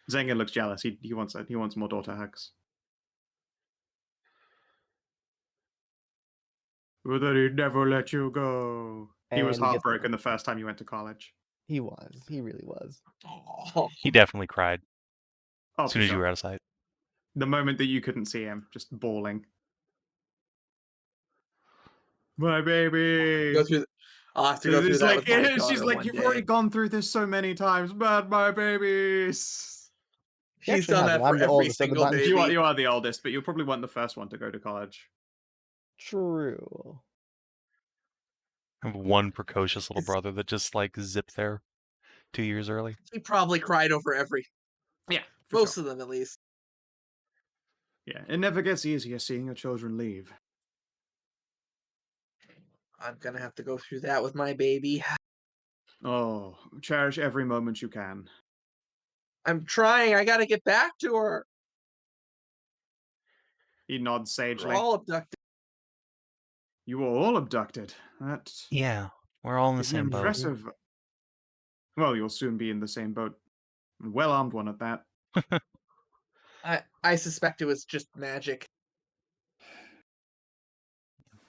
Zenga looks jealous. He wants more daughter hugs. Well, that he'd never let you go. He was And he gets heartbroken the first time you went to college. He was. He really was. Oh, He definitely cried Oh, as for soon as you sure. were out of sight. The moment that you couldn't see him, just bawling. My baby. go through. I'll have to go through It's that like with my she's daughter like, one you've day. already gone through this so many times, but my babies. He's actually done hasn't. that for I'm the every oldest of the single bunch. baby. You are the oldest, but you'll probably want the first one to go to college. True. I have one precocious little It's- brother that just like zipped there 2 years early. He probably cried over every. Yeah, for Most sure. of them, at least. Yeah, it never gets easier seeing your children leave. I'm gonna have to go through that with my baby. Oh, cherish every moment you can. I'm trying. I gotta get back to her. He nods We're sagely. all abducted. You were all abducted. That Yeah, we're all in the is same boat. impressive. Well, you'll soon be in the same boat. A well-armed one at that. I suspect it was just magic.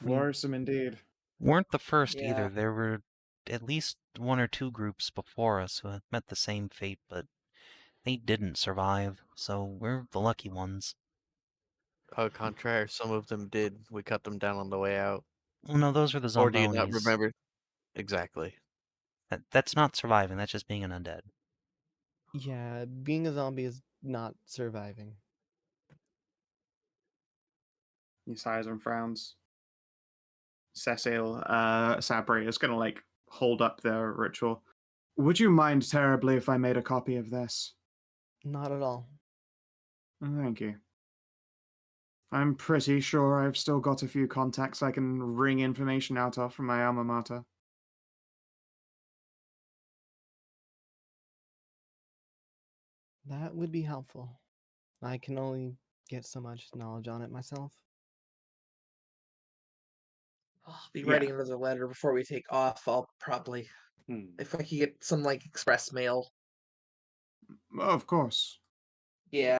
Worrisome indeed. Weren't the first Yeah. either. There were at least 1 or 2 groups before us who had met the same fate, but they didn't survive, so we're the lucky ones. Au contraire, some of them did. We cut them down on the way out. Well, no, those were the Or do you not Zombonis. remember? Exactly. That's not surviving, that's just being an undead. Yeah, being a zombie is not surviving. He sighs and frowns. Cecil, Sabri is gonna like hold up their ritual. Would you mind terribly if I made a copy of this? Not at all. Thank you. I'm pretty sure I've still got a few contacts I can wring information out of from my alma mater. That would be helpful. I can only get so much knowledge on it myself. I'll be Yeah. writing another letter before we take off. I'll probably, if I could get some like express mail. Of course. Yeah,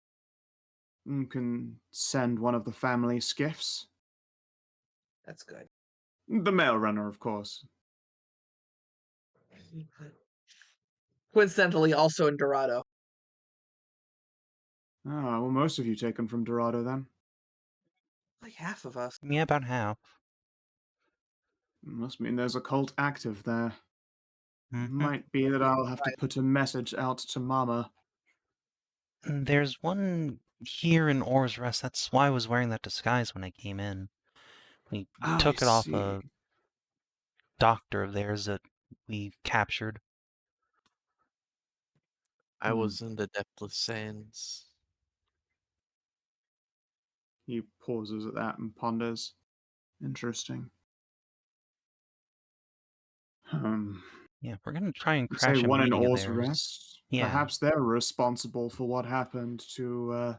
You can send one of the family skiffs. that's good. The mail runner, of course. Coincidentally, also in Dorado. Ah, well, most of you taken from Dorado then. Like half of us. Yeah, about half. Must mean there's a cult active there. Mhm. Might be that I'll have to put a message out to Mama. There's one here in Or's Rest. That's why I was wearing that disguise when I came in. We took it off a doctor of theirs that we captured. I was in the depthless sands. He pauses at that and ponders. Interesting. Yeah, we're gonna try and Say crash a one in meeting of Or's theirs. Rest. Yeah. Perhaps they're responsible for what happened to.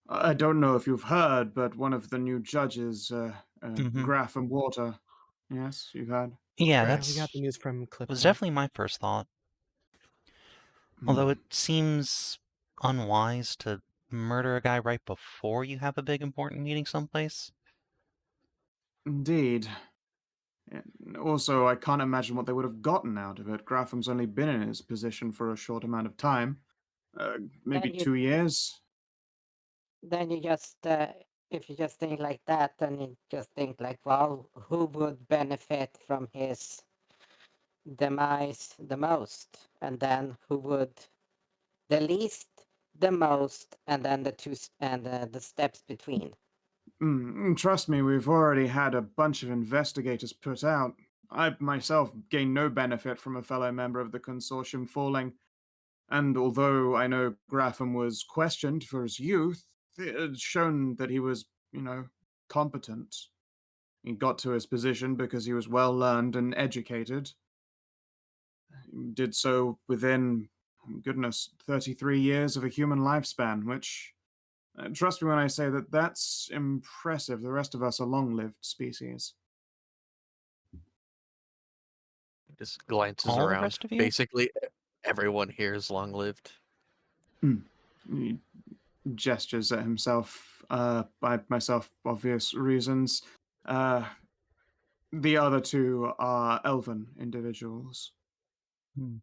I don't know if you've heard, but one of the new judges, Graf and Water. Yes, you've heard. Yeah, Yeah, that's we got the news from Clip. was definitely my first thought. Although it seems unwise to murder a guy right before you have a big important meeting someplace. Indeed. And also, I can't imagine what they would have gotten out of it. Grafham's only been in his position for a short amount of time. Maybe Then you- 2 years. Then you just, if you just think like that, then you just think like, well, who would benefit from his demise the most? And then who would the least, the most, and then the steps between. Trust me, we've already had a bunch of investigators put out. I myself gained no benefit from a fellow member of the consortium falling, and although I know Grafham was questioned for his youth, it had shown that he was, competent. He got to his position because he was well learned and educated. He did so within goodness, 33 years of a human lifespan, which, trust me when I say that that's impressive. The rest of us are long-lived species. Just glances All the around. rest of you? Basically, everyone here is long-lived. He gestures at himself, by myself, obvious reasons. The other two are elven individuals. Hmm.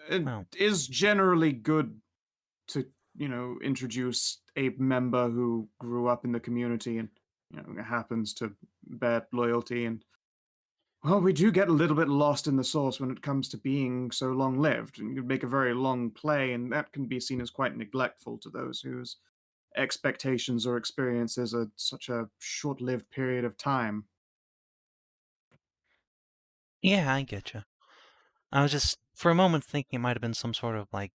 It Well. is generally good to, introduce a member who grew up in the community and, happens to bear loyalty. And, well, we do get a little bit lost in the source when it comes to being so long-lived. And you make a very long play, and that can be seen as quite neglectful to those whose expectations or experiences are such a short-lived period of time. Yeah, I get you. I was just, for a moment, thinking it might have been some sort of, like,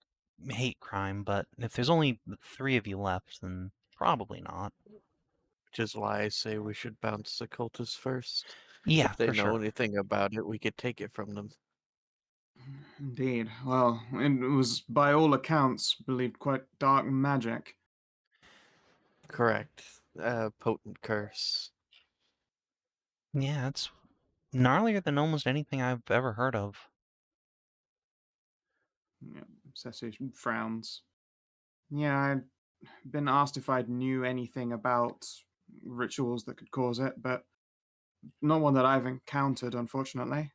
hate crime, but if there's only 3 of you left, then probably not. Which is why I say we should bounce the cultists first. Yeah, If they for know sure. anything about it, we could take it from them. Indeed. Well, it was, by all accounts, believed quite dark magic. Correct. Potent curse. Yeah, it's gnarlier than almost anything I've ever heard of. Yeah, Cessation frowns. Yeah, I'd been asked if I knew anything about rituals that could cause it, but not one that I've encountered, unfortunately.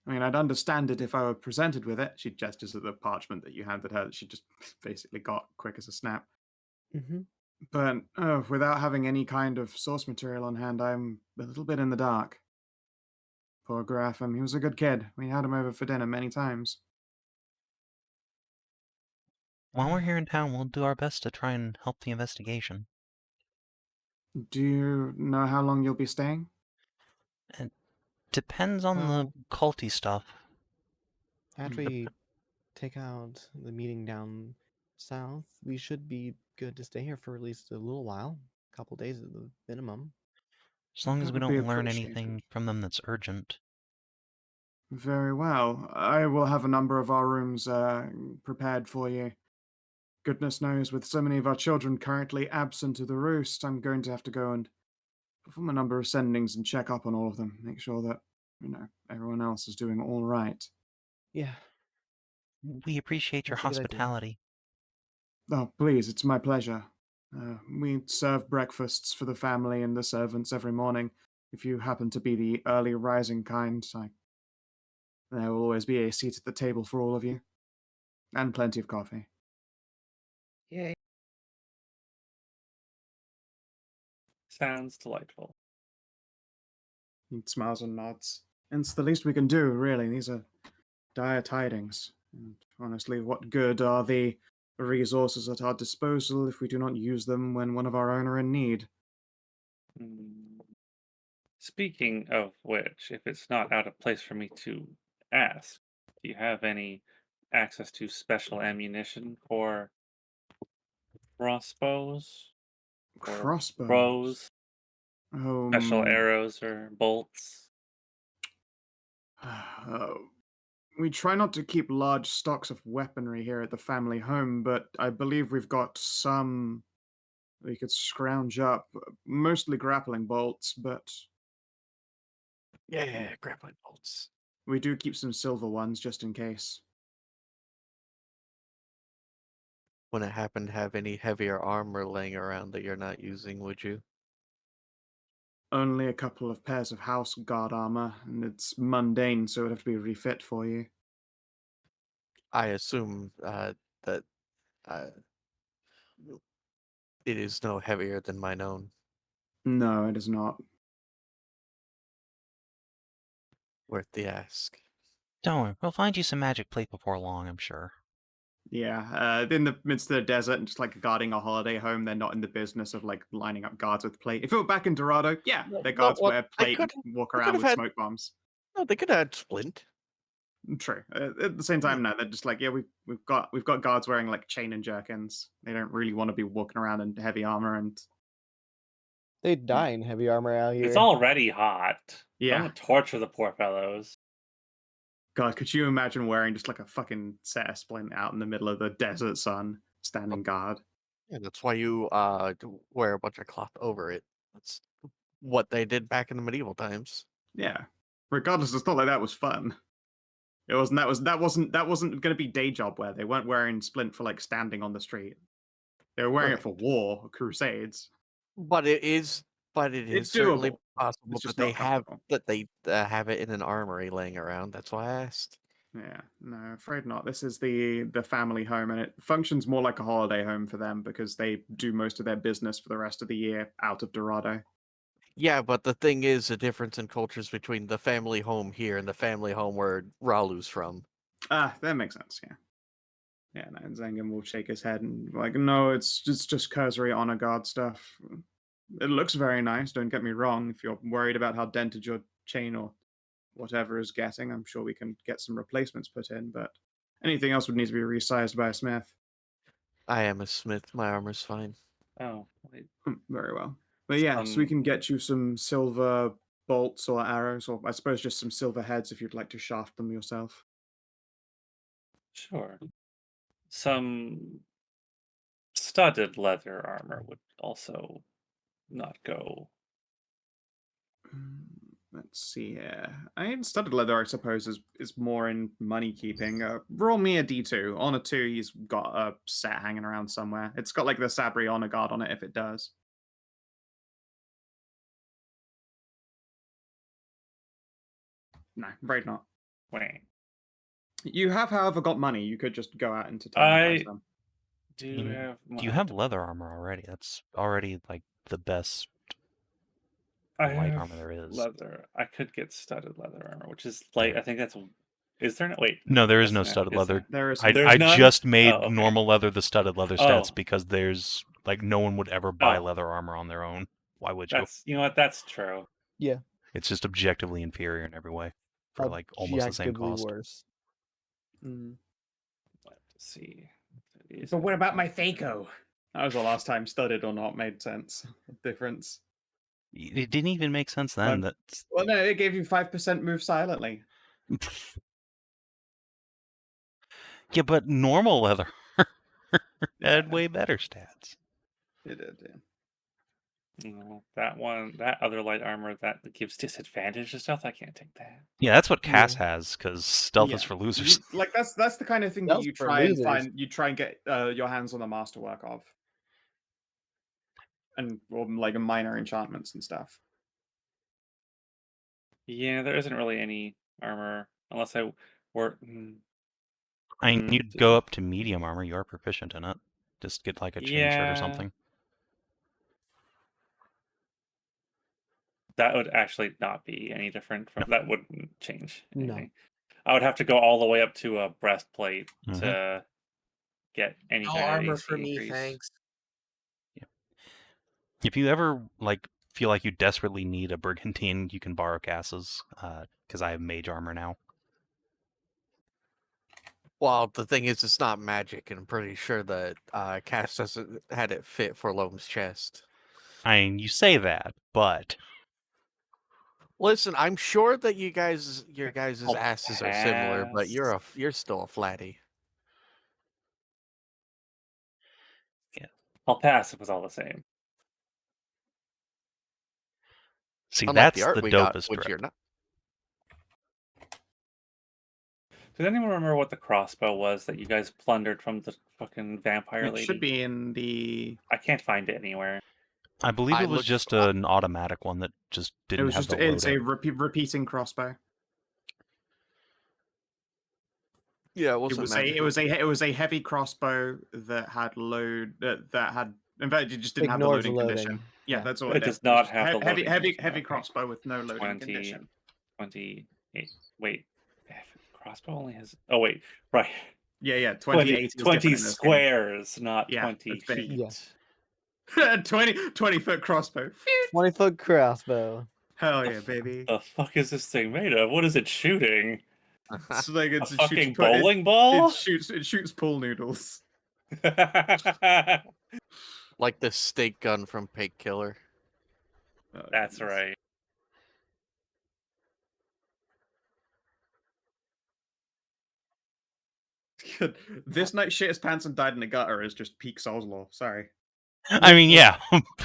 I mean, I'd understand it if I were presented with it. She gestures at the parchment that you handed her that she just basically got quick as a snap. Mm-hmm. But without having any kind of source material on hand, I'm a little bit in the dark. Poor Grapham, he was a good kid. We had him over for dinner many times. While we're here in town, we'll do our best to try and help the investigation. Do you know how long you'll be staying? It depends on the Well, culty stuff. after we take out the meeting down south, we should be good to stay here for at least a little while. A couple days at the minimum. As long as That we would be don't learn appreciated. anything from them that's urgent. Very well. I will have a number of our rooms prepared for you. Goodness knows, with so many of our children currently absent to the roost, I'm going to have to go and perform a number of sendings and check up on all of them, make sure that, everyone else is doing all right. Yeah. We appreciate your That's a good idea. hospitality. Oh, please, it's my pleasure. We serve breakfasts for the family and the servants every morning. If you happen to be the early rising kind, there will always be a seat at the table for all of you. And plenty of coffee. Yay. Sounds delightful. He smiles and nods. And it's the least we can do, really. These are dire tidings. And honestly, what good are the resources at our disposal if we do not use them when one of our own are in need? Hmm. Speaking of which, if it's not out of place for me to ask, do you have any access to special ammunition for crossbows or Crossbows. bows, special Um, arrows or bolts? we try not to keep large stocks of weaponry here at the family home, but I believe we've got some we could scrounge up, mostly grappling bolts, but Yeah, grappling bolts. we do keep some silver ones just in case. Wouldn't happen to have any heavier armor laying around that you're not using, would you? Only a couple of pairs of house guard armor, and it's mundane, so it'd have to be refit for you. I assume that uh, it is no heavier than mine own. No, it is not. Worth the ask. Don't worry, we'll find you some magic plate before long, I'm sure. Yeah, in the midst of the desert and just like guarding a holiday home, they're not in the business of like lining up guards with plate. If it were back in Dorado, yeah, their guards wear plate and walk around with smoke bombs. No, they could have had splint. True. At the same time, no, they're just like, yeah, we've got guards wearing like chain and jerkins. They don't really want to be walking around in heavy armor and They'd die in heavy armor out here. It's already hot. Yeah. Don't torture the poor fellows. God, could you imagine wearing just like a fucking set of splint out in the middle of the desert sun, standing guard? Yeah, that's why you wear a bunch of cloth over it. That's what they did back in the medieval times. Yeah. Regardless, it's not like that was fun. It wasn't. That wasn't going to be day job wear. They weren't wearing splint for like standing on the street. They were wearing it for war, crusades. But it is It's certainly doable. possible It's that just they not have comfortable. have it in an armory laying around. That's why I asked. Yeah, no, afraid not. This is the family home, and it functions more like a holiday home for them because they do most of their business for the rest of the year out of Dorado. Yeah, but the thing is, the difference in cultures between the family home here and the family home where Ralu's from. Ah, that makes sense. Yeah, yeah. No, and Zengin will shake his head and like, no, it's just cursory honor guard stuff. It looks very nice. Don't get me wrong. If you're worried about how dented your chain or whatever is getting, I'm sure we can get some replacements put in. But anything else would need to be resized by a smith. I am a smith. My armor's fine. Oh, wait. Very well. But yeah, so we can get you some silver bolts or arrows, or I suppose just some silver heads if you'd like to shaft them yourself. Sure. Some studded leather armor would also not go. Let's see here. I mean, studded leather, I suppose, is more in money keeping. Roll me a d2. On a 2, he's got a set hanging around somewhere. It's got like the Sabri honor guard on it if it does. No, afraid not. Wait. You have, however, got money. You could just go out into town and buy some. Do have You have leather armor already. That's already like the best light armor there is. leather. I could get studded leather armor, which is like I think that's. Is there no wait? No, there is that's no not- studded is leather. There is. I none? just made Oh, okay. normal leather the studded leather stats Oh. because there's like no one would ever buy Oh. leather armor on their own. Why would you? That's you know what? That's true. Yeah, It's just objectively inferior in every way for like almost the same objectively cost. worse. Let's see. But what about my Thaco? That was the last time studded or not made sense. Difference. It didn't even make sense then. Well, no, it gave you 5% move silently. Yeah, but normal leather had Yeah. way better stats. It did, yeah. No, that other light armor that gives disadvantage to stealth. I can't take that. Yeah, that's what Cass Yeah. has because stealth is Yeah. for losers. Like that's the kind of thing that That's you for try and losers. find. You try and get your hands on the masterwork of, and or like minor enchantments and stuff. Yeah, there isn't really any armor unless I were. I mean, you'd go up to medium armor. You are proficient in it. Just get like a chain shirt or Yeah. something. That would actually not be any different from. That wouldn't change No. anything. I would have to go all the way up to a breastplate Mhm. to get any No kind of armor AC for me, increase. thanks. If you ever like feel like you desperately need a brigantine, you can borrow Cass's because I have mage armor now. Well, the thing is, it's not magic, and I'm pretty sure that Cass doesn't had it fit for Loam's chest. I mean, you say that, but Listen, I'm sure that your guys' I'll asses are similar, but you're still a flatty. I'll pass if it's all the same. see, Unlike that's the art the we got, dopest which drip. you're not. Does anyone remember what the crossbow was that you guys plundered from the fucking vampire It lady? should be in the. I can't find it anywhere. I believe I it was looked just for- an automatic one that just It didn't was have just. the It's a loadout. repeating crossbow. Yeah, it It wasn't was magic. it was a heavy crossbow that had load that had. In fact, it just didn't have the Ignores loading loading. condition. Yeah, Yeah. that's all It it does did. not It's have the loading condition, heavy okay. crossbow with no loading 20, condition. 28. Wait. Crossbow only has. Oh, wait. Right. Yeah, 20, 28 is 20 different in this game. squares, not Yeah, 20 it's big. feet. Yeah. 20-foot crossbow. 20-foot crossbow. Hell yeah, baby. The fuck is this thing made of? What is it shooting? It's like A fucking bowling It ball? shoots pool noodles. Like the steak gun from Pig Killer. Oh, That's goodness. right. This night shit his pants and died in the gutter is just peak Souls lore. Sorry. I mean, yeah,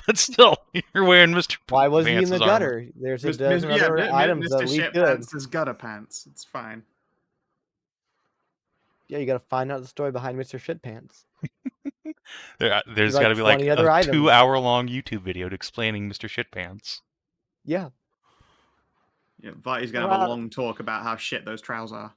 but still, you're wearing Mr. Why was he in Vance's the armor. gutter? There's a Mis- dozen yeah, other items that Mr. leak Shit good. Pants is gutter pants. It's fine. Yeah, you gotta find out the story behind Mr. Shit Pants. There's like got to be like 20 other a items. 2-hour-long YouTube video explaining Mr. Shitpants. Yeah. Yeah, Viti's gonna have a Well- long talk about how shit those trousers are.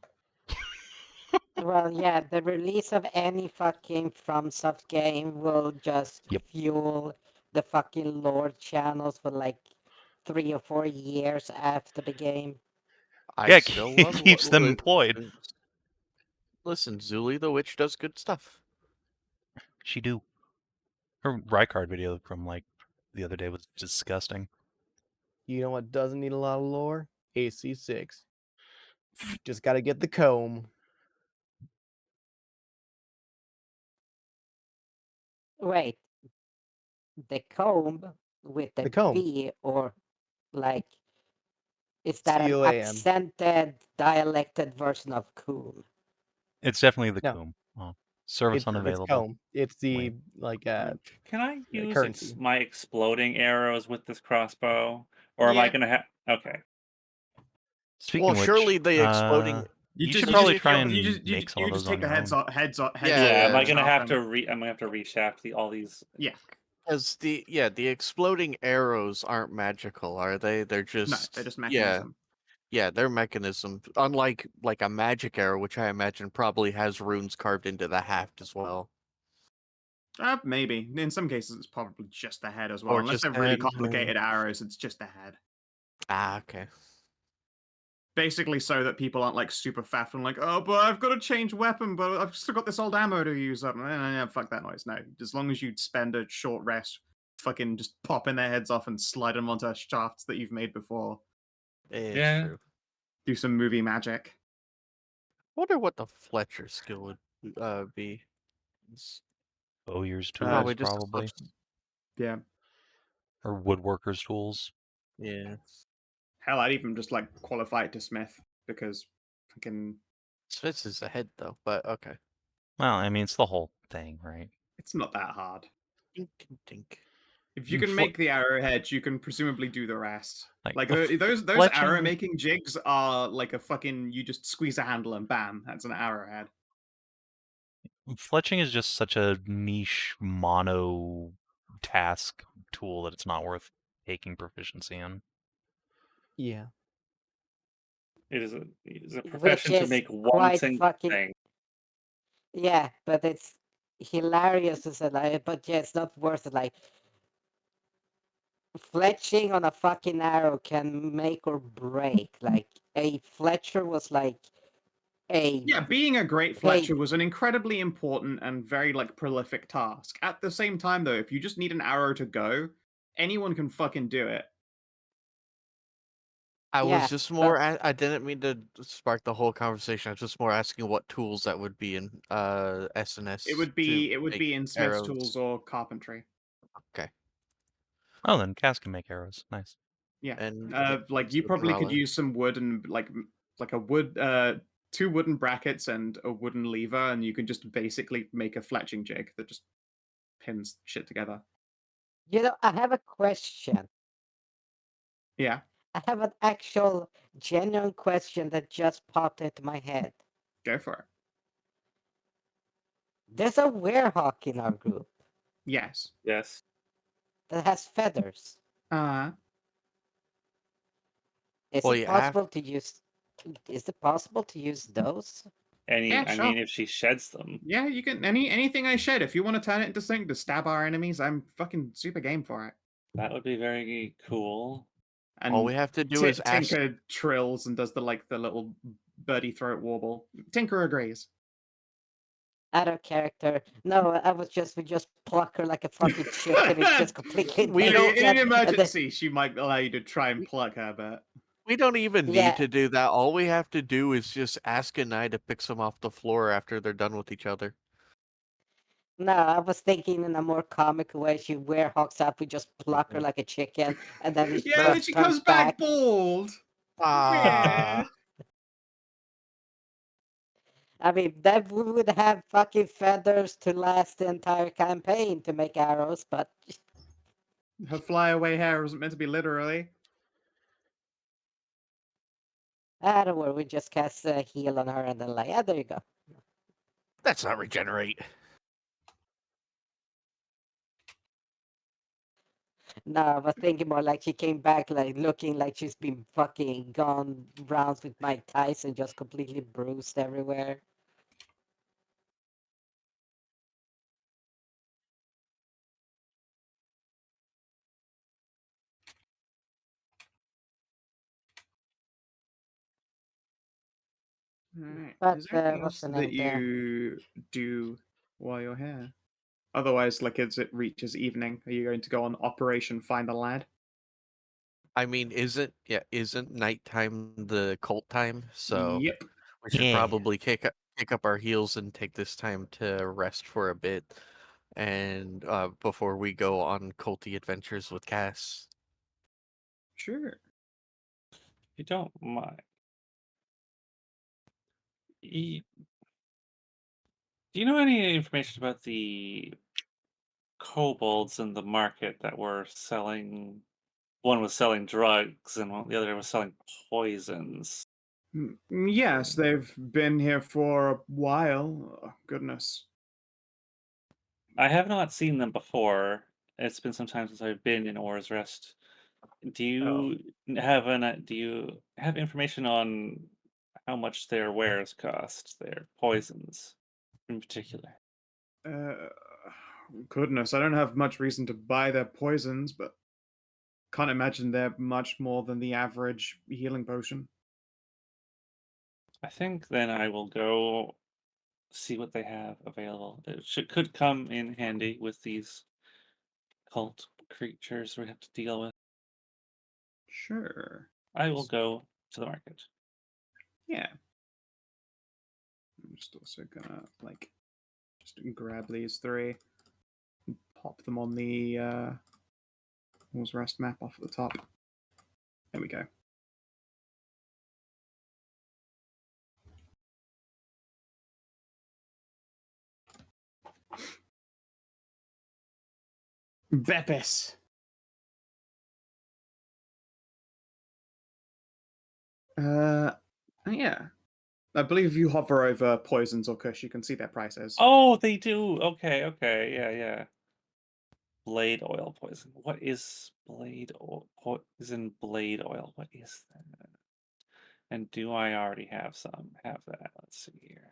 Well, yeah, the release of any fucking FromSoft game will just Yep. fuel the fucking lore channels for like 3 or 4 years after the game. I Yeah, still it love keeps them employed. Listen, Zuli the Witch does good stuff. She do. Her Rykard video from like the other day was disgusting. You know what doesn't need a lot of lore? AC6. Just gotta get the comb. Wait, the comb with the comb. B, or like, is that an COAM. accented, dialected version of cool? It's definitely the No. Coom. Oh, service It's unavailable. comb. It's the Wait. like Can I use currency. my exploding arrows with this crossbow, or am I Yeah. gonna have? Okay. Speaking Well, of which, surely the exploding. You should probably just- try and you just, make some of those just take on the your heads own. off. Yeah, Am I yeah. gonna off have them. to I'm gonna have to reshaft all these? Yeah. Because the exploding arrows aren't magical, are they? They're just No, they're just mechanism. Yeah, they're mechanism. Unlike like a magic arrow, which I imagine probably has runes carved into the haft as well. Maybe. In some cases, it's probably just the head as well. Or Unless just they're really head, complicated arrows, it's just the head. Ah, okay. Basically, so that people aren't like super faffing, and like, oh, but I've got to change weapon, but I've still got this old ammo to use up. Fuck that noise. No, as long as you spend a short rest, fucking just popping their heads off and slide them onto shafts that you've made before. It's Yeah. true. Do some movie magic. Wonder what the Fletcher skill would be. It's Bowyer's tools, probably just a probably. Yeah. Or woodworker's tools. Yeah. Hell, I'd even just like qualify it to Smith because fucking Smith's is the head though, but okay. Well, I mean, it's the whole thing, right? it's not that hard. Dink, dink, dink. If you Mm, can make the arrowhead, you can presumably do the rest. Like, Those fletching- arrow making jigs are like a fucking you just squeeze a handle and bam, that's an arrowhead. Fletching is just such a niche mono task tool that it's not worth taking proficiency in. Yeah. It is a profession to is make one quite single fucking- thing. Yeah, but it's hilarious to say, like, but yeah, it's not worth it. Like, fletching on a fucking arrow can make or break. Like, a Fletcher was like a Yeah, being a great Hey. Fletcher was an incredibly important and very like prolific task. At the same time, though, if you just need an arrow to go, anyone can fucking do it. I Yeah, was just more. I didn't mean to spark the whole conversation. I was just more asking what tools that would be in SNS. It would be in Smith's arrows. tools or carpentry. Okay. Oh, then Cass can make arrows. Nice. Yeah. And Like you probably could use some wood and like a wood 2 wooden brackets and a wooden lever, and you can just basically make a fletching jig that just pins shit together. You know, I have a question. Yeah, I have an actual genuine question that just popped into my head. go for it. There's a werehawk in our group Yes. Yes. that has feathers. Is Well, it you have- possible to use? Is it possible to use those? Yeah, I sure. mean, if she sheds them. Yeah, you can anything I shed. If you want to turn it into something to stab our enemies, I'm fucking super game for it. That would be very cool. And all we have to do is ask. Tinker trills and does the little birdie throat warble. Tinker agrees. Out of character. No, I was we just pluck her like a fucking chicken. It's just completely We In don't- naked, an and then- emergency, she might allow you to try and pluck her, but We don't even Yeah. need to do that. All we have to do is just ask Anai to pick some off the floor after they're done with each other. No, I was thinking in a more comic way. She werehawks up, we just pluck her like a chicken, and then we yeah, then just she turns comes back bald. Ah. I mean, that would have fucking feathers to last the entire campaign to make arrows, but Her flyaway hair wasn't meant to be literally. don't worry, we just cast a heal on her and then like, there you go. That's not regenerate. No, I was thinking more like she came back like looking like she's been fucking gone rounds with Mike Tyson, just completely bruised everywhere. Alright. But Is there anything what's else the that name there? you do while you're here? Otherwise, like as it reaches evening, are you going to go on Operation Find a Lad? I mean, isn't nighttime the cult time? So Yep. we should Yeah. probably kick up our heels and take this time to rest for a bit, and before we go on culty adventures with Cass. Sure. If you don't mind. Do you know any information about the kobolds in the market that were selling? One was selling drugs, and the other was selling poisons. Yes, they've been here for a while. Oh, goodness. I have not seen them before. It's been some time since I've been in Or's Rest. Do you do you have information on how much their wares cost, their poisons in particular? Uh, goodness, I don't have much reason to buy their poisons, but can't imagine they're much more than the average healing potion. I think then I will go see what they have available. It could come in handy with these cult creatures we have to deal with. Sure. I will go to the market. Yeah. I'm just also gonna just grab these three and pop them on the All's Rest map off at the top. There we go. Bepis. Yeah. I believe if you hover over poisons or kush, you can see their prices. Oh, they do. Okay, yeah. Blade oil poison. What is blade oil? Poison blade oil. What is that? And do I already have some? Have that. Let's see here.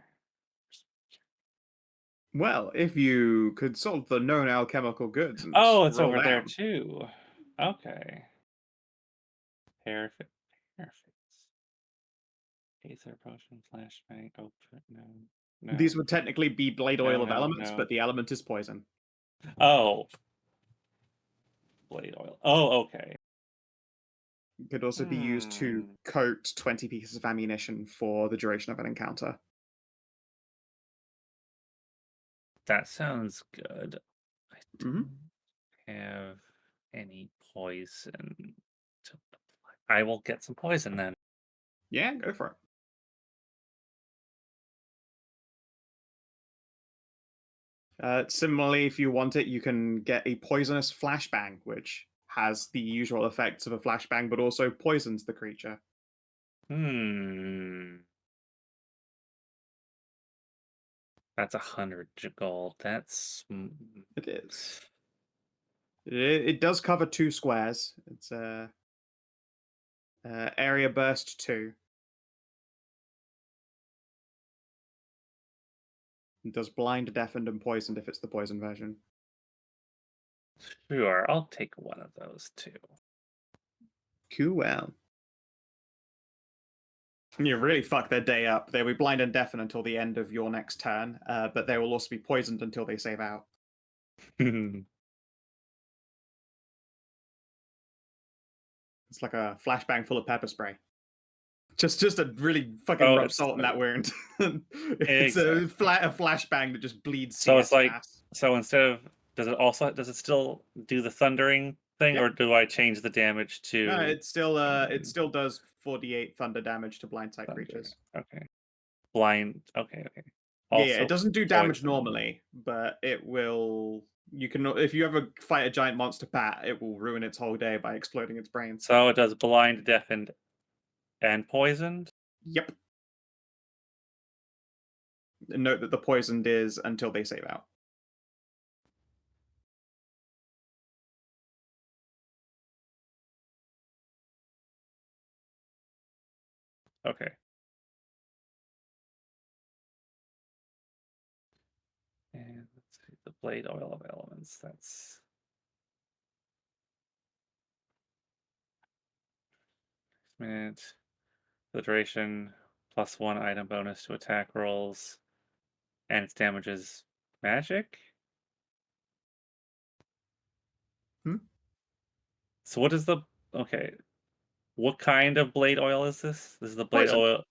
Well, if you could solve the known alchemical goods and Oh, it's scroll over there down. too. Okay. Perfect. Aether potion, flashbang, open. No. These would technically be blade oil of No, elements, no. but the element is poison. Oh. Blade oil. Oh, okay. It could also be used to coat 20 pieces of ammunition for the duration of an encounter. That sounds good. I Mhm. don't have any poison to apply. I will get some poison then. Yeah, go for it. Similarly, if you want it, you can get a poisonous flashbang, which has the usual effects of a flashbang, but also poisons the creature. That's 100 gold. That's It is. It does cover 2 squares. It's area burst 2. It does blind, deafened, and poisoned if it's the poison version. sure. I'll take one of those too. Cool. You really fuck their day up. They'll be blind and deafened until the end of your next turn, but they will also be poisoned until they save out. It's like a flashbang full of pepper spray. Just a really fucking rub salt in that wound. It's Exactly. a flashbang that just bleeds. So it's CS like gas. so instead of does it still do the thundering thing, Yep. or do I change the damage to? No, it still does 4d8 thunder damage to blind type thunder? creatures. Okay. blind. Okay, okay. Yeah, Also, it doesn't do damage poison. normally, but it will. You can if you ever fight a giant monster bat, it will ruin its whole day by exploding its brains. So it does blind, deafened, and poisoned. Yep. Note that the poisoned is until they save out. Okay. And let's see the blade oil of elements. That's minute. The duration +1 item bonus to attack rolls, and its damage is magic. Hmm? So what is the okay? What kind of blade oil is this? This is the blade Poison. oil.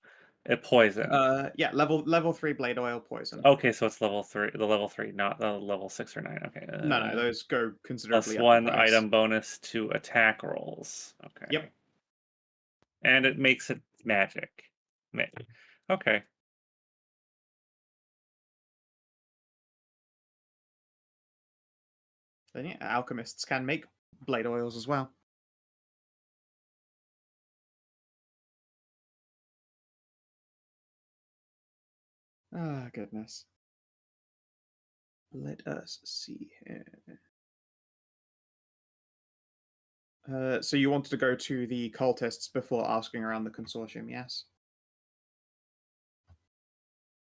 Poison. Yeah, level 3 blade oil poison. Okay, so it's level 3. The level 3, not the level 6 or 9. Okay. No, those go considerably up in +1 price. item bonus to attack rolls. Okay. Yep. And it makes it magic. Okay. Then yeah, alchemists can make blade oils as well. Ah, goodness. Let us see here. So you wanted to go to the cultists before asking around the consortium, yes?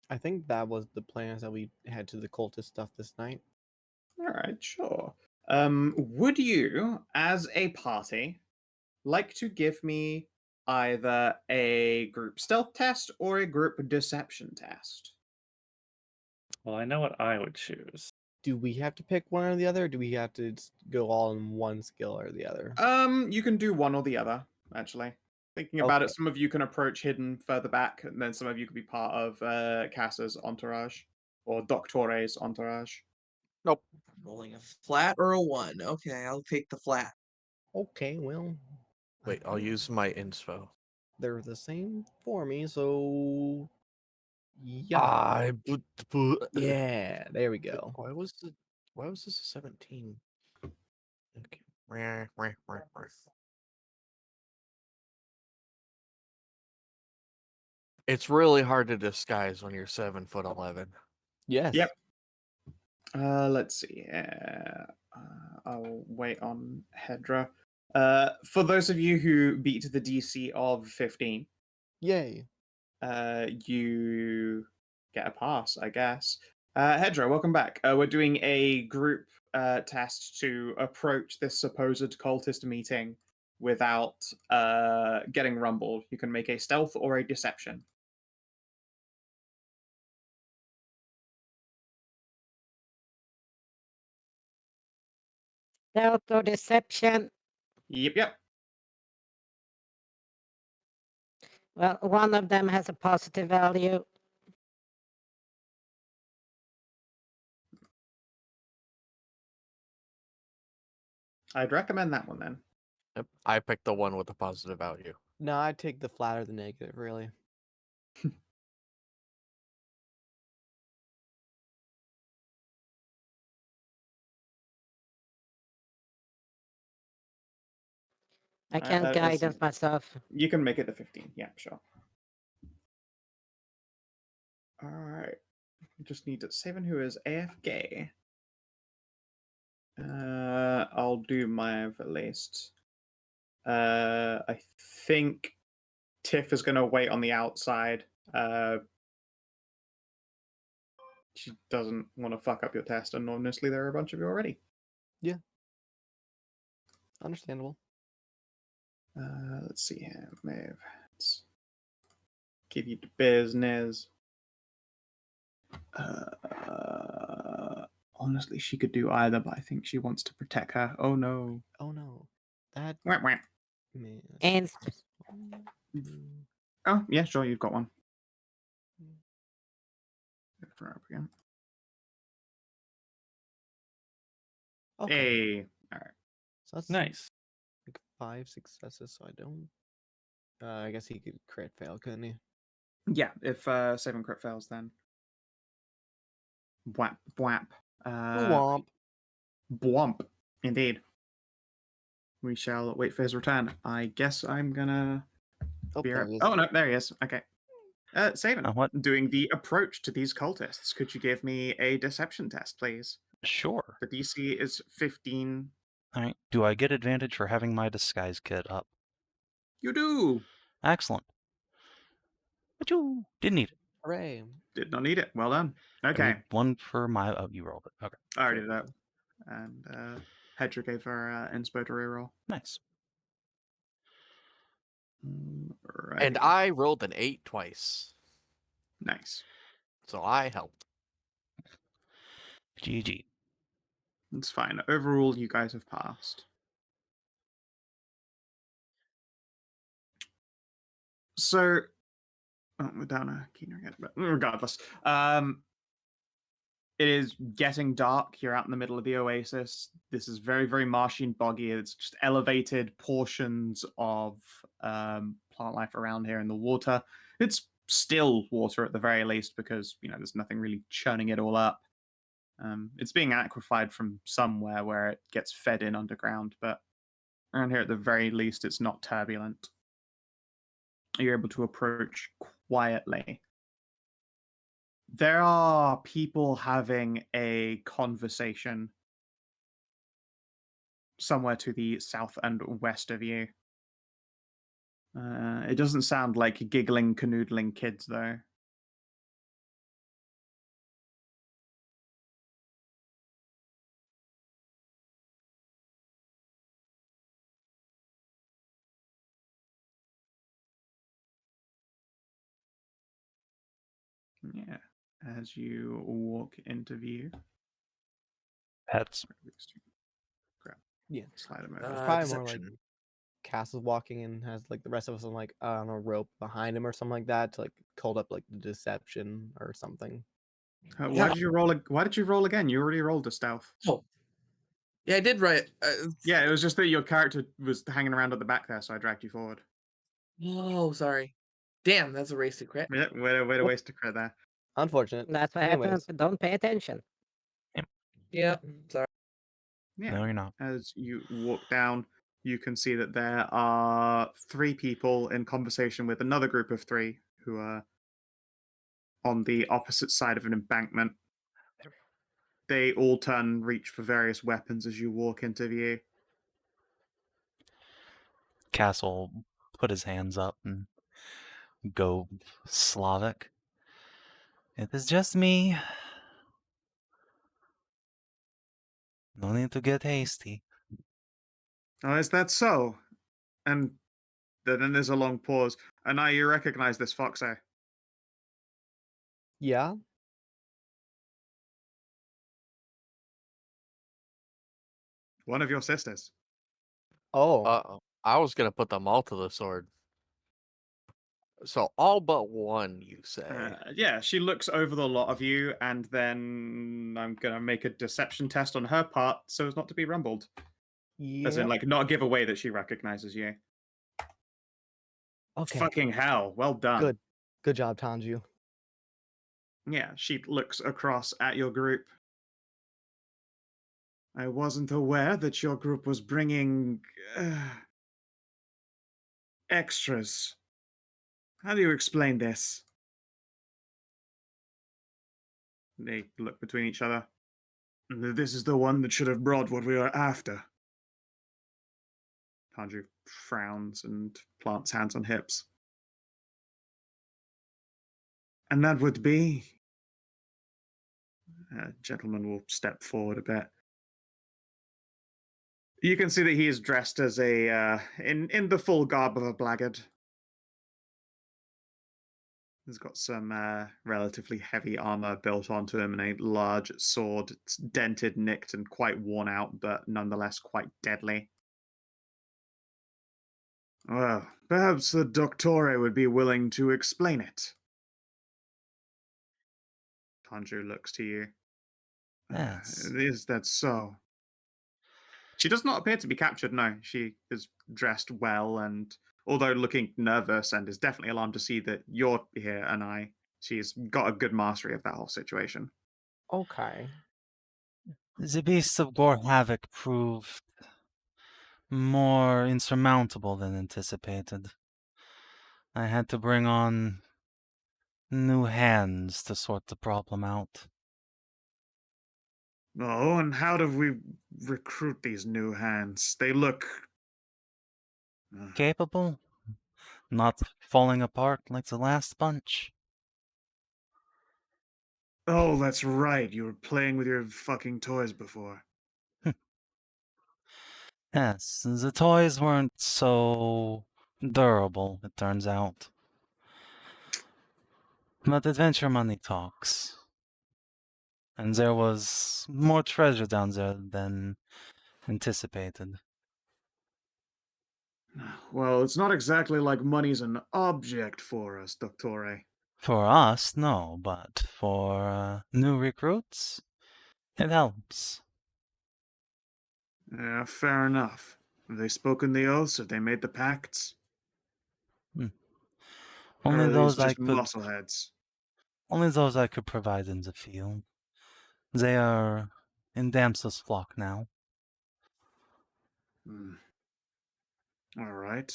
I think that was the plans that we had to the cultist stuff this night. All right, sure. Would you, as a party, like to give me either a group stealth test or a group deception test? Well, I know what I would choose. Do we have to pick one or the other, or do we have to go all in one skill or the other? You can do one or the other, actually. Thinking about it, Okay. some of you can approach hidden further back, and then some of you could be part of Cass's entourage or Doctore's entourage. Nope. Rolling a flat or a 1. Okay, I'll take the flat. Okay, well. Wait, I'll use my inspo. They're the same for me, so. Yeah. I Yeah, there we go. Why was this a 17? Okay. It's really hard to disguise when you're 7'11". Yes. Yep. Let's see. I'll wait on Hedrah. For those of you who beat the DC of 15, Yay. you get a pass, I guess. Hedrah, welcome back. We're doing a group test to approach this supposed cultist meeting without getting rumbled. You can make a stealth or a deception. Stealth or deception. Yep. Well, one of them has a positive value. I'd recommend that one then. Yep. I picked the one with the positive value. No, I'd take the flat or the negative, really. I can't guidance myself. You can make it the 15. Yeah, sure. All right. We just need Savin, who is AFK. I'll do my at least. I think Tiff is going to wait on the outside. She doesn't want to fuck up your test, and honestly, there are a bunch of you already. Yeah. Understandable. Let's see here. Maeve. Let's give you the business. Honestly, she could do either, but I think she wants to protect her. Oh no. Oh no. That Wah, wah. man. And Oh, yeah, sure, you've got one. Okay. Hey. Alright. So that's Nice. like 5 successes, so I don't. I guess he could crit fail, couldn't he? Yeah, if saving crit fails, then bwap bwap. Womp. Bwomp, indeed. We shall wait for his return. I guess I'm gonna Oh, be there right. he is. Oh no, there he is. Okay. Savin, What? doing the approach to these cultists. Could you give me a deception test, please? Sure. The DC is 15. All right. Do I get advantage for having my disguise kit up? You do. Excellent. Achoo! Didn't need it. Hooray. Did not need it. Well done. I Okay. need one for my. Oh, you rolled it. Okay. I already did that. And Hedrah gave her inspo to reroll. Nice. Right. And I rolled an 8 twice, Nice. so I helped. GG. It's fine. Overall, you guys have passed. So, we're down a keener again, but regardless, it is getting dark. You're out in the middle of the oasis. This is very, very marshy and boggy. It's just elevated portions of plant life around here in the water. It's still water at the very least because there's nothing really churning it all up. It's being aquified from somewhere where it gets fed in underground, but around here at the very least, it's not turbulent. You're able to approach quietly. There are people having a conversation somewhere to the south and west of you. It doesn't sound like giggling, canoodling kids, though. Yeah, as you walk into view. Pets. Grab, Yeah. slide them over. It's probably more like Deception. Cass is walking and has like the rest of us on like on a rope behind him or something like that to like hold up like the deception or something. Why Yeah. did you roll? Why did you roll again? You already rolled a stealth. Oh. Yeah, I did write. Yeah, it was just that your character was hanging around at the back there, so I dragged you forward. Oh, sorry. Damn, that's a race to crit. Yeah, way to waste a crit there. Unfortunate. That's what Anyways. happens. Don't pay attention. Yeah, sorry. Yeah. No, you're not. As you walk down, you can see that there are 3 people in conversation with another group of 3 who are on the opposite side of an embankment. They all turn and reach for various weapons as you walk into view. Castle put his hands up and go Slavic. It is just me. No need to get hasty. Oh, is that so? And then there's a long pause. And now you recognize this fox, eh? Yeah. One of your sisters. Oh. Uh-oh. I was going to put them all to the sword. So all but one, you say? Yeah, she looks over the lot of you, and then I'm going to make a deception test on her part so as not to be rumbled. As in, Yeah. like, not give away that she recognizes you. Okay. Fucking hell. Well done. Good job, Tanju. Yeah, she looks across at your group. I wasn't aware that your group was bringing extras. How do you explain this? They look between each other. This is the one that should have brought what we were after. Tanju frowns and plants hands on hips. And that would be... gentleman will step forward a bit. You can see that he is dressed as a in the full garb of a blackguard. He's got some relatively heavy armor built onto him and a large sword. It's dented, nicked, and quite worn out, but nonetheless quite deadly. Well, perhaps the Doctore would be willing to explain it. Tanju looks to you. Yes. Is that so? She does not appear to be captured, no. She is dressed well and although looking nervous and is definitely alarmed to see that you're here, Anai. She's got a good mastery of that whole situation. Okay. The beasts of Gore Havoc proved more insurmountable than anticipated. I had to bring on new hands to sort the problem out. Oh, and how do we recruit these new hands? They look... Capable? Not falling apart like the last bunch? Oh, that's right. You were playing with your fucking toys before. Yes, the toys weren't so durable, it turns out. But adventure money talks. And there was more treasure down there than anticipated. Well, it's not exactly like money's an object for us, Doctore. For us, no, but for new recruits, it helps. Yeah, fair enough. Have they spoken the oaths? Have they made the pacts? Or Only are these those I just could muscleheads? only those I could provide in the field. They are in Damsel's flock now. All right.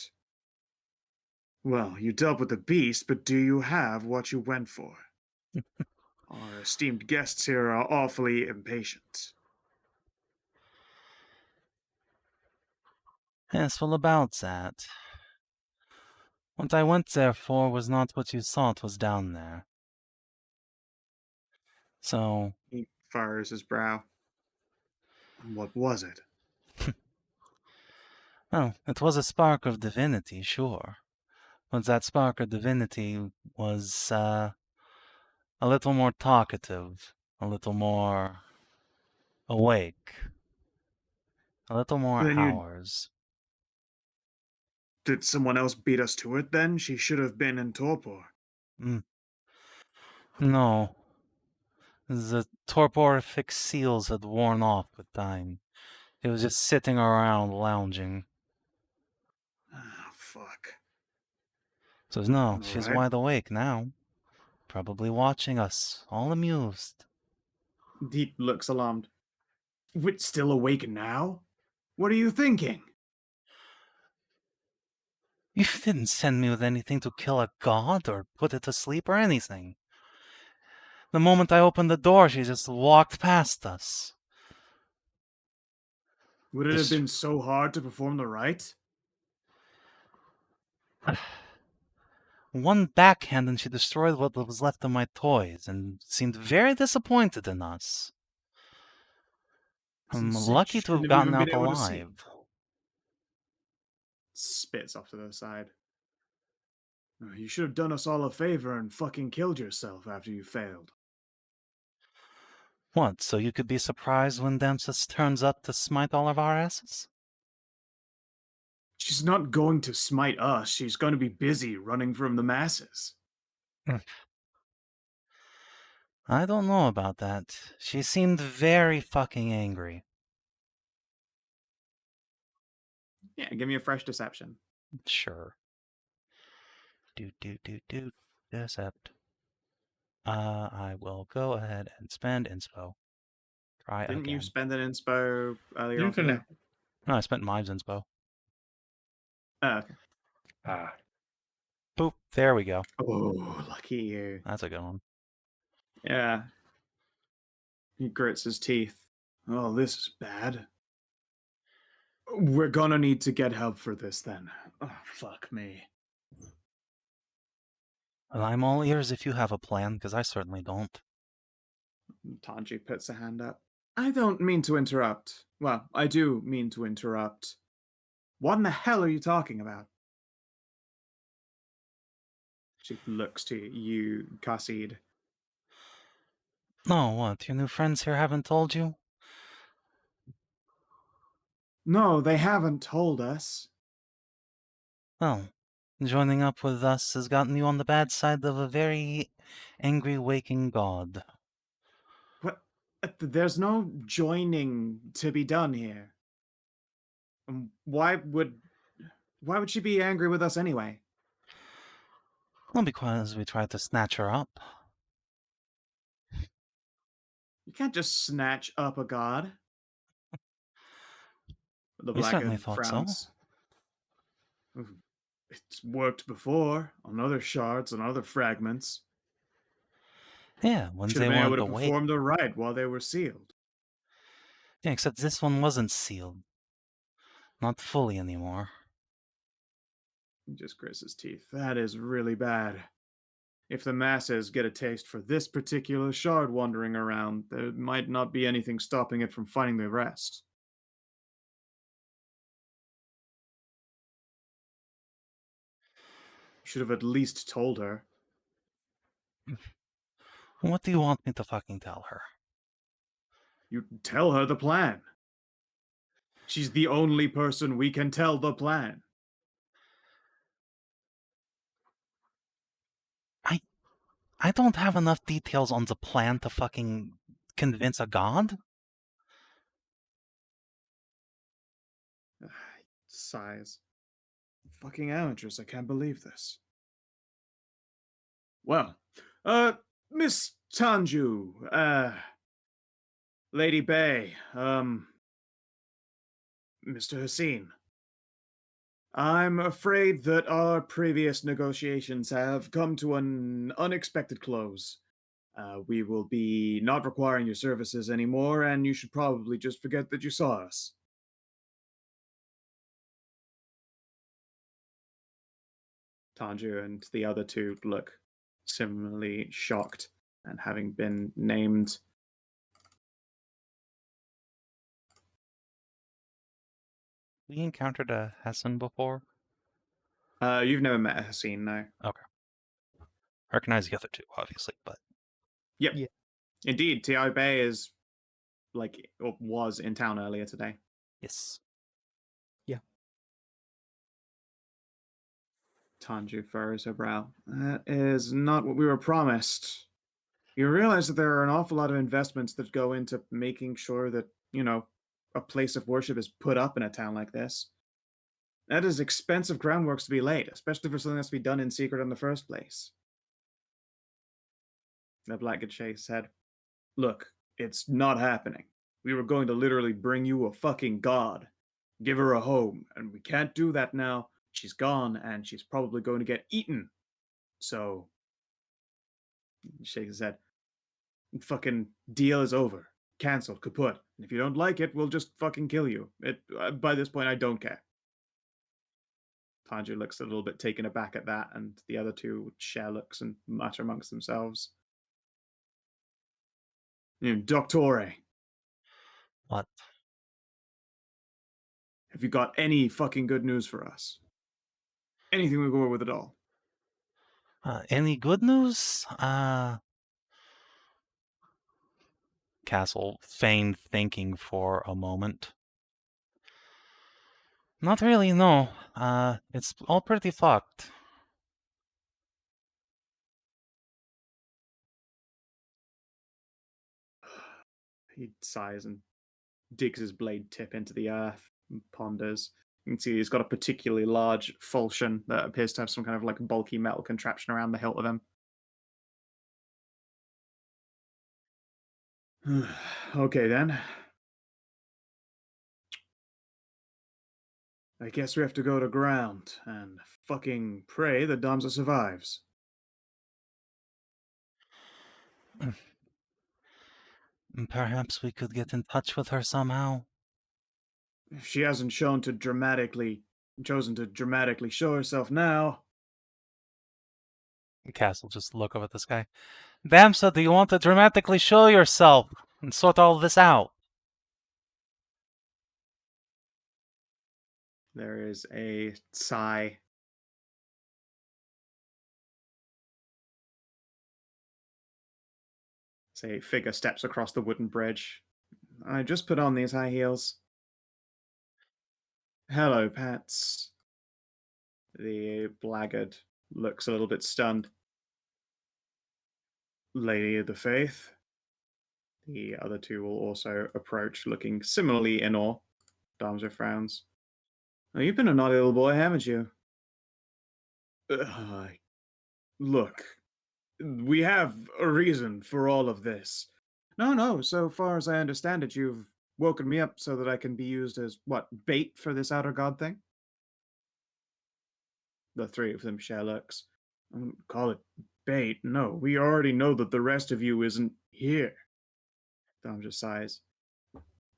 Well, you dealt with the beast, but do you have what you went for? Our esteemed guests here are awfully impatient. Yes, well, about that. What I went there for was not what you thought was down there. So, He furrows his brow. What was it? well, it was a spark of divinity, sure. But that spark of divinity was, a little more talkative, a little more awake, a little more Then you... hours. Did someone else beat us to it then? She should have been in torpor. No. The torporific seals had worn off with time. It was just sitting around lounging. Ah, fuck. So no, All she's right. wide awake now. Probably watching us, all amused. He looks alarmed. Wit still awake now? What are you thinking? You didn't send me with anything to kill a god or put it to sleep or anything. The moment I opened the door, she just walked past us. Would it have been so hard to perform the rite? One backhand and she destroyed what was left of my toys and seemed very disappointed in us. I'm Since you lucky to have shouldn't gotten even out been able to see. alive. Spits off to the side. You should have done us all a favor and fucking killed yourself after you failed. What, so you could be surprised when Damsis turns up to smite all of our asses? She's not going to smite us. She's going to be busy running from the masses. I don't know about that. She seemed very fucking angry. Yeah, give me a fresh deception. Sure. Decept. I will go ahead and spend inspo. Try Didn't you again. spend an inspo earlier You on can. today? No, I spent Mives inspo. Oh, okay. Ah. Boop. There we go. Oh, lucky you. That's a good one. Yeah. He grits his teeth. Oh, this is bad. We're gonna need to get help for this then. Oh, fuck me. Well, I'm all ears if you have a plan, because I certainly don't. Tanji puts a hand up. I don't mean to interrupt. Well, I do mean to interrupt. What in the hell are you talking about? She looks to you, Khassid. No, what? Your new friends here haven't told you? No, they haven't told us. Well, joining up with us has gotten you on the bad side of a very angry waking god. What? There's no joining to be done here. Why would... Why would she be angry with us anyway? Well, because we tried to snatch her up. You can't just snatch up a god. The We certainly Blackguard thought so. frowns. It's worked before on other shards and other fragments. Yeah, when Should they have been able wanted to to wait. perform the rite while they were sealed. Yeah, except this one wasn't sealed. Not fully anymore. He just grits his teeth. That is really bad. If the masses get a taste for this particular shard wandering around, there might not be anything stopping it from finding the rest. You should have at least told her. What do you want me to fucking tell her? You tell her the plan. She's the only person we can tell the plan. I don't have enough details on the plan to fucking convince a god? Sighs. Fucking amateurs, I can't believe this. Well, Miss Tanju, Lady Bay, Mr. Hassin. I'm afraid that our previous negotiations have come to an unexpected close. We will be not requiring your services anymore, and you should probably just forget that you saw us. Tanju and the other two look similarly shocked, and having been named. We encountered a Hassan before? You've never met Hassin, no. Okay. Recognize the other two, obviously, but... Yep. Yeah. Indeed, T.I. Bay is, like, or was in town earlier today. Yes. Tanju furrows her brow. That is not what we were promised. You realize that there are an awful lot of investments that go into making sure that, a place of worship is put up in a town like this. That is expensive groundworks to be laid, especially for something that's to be done in secret in the first place. The Blackguard shakes his head. Look, it's not happening. We were going to literally bring you a fucking god. Give her a home, and we can't do that now. She's gone, and she's probably going to get eaten. So, he shakes his head. Fucking deal is over. Cancelled, kaput. And if you don't like it, we'll just fucking kill you. By this point, I don't care. Tanju looks a little bit taken aback at that, and the other two share looks and mutter amongst themselves. Doctore. What? Have you got any fucking good news for us? Anything we go with at all? Any good news? Castle feigned thinking for a moment. Not really, no. It's all pretty fucked. He sighs and digs his blade tip into the earth and ponders. You can see he's got a particularly large falchion that appears to have some kind of like bulky metal contraption around the hilt of him. Okay then. I guess we have to go to ground and fucking pray that Damsa survives. Perhaps we could get in touch with her somehow. If she hasn't chosen to dramatically show herself now. Castle just look up at this guy. Damsa, do you want to dramatically show yourself and sort all this out? There is a sigh. A figure steps across the wooden bridge. I just put on these high heels. Hello, Pats. The blackguard looks a little bit stunned. Lady of the Faith. The other two will also approach, looking similarly in awe. Damsa frowns. Oh, you've been a naughty little boy, haven't you? Look, we have a reason for all of this. No, so far as I understand it, you've woken me up so that I can be used as, what, bait for this outer god thing? The three of them share looks. I wouldn't call it bait. No, we already know that the rest of you isn't here. Dom just sighs.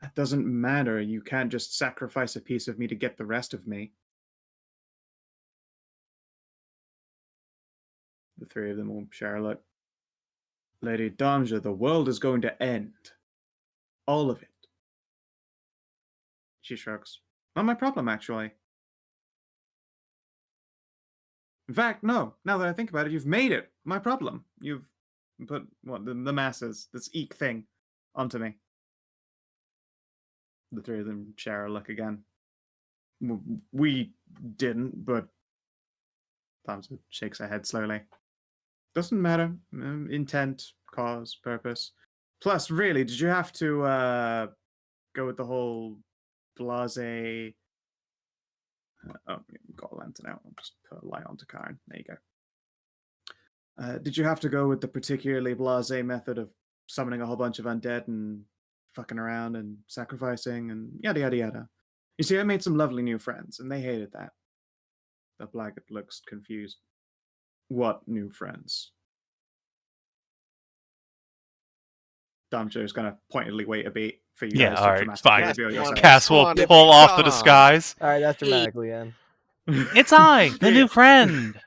That doesn't matter. You can't just sacrifice a piece of me to get the rest of me. The three of them will share a look. Lady Damja, the world is going to end. All of it. She shrugs. Not my problem, actually. In fact, no. Now that I think about it, you've made it my problem. You've put the masses, this eek thing, onto me. The three of them share a look again. We didn't, but Damja shakes her head slowly. Doesn't matter. Intent, cause, purpose. Plus, really, did you have to go with the whole blase? Got a lantern out. I'll just put a light onto Karin. There you go. Did you have to go with the particularly blase method of summoning a whole bunch of undead and fucking around and sacrificing and yada yada yada? You see, I made some lovely new friends, and they hated that. The Blackguard looks confused. What new friends? Damjo's gonna pointedly wait a bit for you Yeah, guys all to right, dramatically fine. reveal yourselves. Cass will wanted pull to off the come. disguise. All right, that's dramatically in. It's I, the new friend.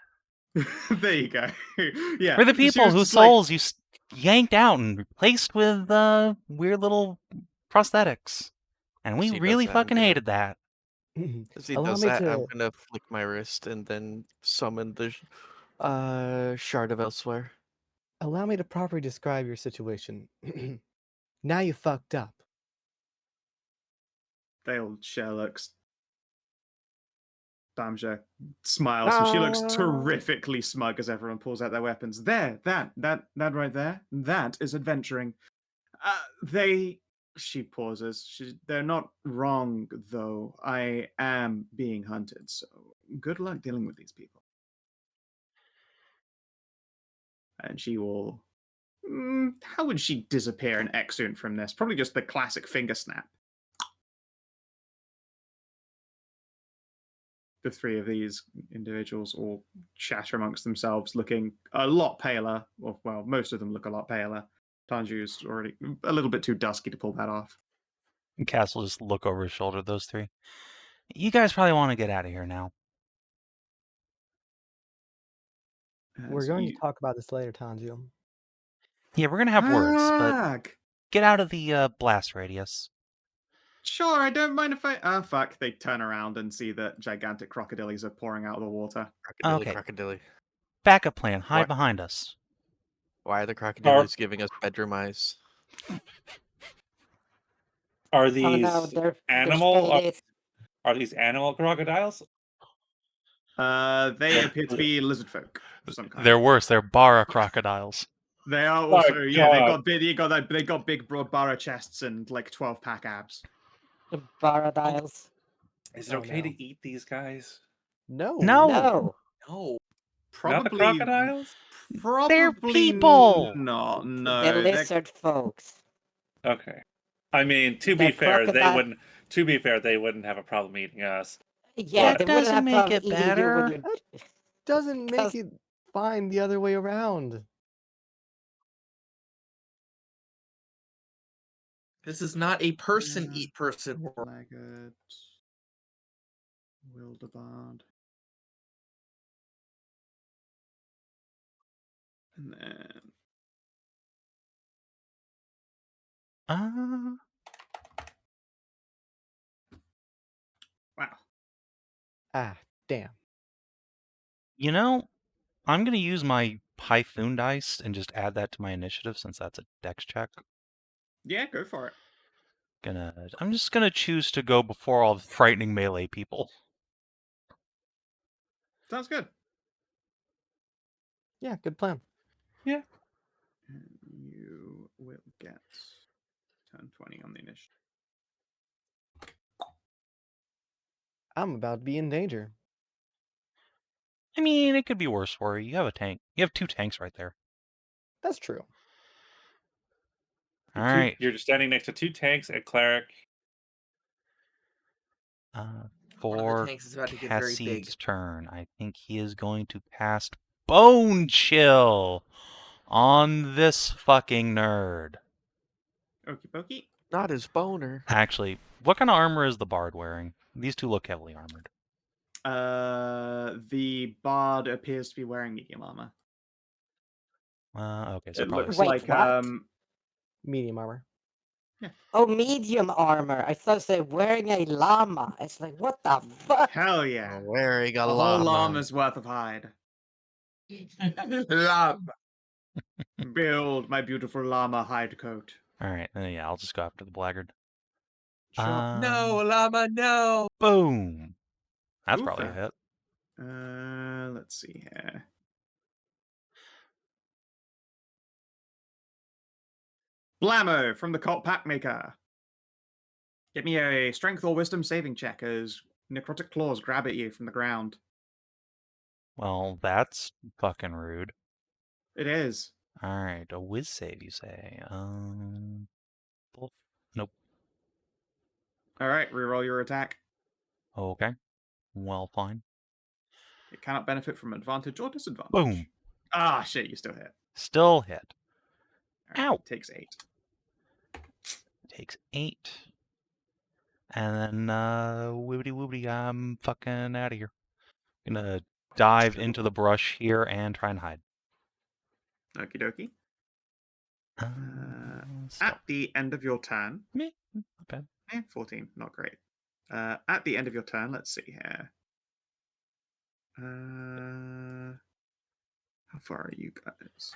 There you go. Yeah, We're the she people was whose just like, souls you yanked out and replaced with weird little prosthetics. And we As he does really that, I'm fucking gonna- hated that. As he Allow does me that, I'm to gonna flick my wrist and then summon the shard of elsewhere. allow me to properly describe your situation. Now you fucked up. they all share looks. Damja smiles and she looks terrifically smug as everyone pulls out their weapons. There, that right there, that is adventuring. She pauses. They're not wrong, though. I am being hunted, so good luck dealing with these people. And she will. How would she disappear and exude from this? Probably just the classic finger snap. The three of these individuals all chatter amongst themselves, looking a lot paler. Well, most of them look a lot paler. Tanju's already a little bit too dusky to pull that off. And Cass will just look over his shoulder at those three. You guys probably want to get out of here now. We're going to talk about this later, Tanjil. Yeah, we're gonna have words, but get out of the blast radius. Sure, I don't mind if I. Fuck. They turn around and see that gigantic crocodiles are pouring out of the water. Crocodile, Okay. crocodile. Backup plan. Hide What? behind us. Why are the crocodiles giving us bedroom eyes? Are Oh these no, their animal? spade is Are these animal crocodiles? They appear to be lizard folk of some kind. They're worse. They're bara crocodiles. They are also, My yeah. God. They got big, broad barra chests and like 12-pack abs. paradiles. Is it Oh, okay no. to eat these guys? No. No, No. Not the Probably, crocodiles? They're probably people! not. No, the they're- lizard folks. Okay. I mean, to The be fair, they crocodile- wouldn't. To be fair, they wouldn't have a problem eating us. Yeah, That they wouldn't doesn't have make problem it eating you better. with your... Doesn't make Because- it fine the other way around. This is not a person Yeah. eat person world. Blackguard, Wylder, and then wow. Ah, damn. You know, I'm gonna use my Python dice and just add that to my initiative since that's a dex check. Yeah, go for it. I'm just gonna choose to go before all the frightening melee people. Sounds good. Yeah, good plan. And you will get 10-20 on the initiative. I'm about to be in danger. I mean, it could be worse for you. You have a tank. You have 2 tanks right there. That's true. All right. You're just standing next to 2 tanks, a cleric. One of the For tanks is about to get very big. Khassid's turn, I think he is going to cast Bone Chill on this fucking nerd. Okie dokie. Not his boner. Actually, what kind of armor is the bard wearing? These 2 look heavily armored. The bard appears to be wearing medium armor. Okay, so It probably looks Wait, like what? Medium armor. Oh, medium armor. I thought they were wearing a llama. It's like, what the fuck? hell yeah. Wearing a A whole llama. llama's worth of hide. Llama. Build my beautiful llama hide coat. All right. Yeah, I'll just go after the blackguard. Sure. No, llama, no. Boom. That's probably a Oofa. hit. Let's see here. Blammo from the Cult Packmaker. Give me a strength or wisdom saving check as necrotic claws grab at you from the ground. Well, that's fucking rude. It is. All right, a whiz save, you say? Nope. All right, reroll your attack. Okay. Well, fine. It cannot benefit from advantage or disadvantage. Boom. Ah, shit, you still hit. Still hit. All right, Ow. it takes 8. Takes 8. And then, wibbity woobity, I'm fucking out of here. Gonna dive into the brush here and try and hide. Okie dokie. Stop. At the end of your turn, Meh, not bad. 14, not great. At the end of your turn, let's see here. How far are you guys?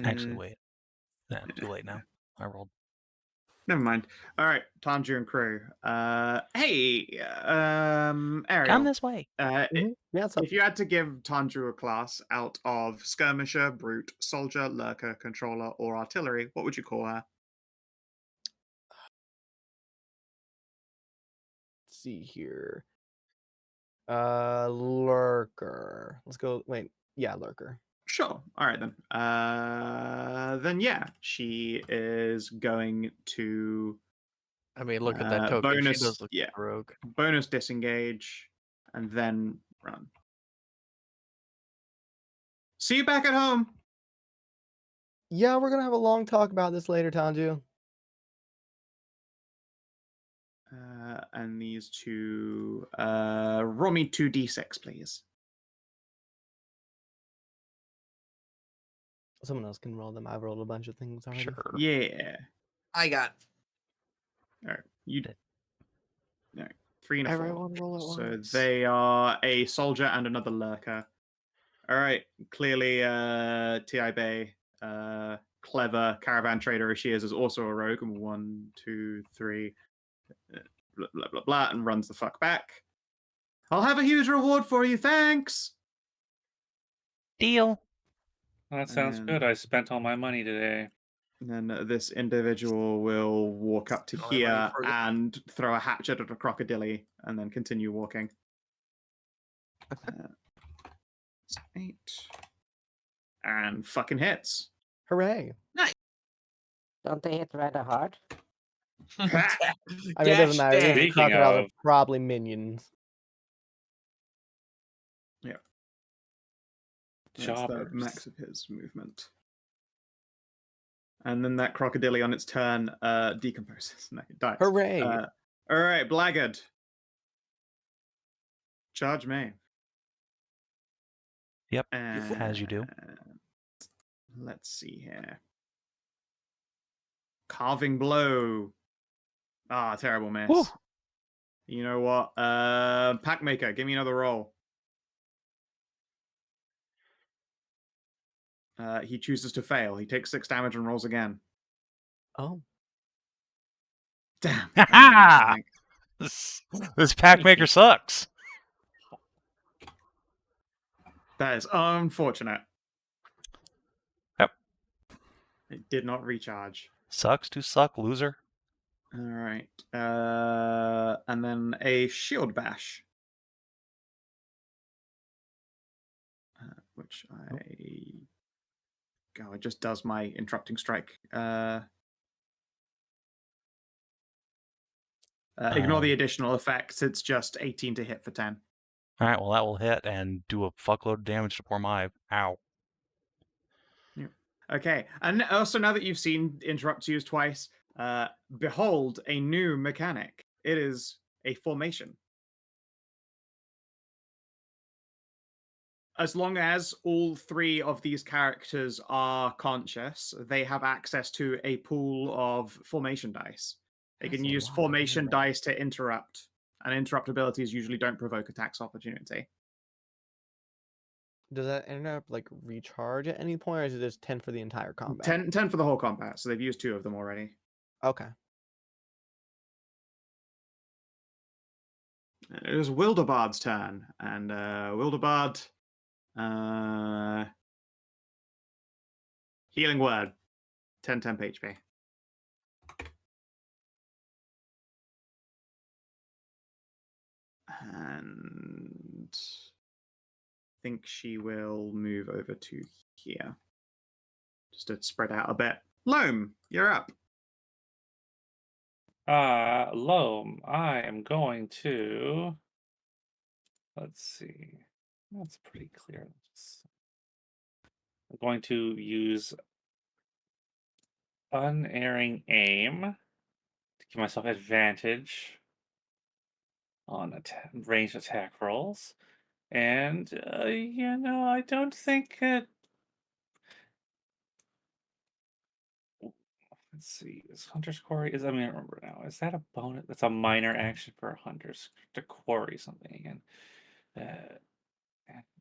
Actually, wait. No, too late now. I rolled. Never mind. All right, Tanju and crew. Hey, Ariel. Come this way. Yeah, it's up. If you had to give Tanju a class out of skirmisher, brute, soldier, lurker, controller, or artillery, what would you call her? Let's see here. Lurker. Let's go. Wait. Yeah, lurker. Sure. All right then. Then yeah, she is going to I mean, look at that token. bonus. She does look Yeah, like a rogue. bonus disengage, and then run. See you back at home. Yeah, we're gonna have a long talk about this later, Tanju. And these two, roll me 2d6, please. Someone else can roll them. I've rolled a bunch of things already. Sure. Yeah. I got. All right. You did. All right. 3 and a 4. Everyone roll at So once. they are a soldier and another lurker. All right. Clearly, T.I. Bay, clever caravan trader as she is also a rogue. And 1, 2, 3, blah, blah, blah, blah, and runs the fuck back. I'll have a huge reward for you. Thanks. Deal. That sounds good. I spent all my money today. And then this individual will walk up to All my money here for you. and throw a hatchet at a crocodile and then continue walking. 8. And fucking hits. Hooray! Don't they hit rather hard? I mean, it doesn't matter. These Speaking crocodiles are of- probably minions. Yeah. That's the Jobbers. max of his movement. And then that crocodile on its turn decomposes. No, it dies. Hooray! All right, Blackguard. Charge me. Yep, as you do. Let's see here. Carving blow. Ah, terrible miss. Woo. You know what? Packmaker, give me another roll. He chooses to fail. He takes 6 damage and rolls again. Oh, Damn. Ha This packmaker sucks. That is unfortunate. Yep. It did not recharge. Sucks to suck, loser. All right. And then a shield bash. Which it just does my interrupting strike. Ignore the additional effects. It's just 18 to hit for 10. All right, well, that will hit and do a fuckload of damage to poor Mai. Ow. Yeah. Okay, and also now that you've seen interrupt used twice, behold a new mechanic. It is a formation. As long as all three of these characters are conscious, they have access to a pool of formation dice. They That's can a use lot of formation damage. dice to interrupt, and interrupt abilities usually don't provoke attacks opportunity. Does that interrupt like recharge at any point, or is it just 10 for the entire combat? 10 for the whole combat, so they've used 2 of them already. Okay. It is Wylderbard's turn, and Wylderbard, healing word, 10 temp HP. And I think she will move over to here, just to spread out a bit. Loam, you're up. Loam, I am going to. Let's see. That's pretty clear. I'm going to use unerring aim to give myself advantage on ranged attack rolls. And, I don't think let's see. Is Hunter's Quarry? I don't remember now. Is that a bonus? That's a minor action for a Hunter's to quarry something again.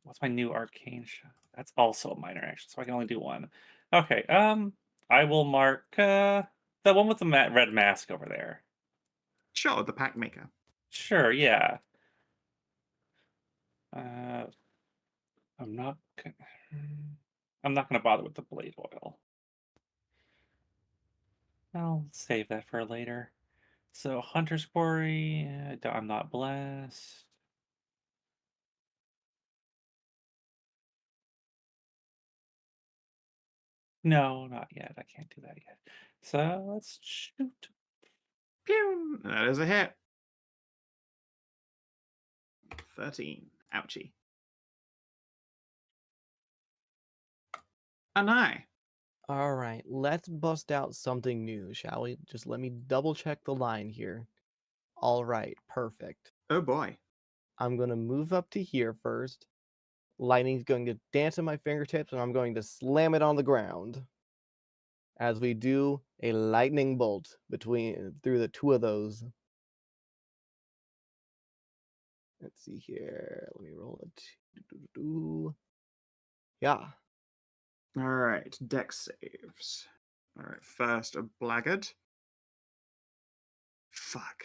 What's my new Arcane shot? That's also a minor action, so I can only do one. Okay. I will mark the one with the red mask over there. Sure, the pack maker. Sure. Yeah. I'm not gonna bother with the blade oil. I'll save that for later. So Hunter's Quarry, I'm not blessed. No, not yet. I can't do that yet. So let's shoot. Pew! That is a hit. 13. Ouchie. Anai. All right, let's bust out something new, shall we? Just let me double check the line here. All right, perfect. Oh boy. I'm going to move up to here first. Lightning's going to dance in my fingertips, and I'm going to slam it on the ground as we do a lightning bolt through the two of those. Let's see here. Let me roll it. Yeah. All right, dex saves. All right, first a blackguard. Fuck.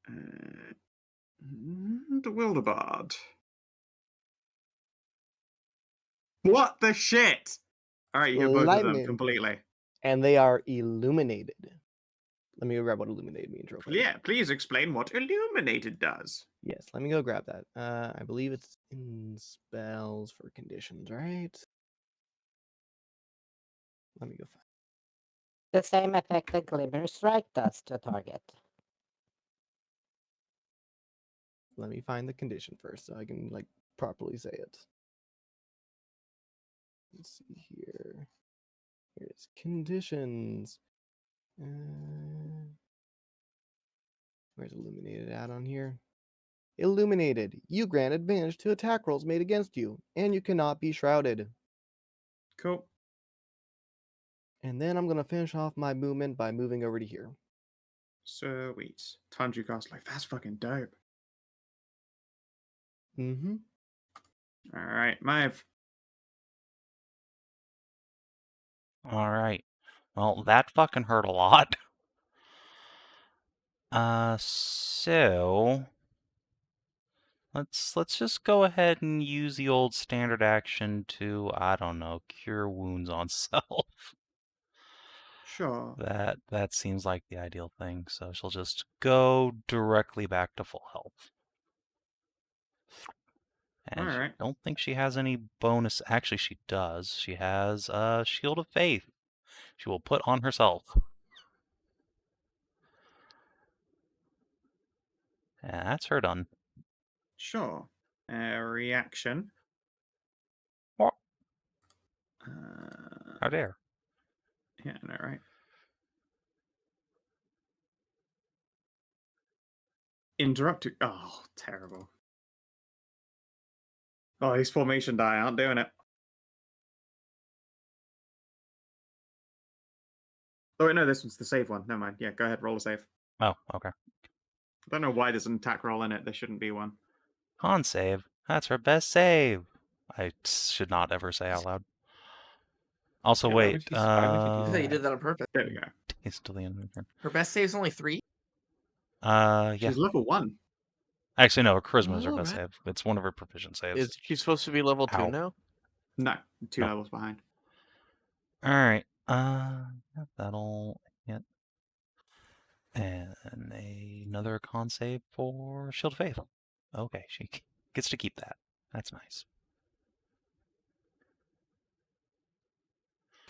The Wylderbard. What the shit? All right, you hit both of them Lightning. completely. And they are illuminated. Let me go grab what illuminated means real quick. Yeah, please explain what illuminated does. Yes, let me go grab that. I believe it's in spells for conditions, right? Let me go find. The same effect that Glimmer Strike does to target. Let me find the condition first so I can properly say it. Let's see here. Here's conditions. Where's illuminated at on here? Illuminated. You grant advantage to attack rolls made against you, and you cannot be shrouded. Cool. And then I'm gonna finish off my movement by moving over to here. Sweet. Tanju cast that's fucking dope. Mm-hmm. All right, Maeve. All right. Well, that fucking hurt a lot. So let's just go ahead and use the old standard action to, I don't know, cure wounds on self. Sure. That seems like the ideal thing. So she'll just go directly back to full health. And All I right. don't think she has any bonus. Actually, she does. She has a Shield of Faith. She will put on herself. And that's her done. Sure. Reaction. What? Uh, How dare. yeah, I know, right? Interrupted. Oh, terrible. Oh, these formation die aren't doing it. Oh, wait, no, this one's the save one. Never mind. Yeah, go ahead, roll a save. Oh, okay. I don't know why there's an attack roll in it. There shouldn't be one. Con save. That's her best save. I should not ever say out loud. Also, Yeah, why wait. why would you do I thought that? you did that on purpose. There we go. Hastily in return. Her best save's only 3? Yeah. She's level 1. Actually, no, her charisma is her Oh, best right. save. It's one of her proficient saves. Is she supposed to be level 2 Ow. now? No, 2 No. levels behind. Alright. That'll hit. And another con save for Shield of Faith. Okay, she gets to keep that. That's nice.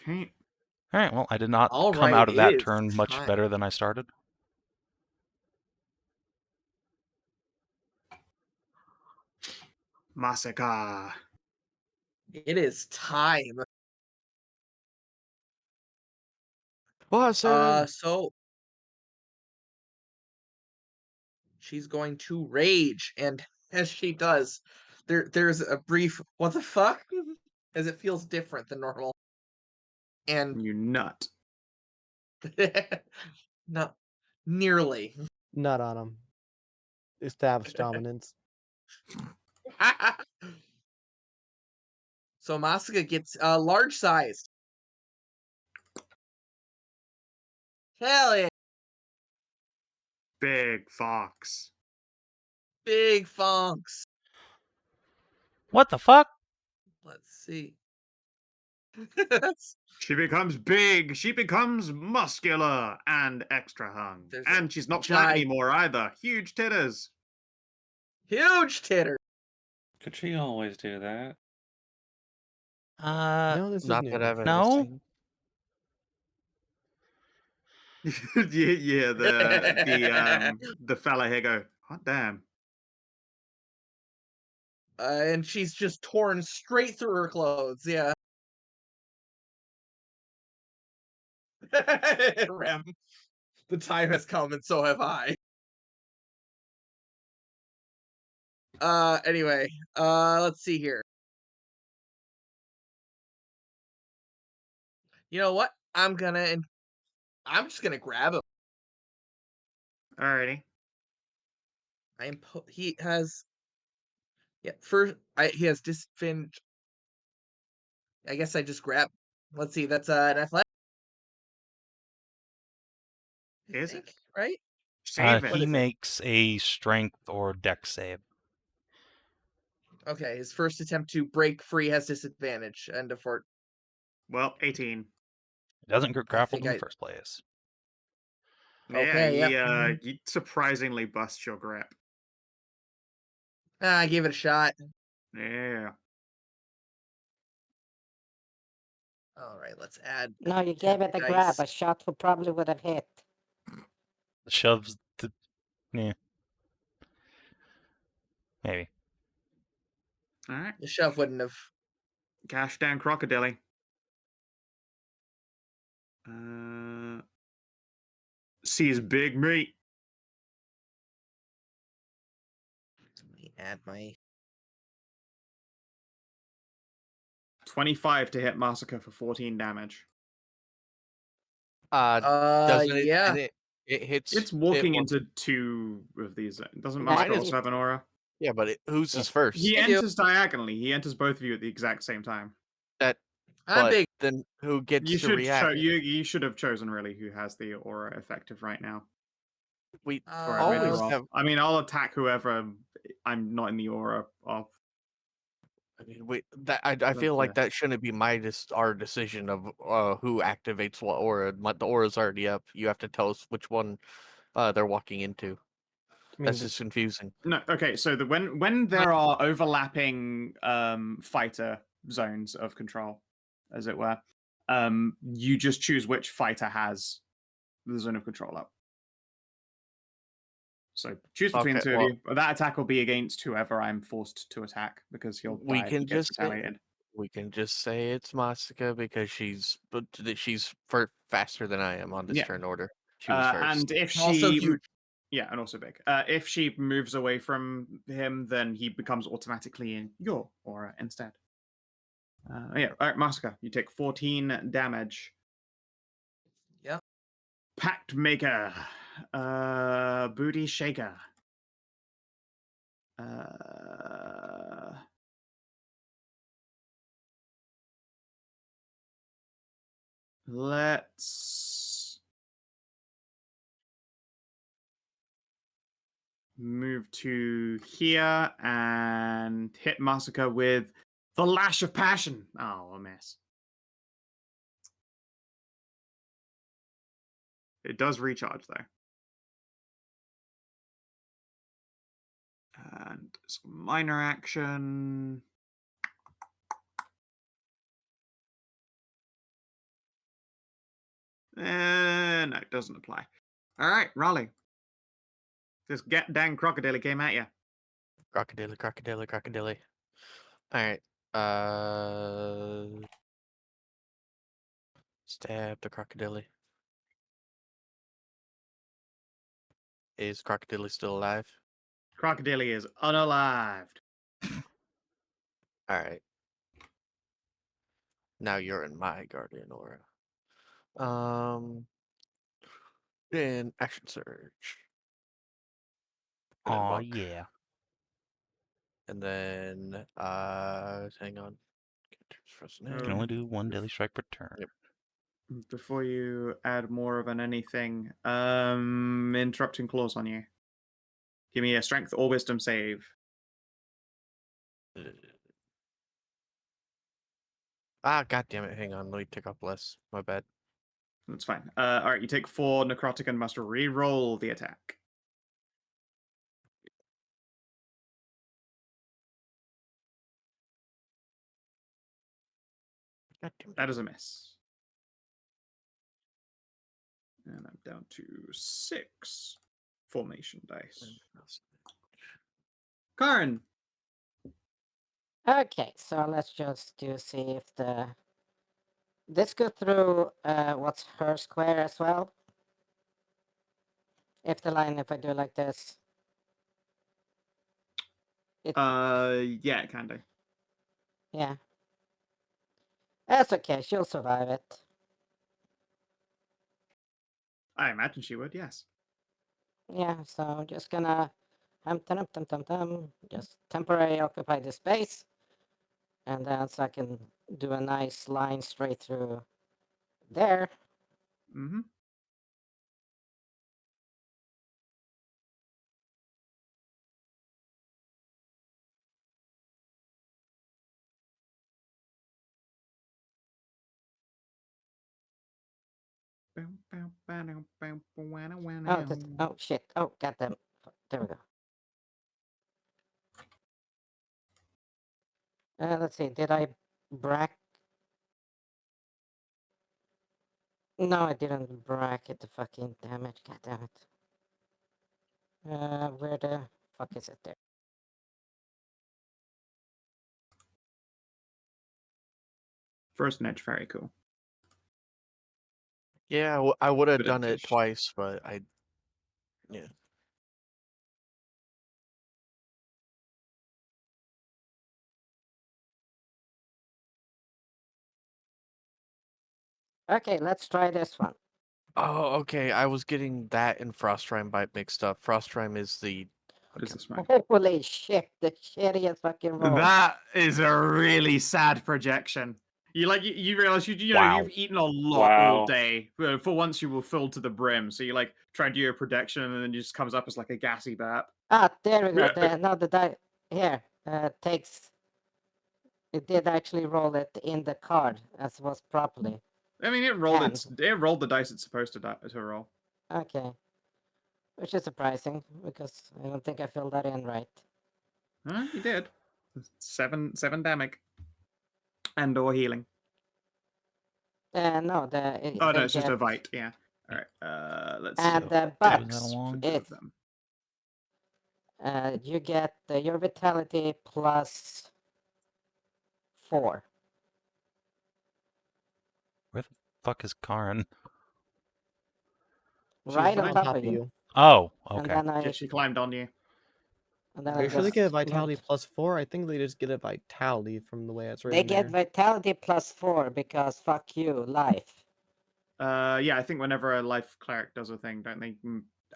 Okay. Alright, well, I did not All come right, out of it that is turn much time. better than I started. Masika. It is time. Awesome. So she's going to rage, and as she does, there's a brief "what the fuck" as it feels different than normal, and You nut. not nearly. Not on him. Established dominance. So Masika gets large sized. Hell yeah, Big fox. big funks. What the fuck? Let's see. She becomes big. She becomes muscular and extra hung. There's And a she's not flat gi- anymore either. Huge titters. Huge titter. Could she always do that? No, this is Not new. that I've ever No. seen. Yeah, the fella here go, hot damn. And she's just torn straight through her clothes. Yeah. Rem, the time has come, and so have I. Anyway, let's see here. You know what? I'm just gonna grab him. Alrighty. He has, yeah. He has disadvantage. I guess I just grab. Let's see. That's an athletic. I Is think, it? right? Save What He it. is it? makes a strength or dex save. Okay, his first attempt to break free has disadvantage. End of fort. Well, 18. It doesn't get I grappled think in the I. first place. Okay, yep. Yeah, you surprisingly bust your grip. I gave it a shot. Yeah. All right, let's add. No, you 10 gave it a grab. dice. A shot who probably would have hit. The shoves the. Yeah. Maybe. Alright. The shove wouldn't have. Cash down crocodile. Sees big meat. Let me add my. 25 to hit Masika for 14 damage. Doesn't it? Yeah. And it hits. It's walking it, into 2 of these. Doesn't Mine Masika is- also have an aura? Yeah, but whose is first? He I do. enters diagonally. He enters both of you at the exact same time. That. I'm But big. then who gets You to should react? you should have chosen really who has the aura effective right now. We Before I read her always off. have. I mean, I'll attack whoever I'm not in the aura of. I mean, I feel like that shouldn't be our decision of who activates what aura. The aura's already up. You have to tell us which one they're walking into. I mean, That's just confusing. No, okay. So when there are overlapping fighter zones of control, as it were, you just choose which fighter has the zone of control up. So choose between the two of you. That attack will be against whoever I'm forced to attack because he'll die if he gets retaliated. We can just say it's Masika because she's faster than I am on this turn order. She was first. And if she Also huge. Yeah, and also big. If she moves away from him, then he becomes automatically in your aura instead. Yeah, all right, Masika, you take 14 damage. Yep. Pact Maker, Booty Shaker. Let's move to here and hit Masika with the Lash of Passion. Oh, a miss. It does recharge, though. And some minor action. No, it doesn't apply. All right, Ralu. This dang crocodile came at you. Crocodile. All right. Stab the crocodile. Is crocodile still alive? Crocodile is unalived. All right. Now you're in my guardian aura. Then action surge. Oh yeah. And then hang on. You can only do one daily strike per turn. Yep. Before you add more of an anything, interrupting clause on you. Give me a strength or wisdom save. God damn it. Hang on. Let me take off less. My bad. That's fine. All right, you take 4 necrotic and must re-roll the attack. God damn it. That is a miss. And I'm down to 6 formation dice. Karin. Okay, so let's just see if this go through what's her square as well. If the line, if I do like this. Yeah, it can do. Yeah. That's okay, she'll survive it. I imagine she would, yes. Yeah, so just gonna just temporarily occupy the space. And then so I can do a nice line straight through there. Mm-hmm. Oh shit. Oh goddamn. There we go. Let's see, did I bracket? No, I didn't bracket the fucking damage. God damn it. Where the fuck is it there? First niche, very cool. Yeah, I would have But done it it's- twice, but yeah. Okay, let's try this one. Oh, okay. I was getting that and Frostrime bite mixed up. Frostrime is the What is this, man? Holy shit, the shittiest fucking roll. That is a really sad projection. You realize you know Wow. you've eaten a lot all Wow. day. For once, you were filled to the brim. So you try and do your projection, and then it just comes up as like a gassy burp. Ah, there we go. Yeah. Now the die here takes It did actually roll it in the card as was properly. I mean, it rolled And- it rolled the dice it's supposed to roll. Okay. Which is surprising, because I don't think I filled that in right. Huh? You did. 7 damage. And or healing. No, Oh no, they it's just a get- bite. Yeah. All right. Let's And see. the Move bugs, that along. Two of it, them. you get your vitality plus 4. Where the fuck is Karin? She's Right on right top of you. Oh, And okay. then I, Yeah, she climbed on you. and then Are I you sure they just get a vitality looked. plus 4? I think they just get a vitality from the way it's They written get there. vitality plus 4 because fuck you, life. Yeah, I think whenever a life cleric does a thing, don't they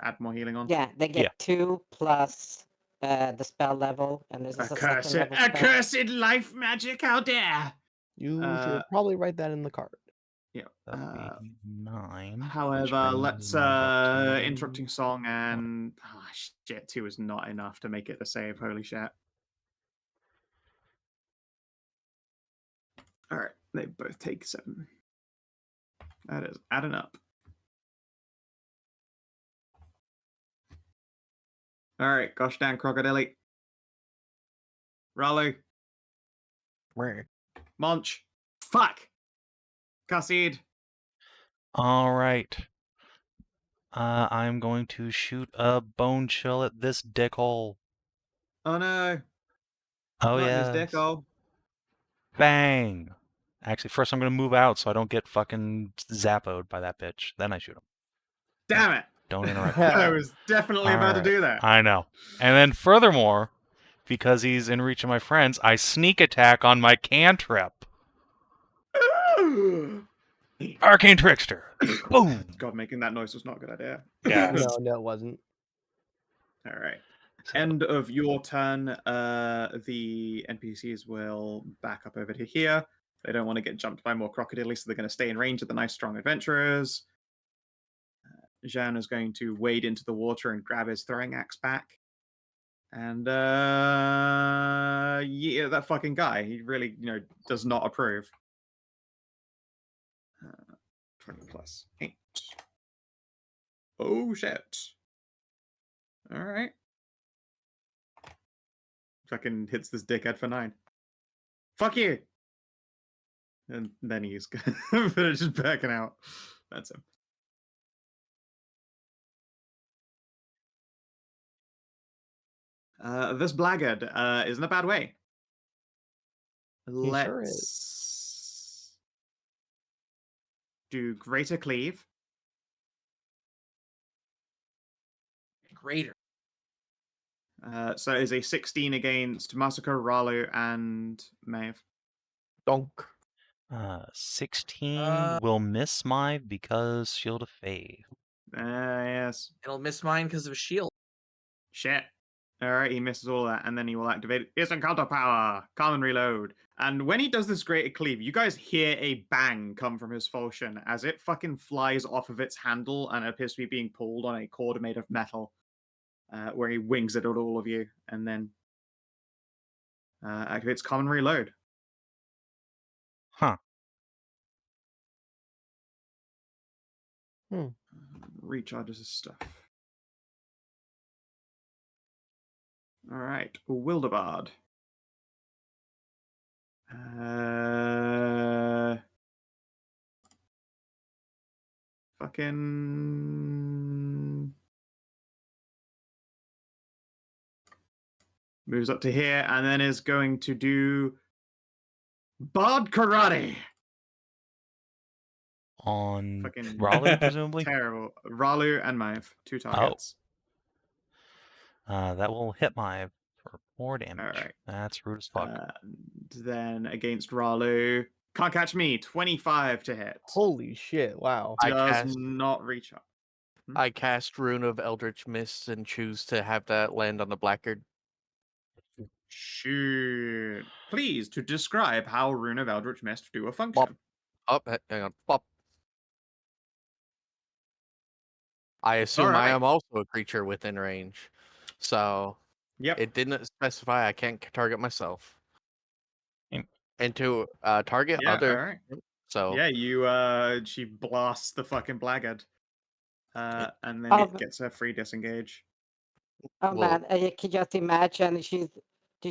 add more healing on? Yeah, they get Yeah. 2 plus the spell level, and this is a second level spell. Accursed life magic, how dare! You Uh, should probably write that in the card. Yeah. That'd be 9. which However, brings let's mine back to- interrupting song and shit, 2 is not enough to make it a save. Holy shit! All right, they both take 7. That is adding up. All right, gosh damn crocodile. Ralu, Munch, fuck, Khassid. All right. I'm going to shoot a bone chill at this dickhole. Oh no, Oh not yeah. his dick. Oh, Bang! Actually, first I'm gonna move out so I don't get fucking zappoed by that bitch. Then I shoot him. damn it! Don't interrupt. I was definitely about to Alright. do that. I know. And then furthermore, because he's in reach of my friends, I sneak attack on my cantrip. Arcane Trickster. Boom. God, making that noise was not a good idea. Yeah. No, it wasn't. All right. So, End of your turn. The NPCs will back up over to here. They don't want to get jumped by more crocodiles, so they're going to stay in range of the nice, strong adventurers. Jean is going to wade into the water and grab his throwing axe back. And yeah, that fucking guy, he really, does not approve. 20 plus 8. Oh shit! All right. Fucking hits this dickhead for 9. Fuck you! And then he's just backing out. That's him. This blackguard is in a bad way. He sure Let's do Greater Cleave. Greater. So it is a 16 against Masika, Ralu, and Maeve. Donk. 16 will miss my because Shield of Faith. Yes. It'll miss mine because of a shield. Shit. Alright, he misses all that, and then he will activate Instant Counter Power, Calm and Reload. And when he does this Greater Cleave, you guys hear a bang come from his falchion as it fucking flies off of its handle and appears to be being pulled on a cord made of metal, where he wings it at all of you, and then activates Calm and Reload. Huh. Recharges his stuff. Alright, Wildebard. Fucking moves up to here and then is going to do Bard Karate. On Fucking Ralu, presumably? terrible. Ralu and Maeve, 2 targets. That will hit my for 4 damage. Alright. That's rude as fuck. And then against Ralu, can't catch me, 25 to hit. Holy shit! Wow. I Does cast- not reach up. I cast Rune of Eldritch Mist and choose to have that land on the blackguard. Shoot. Please, to describe how Rune of Eldritch Mist do a function. Oh, hang on. Bop. I assume I Alright. am also a creature within range. So Yep. it didn't specify I can't target myself. into target Yeah, other. alright. So Yeah, she blasts the fucking blackguard. And then Oh, it gets her free disengage. Oh Well- man, you can just imagine she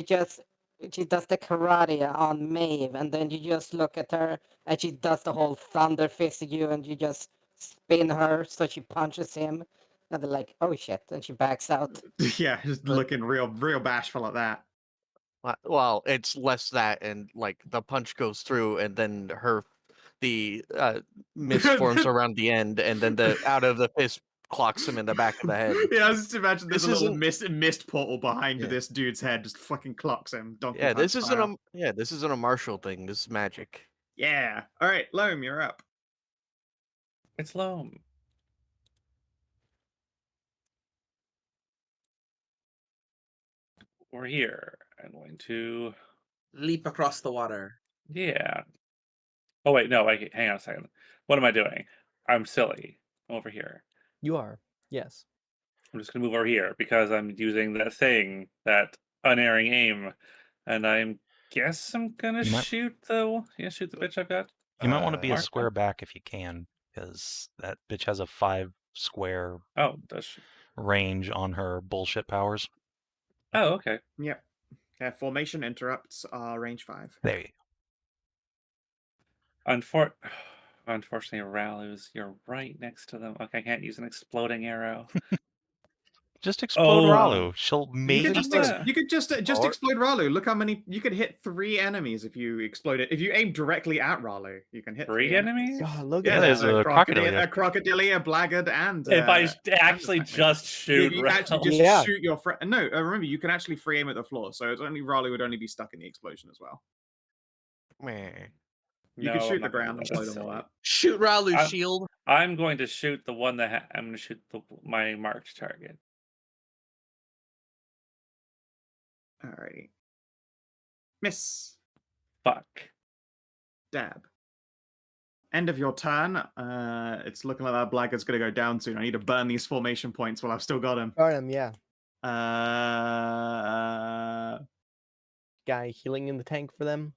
does the karate on Maeve, and then you just look at her, and she does the whole thunder fist at you, and you just spin her so she punches him, and they're like, oh shit, and she backs out. Yeah, just But- looking real bashful at that. well, it's less that, and like the punch goes through, and then the mist forms around the end, and then the out of the fist clocks him in the back of the head. Yeah, I was just imagine there's This a little isn't- mist portal behind Yeah. this dude's head, just fucking clocks him. Donkey Yeah, Punch this style. isn't a martial thing. This is magic. Yeah. All right, Loam, you're up. It's Loam. We're here. I'm going to. Leap across the water. Yeah. Oh, wait, no, wait, hang on a second. What am I doing? I'm silly. I'm over here. You are. Yes. I'm just going to move over here because I'm using that thing, that unerring aim. And I'm guess I'm going to You might- shoot the bitch I've got. You might want to be a Martha? square back if you can, because that bitch has a 5 square Oh, does she? range on her bullshit powers. Oh, okay. Yep. Yeah, formation interrupts are range 5. There you go. Unfortunately, Ralu's, you're right next to them. Okay, I can't use an exploding arrow. Just explode Oh. Ralu. She'll You maybe could just, Yeah. you could just Or- explode Ralu. Look how many you could hit 3 enemies if you explode it. If you aim directly at Ralu, you can hit 3 enemies? God, look Yeah, at there's that. a crocodile. a crocodile, a blackguard, and If I and actually the Pac-Man. just shoot you actually Ralu. just Yeah. shoot your friend. No, remember you can actually free aim at the floor, so it's only Ralu would only be stuck in the explosion as well. Meh. You No, can I'm shoot the not gonna ground do and that. blow That's them all silly. up. Shoot Ralu's I'm- shield. I'm going to shoot the one that I'm going to shoot my marked target. Alrighty. Miss. Fuck. Dab. End of your turn. It's looking like that blackguard's gonna go down soon. I need to burn these formation points while I've still got him. Burn him, yeah. Guy healing in the tank for them.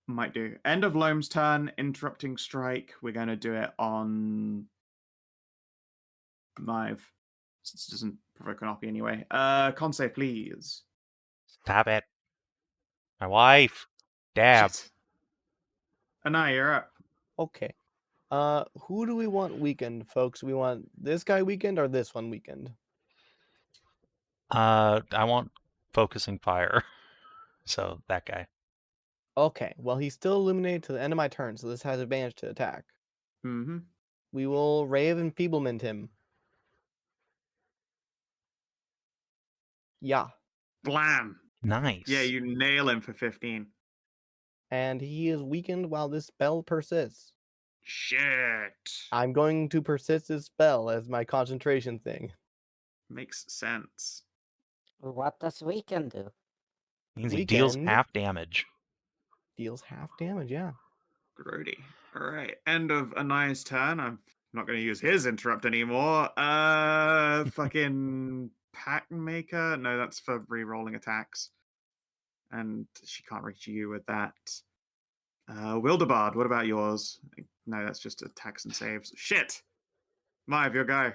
Might do. End of Loam's turn. Interrupting strike. We're gonna do it on Mive. Since it doesn't provoke an OP anyway. Con save, please. Stop it. My wife. Dab. Shit. Anai, you're up. Okay. Who do we want weakened, folks? We want this guy weakened or this one weakened? I want focusing fire. So that guy. Okay. Well, he's still illuminated to the end of my turn, so this has advantage to attack. Mm-hmm. We will Ray of Enfeeblement him. Yeah. Blam. Nice. Yeah, you nail him for 15. And he is weakened while this spell persists. Shit. I'm going to persist his spell as my concentration thing. Makes sense. What does weaken do? Means he deals Weekend. half damage. Deals half damage, yeah. Grody. Alright. End of Anai's turn. I'm not going to use his interrupt anymore. Fucking Pack Maker. No, that's for re-rolling attacks. And she can't reach you with that. Wylderbard, what about yours? No, that's just attacks and saves. Shit! Mive, your guy.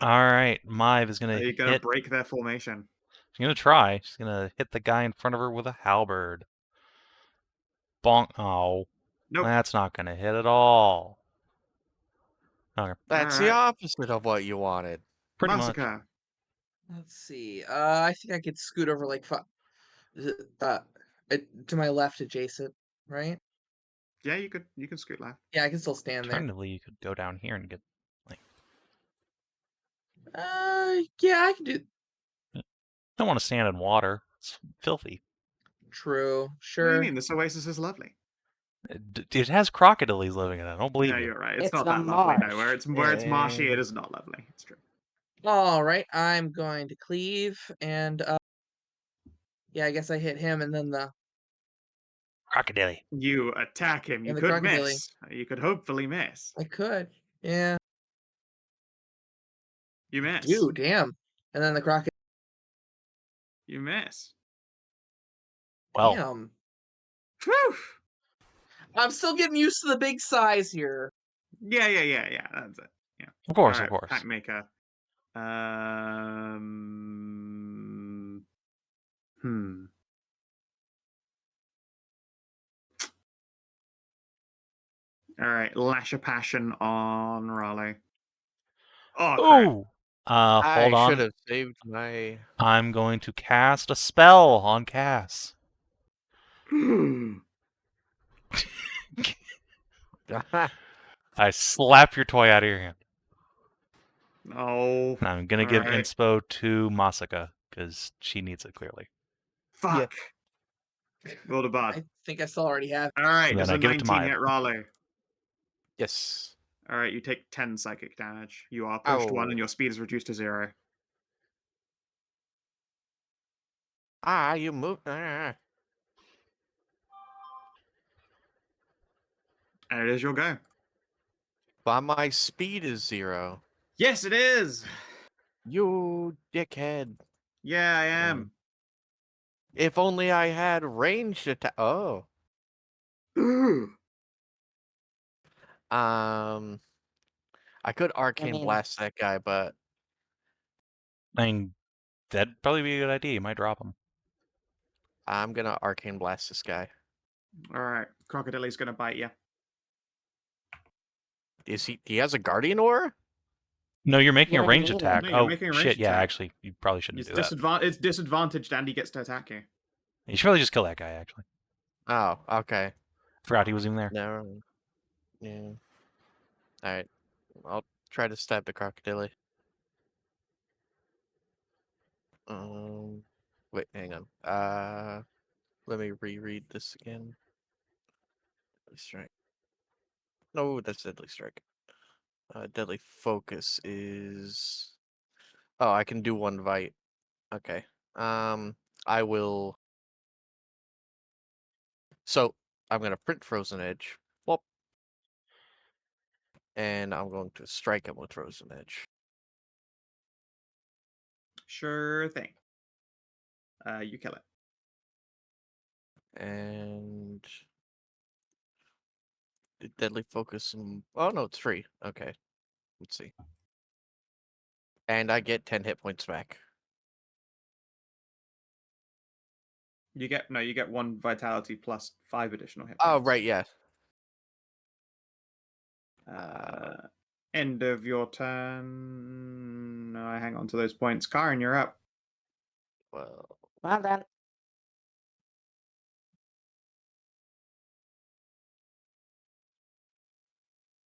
All right. Mive is Are gonna you going to hit. break their formation? She's gonna try. She's gonna hit the guy in front of her with a halberd. Bonk. Oh, Nope. that's not gonna hit at all. Okay. That's the Alright. opposite of what you wanted. Pretty much. Masika. Let's see. I think I could scoot over like to my left adjacent, right? Yeah, you can scoot left. Yeah, I can still stand there. Alternatively, you could go down here and get. Yeah, I can do. Don't want to stand in water. It's filthy. True. What do you Sure. mean? This oasis is lovely. It has crocodiles living in it. I don't believe Yeah, you. you're right. It's It's not the that lovely. No, marsh. where it's marshy, Yeah. it is not lovely. It's true. All right, I'm going to cleave and yeah, I guess I hit him and then the Crocodile. You attack him. You And the could crocodile. miss. You could hopefully miss. I could. Yeah. You miss. Dude, damn. And then the crocodile. You miss. Well, Damn. Whew! I'm still getting used to the big size here. Yeah. That's it. Yeah. of course, All of right, course. Pack maker. All right, Lash of Passion on Ralu. Oh, crap. Ooh. I Hold should on. have saved my. I'm going to cast a spell on Cass. I slap your toy out of your hand. No. And I'm gonna give Alright. inspo to Masika because she needs it clearly. Fuck. Roll the bad. I think I still already have. Alright, And does then a I give it to 19 Maya. hit Ralu? Yes. Alright, you take 10 psychic damage. You are pushed 1 and Ow. your speed is reduced to 0. You moved. And it is your go. But my speed is 0. Yes, it is! You dickhead. Yeah, I am. If only I had ranged attack. Oh. I could arcane mean- blast that guy, but I mean, that'd probably be a good idea. You might drop him. I'm gonna arcane blast this guy. Alright, Crocodile's gonna bite you. Is he has a guardian aura? No, you're making You a already ranged made it. attack. No, you're Oh, making a shit, ranged yeah, attack. actually, you probably shouldn't It's, do that. it's disadvantaged and he gets to attack you. You should probably just kill that guy, actually. Oh, okay. Forgot he was even there. No. Yeah. Alright. I'll try to stab the crocodile. Wait, hang on. Let me reread this again. Deadly strike. No, that's deadly strike. Deadly focus is. Oh, I can do 1 bite. Okay. I will. So I'm gonna print Frozen Edge. Whoop. And I'm going to strike him with Frozen Edge. Sure thing. You kill it. And did deadly focus. Oh no, it's free. Okay. Let's see. And I get 10 hit points back. You get 1 vitality plus 5 additional hit Oh points. right, yeah. End of your turn. No, I hang on to those points. Karin, you're up. Well, Well then.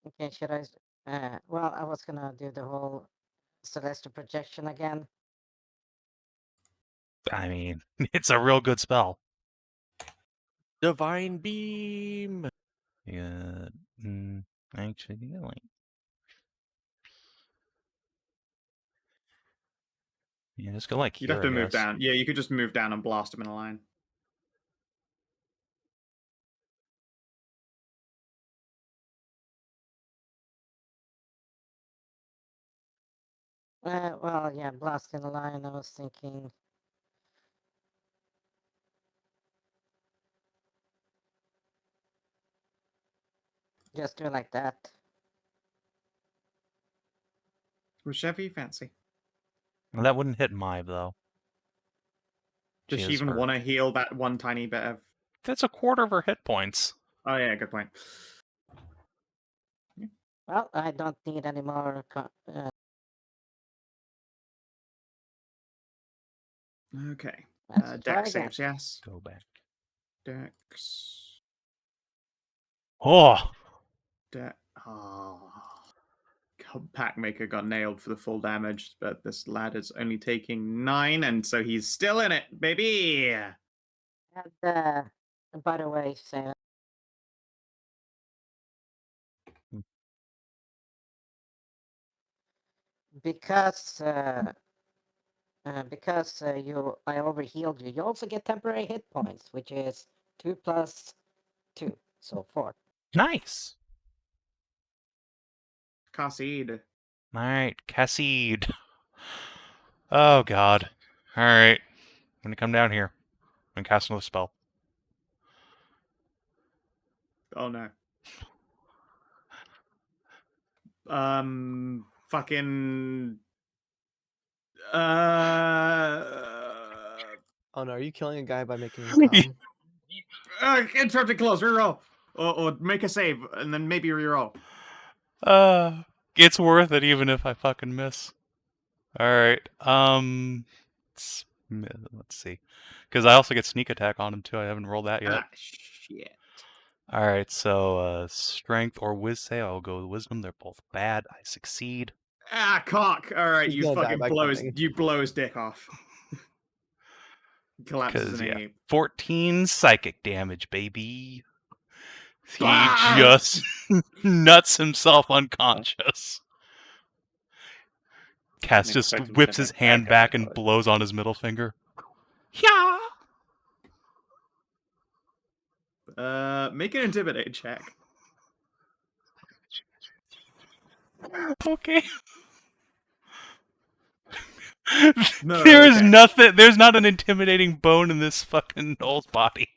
Okay, should I? Well, I was gonna do the whole celestial projection again. I mean, it's a real good spell. divine beam. Yeah, actually, yeah, like, yeah, just go like You'd here, have to I move guess. down. Yeah, you could just move down and blast them in a line. Well, yeah, blast in the line. I was thinking. Just do it like that. Whichever you fancy. Well, that wouldn't hit Mai, though. Does she is even hurt. want to heal that one tiny bit of... That's a quarter of her hit points. Oh yeah, good point. Well, I don't need any more. Okay. Let's try Dex again. saves, yes. Go back. Dex... Oh! Oh. Packmaker got nailed for the full damage, but this lad is only taking 9, and so he's still in it, baby! And by the way, Sam, because I overhealed you, you also get temporary hit points, which is 2 plus 2, so 4. Nice! Khassid. Alright, Khassid. Oh, God. Alright. I'm gonna come down here and cast another spell. Oh no. Fucking. Oh no, are you killing a guy by making him come? Interrupted close. Reroll, or make a save and then maybe reroll. It's worth it even if I fucking miss. All right. Let's see, because I also get sneak attack on him too. I haven't rolled that yet. Ah, shit. All right. So strength or whiz save. I'll go with wisdom. They're both bad. I succeed. Ah, cock. All right, He's you gonna die fucking by coming. blow his dick off. Collapses Because in yeah, a 14 psychic damage, baby. He Ah! just nuts himself unconscious. Cass Didn't just expect him to whips his make hand that back kind and of blows on his middle finger. Yeah. Make an intimidate check. Okay. No, There is okay. nothing. There's not an intimidating bone in this fucking old body.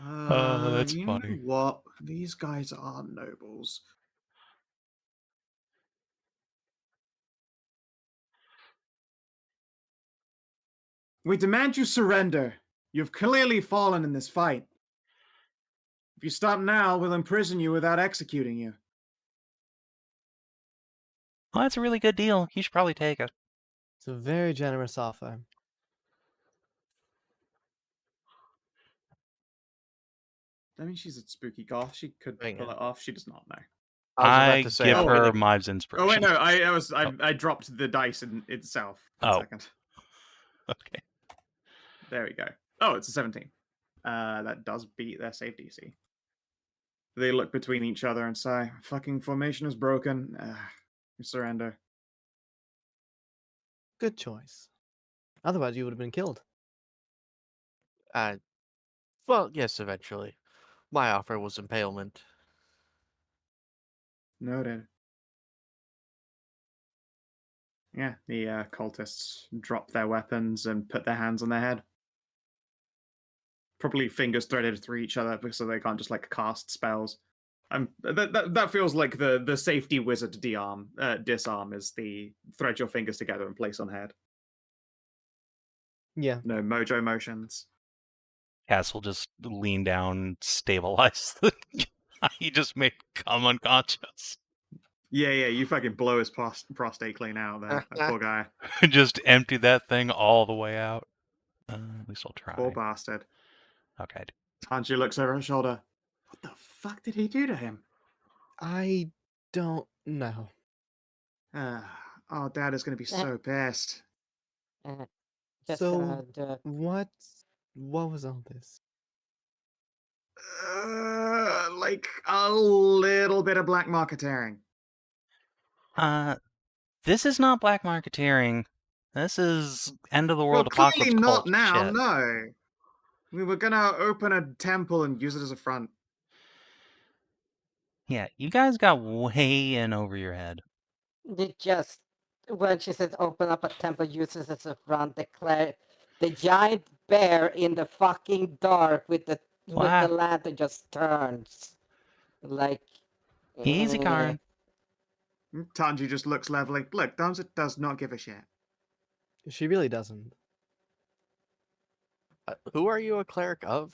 That's You funny. know what? These guys are nobles. We demand you surrender. You've clearly fallen in this fight. If you stop now, we'll imprison you without executing you. Well, that's a really good deal. You should probably take it. It's a very generous offer. I mean, she's a spooky goth. She could Hang pull on. it off. She does not know. I was about I to say, give I'm her gonna- Mive's Oh inspiration. wait, no. I dropped the dice in itself for a Oh. second. Okay. There we go. Oh, it's a 17. That does beat their save DC. They look between each other and sigh. Fucking formation is broken. You surrender. Good choice. Otherwise, you would have been killed. Well, yes, eventually. My offer was impalement. Noted. Yeah, the cultists drop their weapons and put their hands on their head. Probably fingers threaded through each other so they can't just like cast spells. That feels like the safety wizard disarm is the thread your fingers together and place on head. Yeah. No mojo motions. Cass will just lean down, stabilize the guy he just made come unconscious. Yeah, you fucking blow his prostate clean out there. That poor guy. Just empty that thing all the way out. At least I'll try. Poor bastard. Okay. Hanji looks over her shoulder. What the fuck did he do to him? I don't know. Oh, Dad is going to be so pissed. Just So, gonna do it. what was all this? Like a little bit of black marketeering. This is not black marketeering. This is end of the Well, world clearly apocalypse not cult now, shit. no. We were gonna open a temple and use it as a front. Yeah, you guys got way in over your head. It just when she says open up a temple, uses as a front, the giant bear in the fucking dark with the What? lantern just turns like Easy, Karin. Tanji just looks levelly. Look, Damsa does not give a shit. She really doesn't. Who are you a cleric of?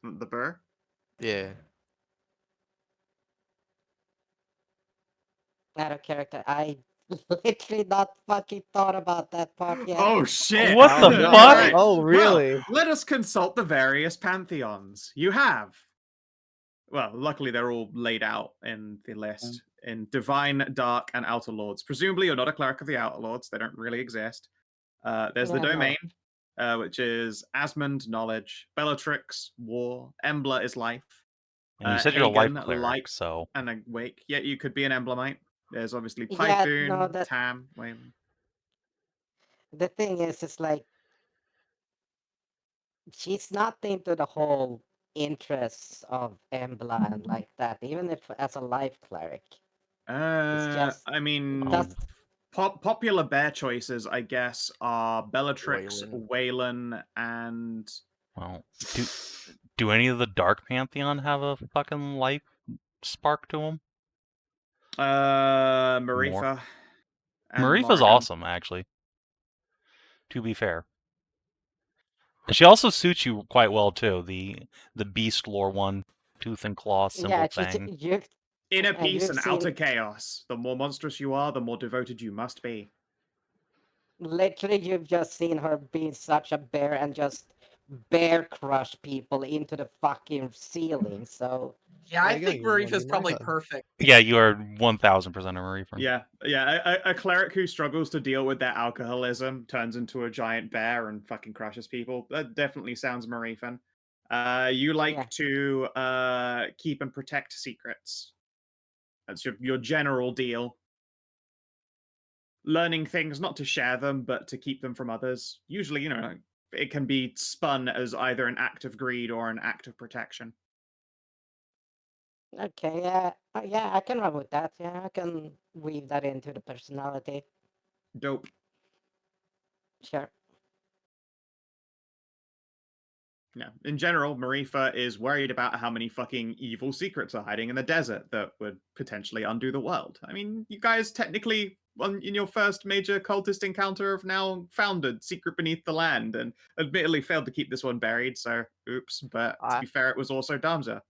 The burr? Yeah. out of character. I literally not fucking thought about that part yet. Oh shit! What the No, fuck? alright. Oh, really? Well, let us consult the various pantheons. You have. Well, luckily they're all laid out in the list in Divine, Dark, and Outer Lords. Presumably, you're not a cleric of the Outer Lords; they don't really exist. There's the Yeah, no. Domain, which is Asmund, Knowledge, Bellatrix, War, Embla is Life, And you said you're a life Hagen, cleric, Light, so and Awake. Yeah, you could be an Emblemite. There's obviously Yeah, Pythoon, no, that- Tam, Wayland. The thing is, it's like she's not into the whole interests of Embla and like that, even if as a life cleric. just- I mean, Does Popular bear choices, I guess, are Bellatrix, Waylon. Waylon, and Well, do any of the Dark Pantheon have a fucking life spark to them? Marifa. And Marifa's Morrigan. awesome, actually. To be fair. And she also suits you quite well too. The beast lore one, tooth and claw symbol Yeah, thing. Inner and peace you've and seen outer chaos. The more monstrous you are, the more devoted you must be. literally you've just seen her be such a bear and just bear crush people into the fucking ceiling. So Yeah, There I you go, think you wanna Marifa's be probably Marifa. perfect. Yeah, you are 1000% a Marifa. Yeah, a cleric who struggles to deal with their alcoholism turns into a giant bear and fucking crushes people. That definitely sounds Marifan. You like Yeah. to keep and protect secrets. That's your general deal. Learning things, not to share them, but to keep them from others. Usually, it can be spun as either an act of greed or an act of protection. okay, yeah, I can run with that. Yeah, I can weave that into the personality. Dope. Sure. Yeah. In general, Marifa is worried about how many fucking evil secrets are hiding in the desert that would potentially undo the world. I mean, you guys technically, in your first major cultist encounter, have now found a secret beneath the land, and admittedly failed to keep this one buried, so oops. But to be fair, it was also Damza.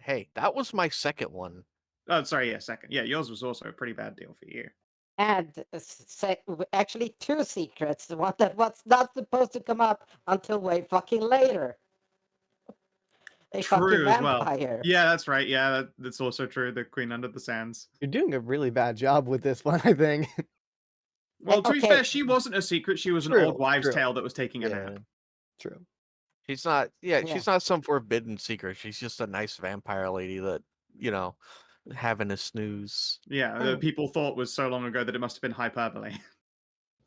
Hey, that was my second one. Oh, sorry, yeah, second. Yeah, yours was also a pretty bad deal for you. And actually 2 secrets. One that was not supposed to come up until way fucking later. A fucking True as well. vampire. Yeah, that's right. Yeah, that's also true. The Queen Under the Sands. You're doing a really bad job with this one, I think. Well, to be Okay. fair, she wasn't a secret. She was an True, old wives' true. tale that was taking a Yeah. nap. True. She's not. Yeah. She's not some forbidden secret. She's just a nice vampire lady that having a snooze. Yeah, Oh. people thought was so long ago that it must have been hyperbole.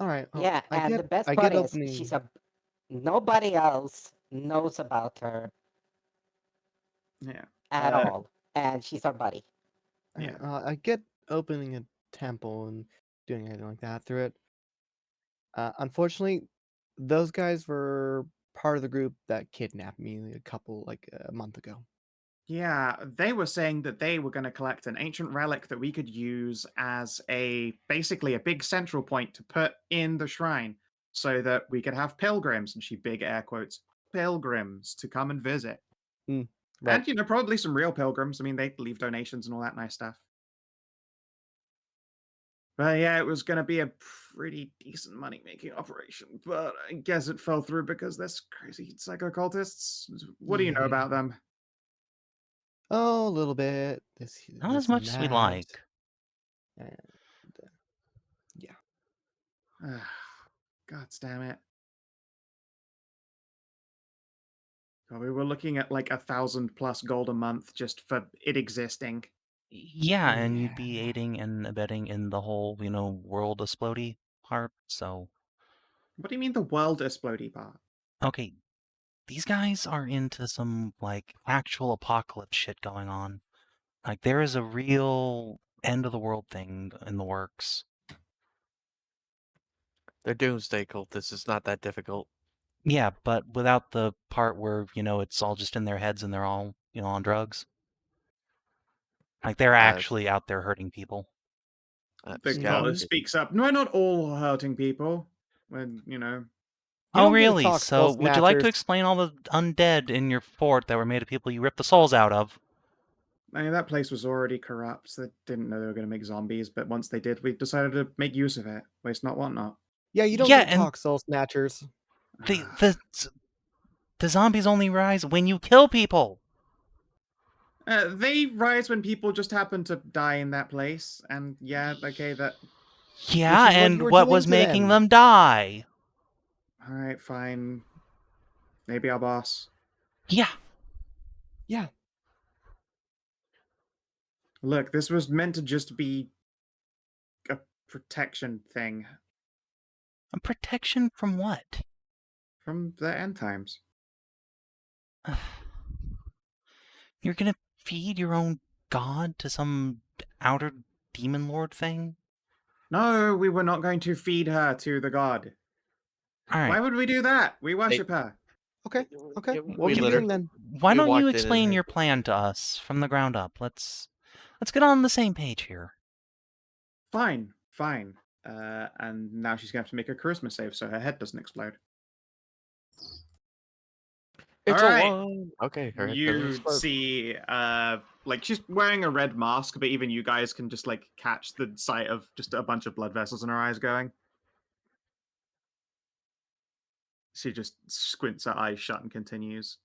All right. Well, Yeah, I and get, the best I part get is opening. nobody else knows about her Yeah. at all, and she's our buddy. Yeah. I get opening a temple and doing anything like that through it. Unfortunately, those guys were part of the group that kidnapped me a month ago. Yeah, they were saying that they were going to collect an ancient relic that we could use as basically a big central point to put in the shrine so that we could have pilgrims, and she big air quotes, pilgrims to come and visit. Right. And, probably some real pilgrims. I mean, they leave donations and all that nice stuff. But yeah, it was going to be a pretty decent money-making operation, but I guess it fell through because there's crazy psycho-cultists. What do you know Yeah. about them? Oh, a little bit. Not this as and much as we that. like. And, yeah. God damn it. God, we were looking at like 1,000+ gold a month just for it existing. Yeah, and you'd Yeah. be aiding and abetting in the whole, world explodey part, so... What do you mean the world explodey part? Okay, these guys are into some, actual apocalypse shit going on. Like, there is a real end-of-the-world thing in the works. They're doomsday cultists. It's not that difficult. Yeah, but without the part where, it's all just in their heads and they're all, on drugs. Like, they're actually out there hurting people. The Scout. speaks up. No, not all hurting people. When, You Oh, don't get to really? talk, So, Soul would you like to Snatchers. explain all the undead in your fort that were made of people you ripped the souls out of? I mean, that place was already corrupt. They didn't know they were going to make zombies, but once they did, we decided to make use of it. Waste not, want not. Yeah, you don't Yeah, get to and talk, Soul Snatchers. The zombies only rise when you kill people. They rise when people just happen to die in that place, and yeah, okay, that. Yeah, Which is what you and were what doing was to making them. them die? All right, fine. Maybe our boss. Yeah. Yeah. Look, this was meant to just be a protection thing A protection from what? from the end times. You're gonna feed your own god to some outer demon lord thing? No, we were not going to feed her to the god. All right. Why would we do that? We worship her. Okay. Okay. Yeah, What we we literally- doing then? Why we don't you walked in explain and your plan to us from the ground up? Let's get on the same page here. Fine, fine. And now she's going to have to make a charisma save so her head doesn't explode. It's All a right. one. Okay, her head doesn't You explode. see, like she's wearing a red mask, but even you guys can just like catch the sight of just a bunch of blood vessels in her eyes going. She just squints her eyes shut and continues.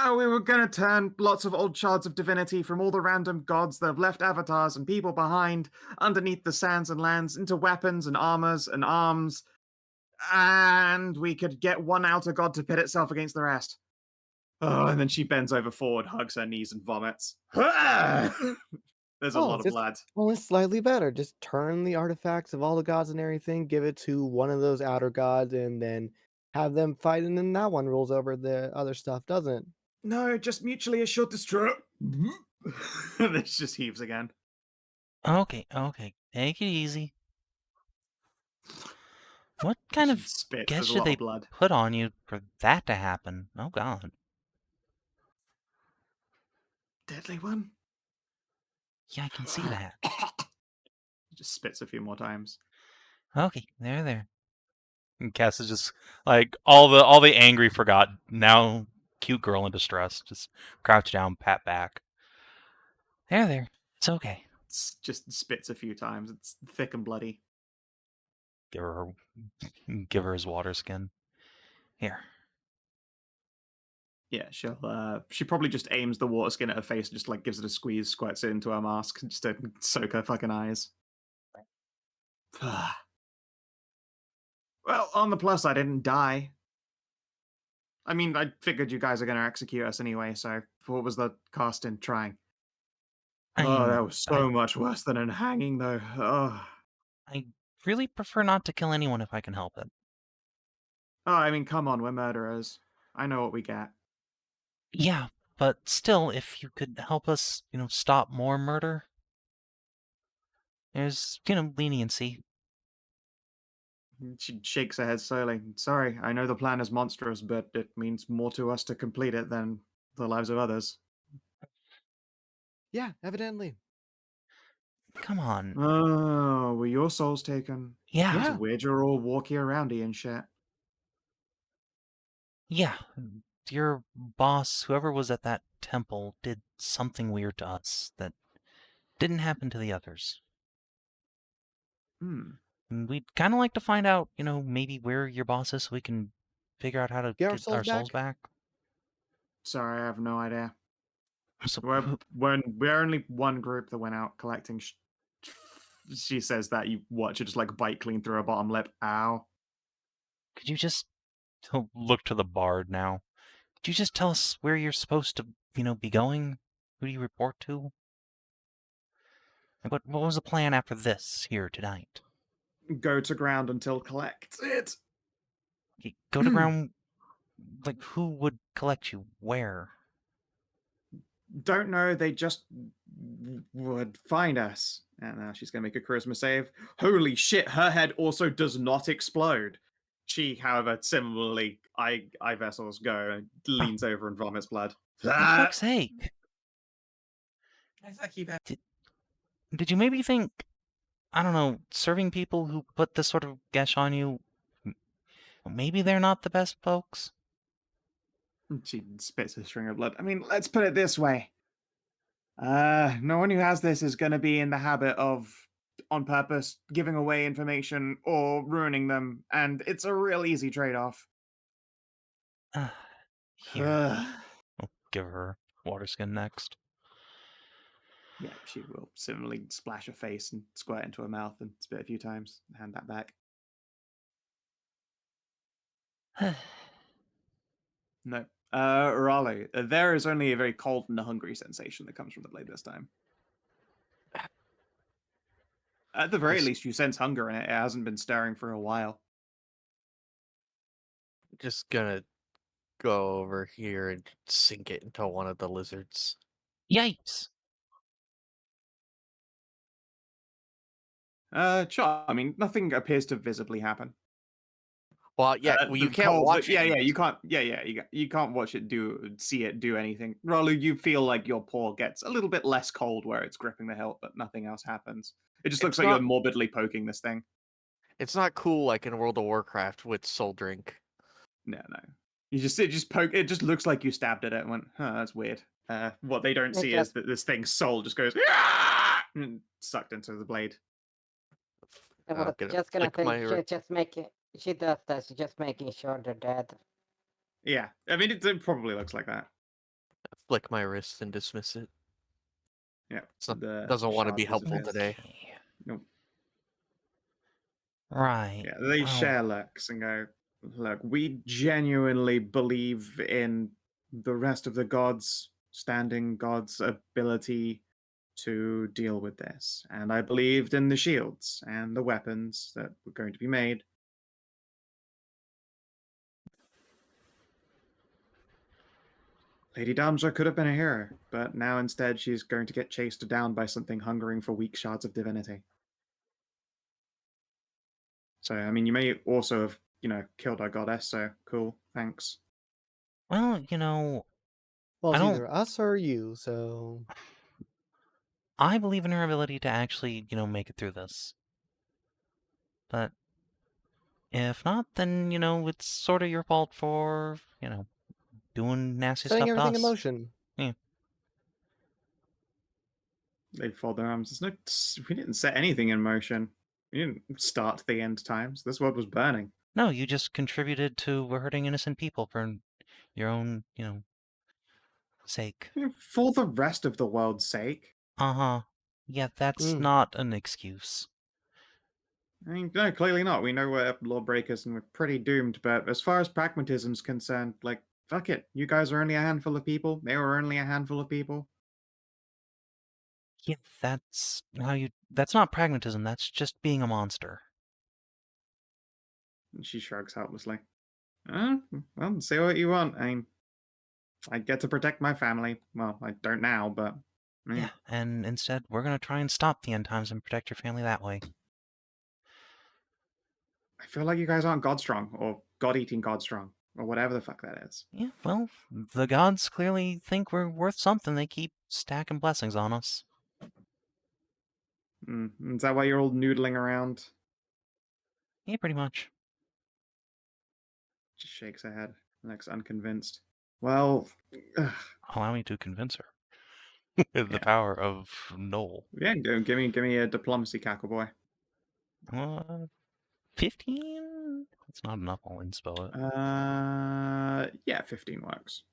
We were going to turn lots of old shards of divinity from all the random gods that have left avatars and people behind underneath the sands and lands into weapons and armors and arms, and we could get one outer god to pit itself against the rest. Oh, and then she bends over forward, hugs her knees, and vomits. There's a lot of blood. Only slightly better. Just turn the artifacts of all the gods and everything, give it to one of those outer gods, and then have them fight, and then that one rules over the other stuff, doesn't it? No, just mutually assured destruct. And then she just heaves again. Okay. Take it easy. What kind She of spits. guess There's a should lot they of blood. put on you for that to happen? Oh God. Deadly one? Yeah, I can see that. Just spits a few more times. Okay, there. And Cass is just like all the angry forgot. Now cute girl in distress. Just crouch down, pat back. There. It's okay. Just spits a few times. It's thick and bloody. Give her his water skin. Here. Yeah, she probably just aims the water skin at her face and just like gives it a squeeze, squirts it into her mask, just to soak her fucking eyes. Well, on the plus, I didn't die. I mean, I figured you guys are going to execute us anyway, so what was the cost in trying? That was so much worse than a hanging, though. I really prefer not to kill anyone if I can help it. Oh, I mean, come on, we're murderers. I know what we get. Yeah, but still, if you could help us, stop more murder, there's, leniency. She shakes her head slowly. Sorry, I know the plan is monstrous, but it means more to us to complete it than the lives of others. Yeah, evidently. Come on. Oh, were your souls taken? Yeah. It's weird you're all walkie aroundy and shit. Yeah. Your boss, whoever was at that temple, did something weird to us that didn't happen to the others. Hmm. And we'd kind of like to find out, maybe where your boss is so we can figure out how to Get get our our souls souls back. Sorry, I have no idea. So, We're only one group that went out collecting. She says that you watch her just like bite clean through her bottom lip. Ow. could you just look to the bard now? Could you just tell us where you're supposed to, be going? Who do you report to? Like, what was the plan after this here tonight? Go to ground until collected. Go to ground. Like, who would collect you? Where? Don't know. They just would find us. And now she's going to make a charisma save. Holy shit, her head also does not explode. She, however, similarly, eye vessels go and leans over and vomits blood. For fuck's sake. Does that keep happening? Did you maybe think, I don't know, serving people who put this sort of gesh on you, maybe they're not the best folks? She spits a string of blood. I mean, let's put it this way. No one who has this is going to be in the habit of, on purpose, giving away information or ruining them, and it's a real easy trade-off. Here. I'll give her water skin next. Yeah, she will similarly splash her face and squirt into her mouth and spit a few times and hand that back. No. Ralu, there is only a very cold and hungry sensation that comes from the blade this time. At the very least, you sense hunger in it. It hasn't been stirring for a while. Just gonna go over here and sink it into one of the lizards. Yikes! Sure. I mean, nothing appears to visibly happen. Well, yeah, The well, you can't cold, watch it. yeah, you you just- can't. Yeah, you can't watch it see it do anything. Ralu, you feel like your paw gets a little bit less cold where it's gripping the hilt, but nothing else happens. It just looks It's like you're not- morbidly poking this thing. It's not cool like in World of Warcraft with Soul Drink. No. It just poke. It just looks like you stabbed at it and went, "Huh, that's weird." What they don't It see is that this thing's soul just goes and sucked into the blade. I I'm was gonna just gonna flick think my she's just making. She does that. She's just making sure they're dead. Yeah, I mean, it probably looks like that. flick my wrist and dismiss it. Yeah, Doesn't want to shard be helpful disappears. today. Okay. Nope. Right. Yeah, they well, share looks and go, look, we genuinely believe in the rest of the gods, standing gods' ability to deal with this. And I believed in the shields and the weapons that were going to be made. Lady Damja could have been a hero, but now instead she's going to get chased down by something hungering for weak shards of divinity. So, I mean, you may also have, killed our goddess, so cool, thanks. Well, Well, I it's don't- either us or you, so I believe in her ability to actually, make it through this. But if not, then, it's sort of your fault for, doing nasty setting stuff to everything in us. motion. They fold their arms. We didn't set anything in motion. We didn't start the end times. This world was burning. No, you just contributed to hurting innocent people for your own, sake. For the rest of the world's sake. Uh-huh. Yeah, that's not an excuse. I mean, no, clearly not. We know we're lawbreakers and we're pretty doomed, but as far as pragmatism's concerned, like, fuck it. You guys are only a handful of people. They were only a handful of people. Yeah, that's not pragmatism, that's just being a monster. And she shrugs helplessly. Well, say what you want. I mean, I get to protect my family. Well, I don't now, but... Yeah, and instead, we're gonna try and stop the end times and protect your family that way. I feel like you guys aren't God strong, or God-eating God strong, or whatever the fuck that is. Yeah, well, the gods clearly think we're worth something. They keep stacking blessings on us. Is that why you're all noodling around? Yeah, pretty much. Just shakes her head, looks unconvinced. Well, Allow me to convince her. The Yeah. power of Knoll. yeah, give me a diplomacy, cackle boy. 15? That's not enough. I'll inspell it. Yeah, 15 works.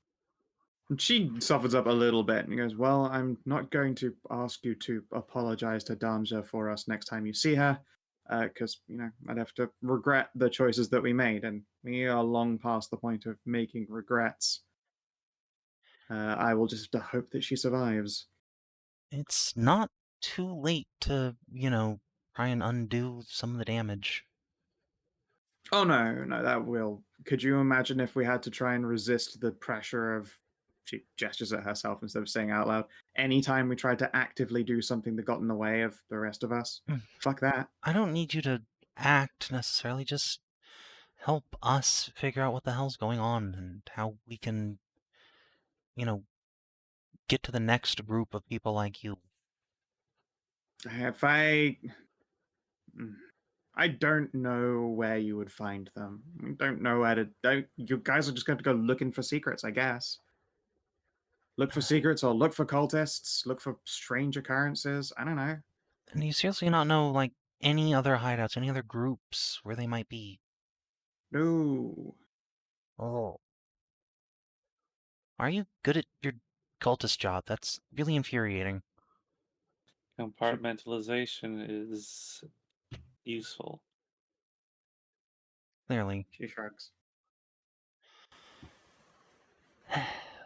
And she softens up a little bit and goes, well, I'm not going to ask you to apologize to Damja for us next time you see her, because, I'd have to regret the choices that we made, and we are long past the point of making regrets. I will just hope that she survives. It's not too late to, try and undo some of the damage. Oh, no, that will. Could you imagine if we had to try and resist the pressure of... She gestures at herself instead of saying out loud. Anytime we tried to actively do something that got in the way of the rest of us, fuck that. I don't need you to act necessarily, just help us figure out what the hell's going on and how we can, get to the next group of people like you. If I don't know where you would find them. I don't know where to... You guys are just going to go looking for secrets, I guess. Look for secrets or look for cultists. Look for strange occurrences. I don't know. And you seriously not know, any other hideouts, any other groups where they might be? No. Oh. Are you good at your cultist job? That's really infuriating. Compartmentalization is useful. Clearly. She shrugs.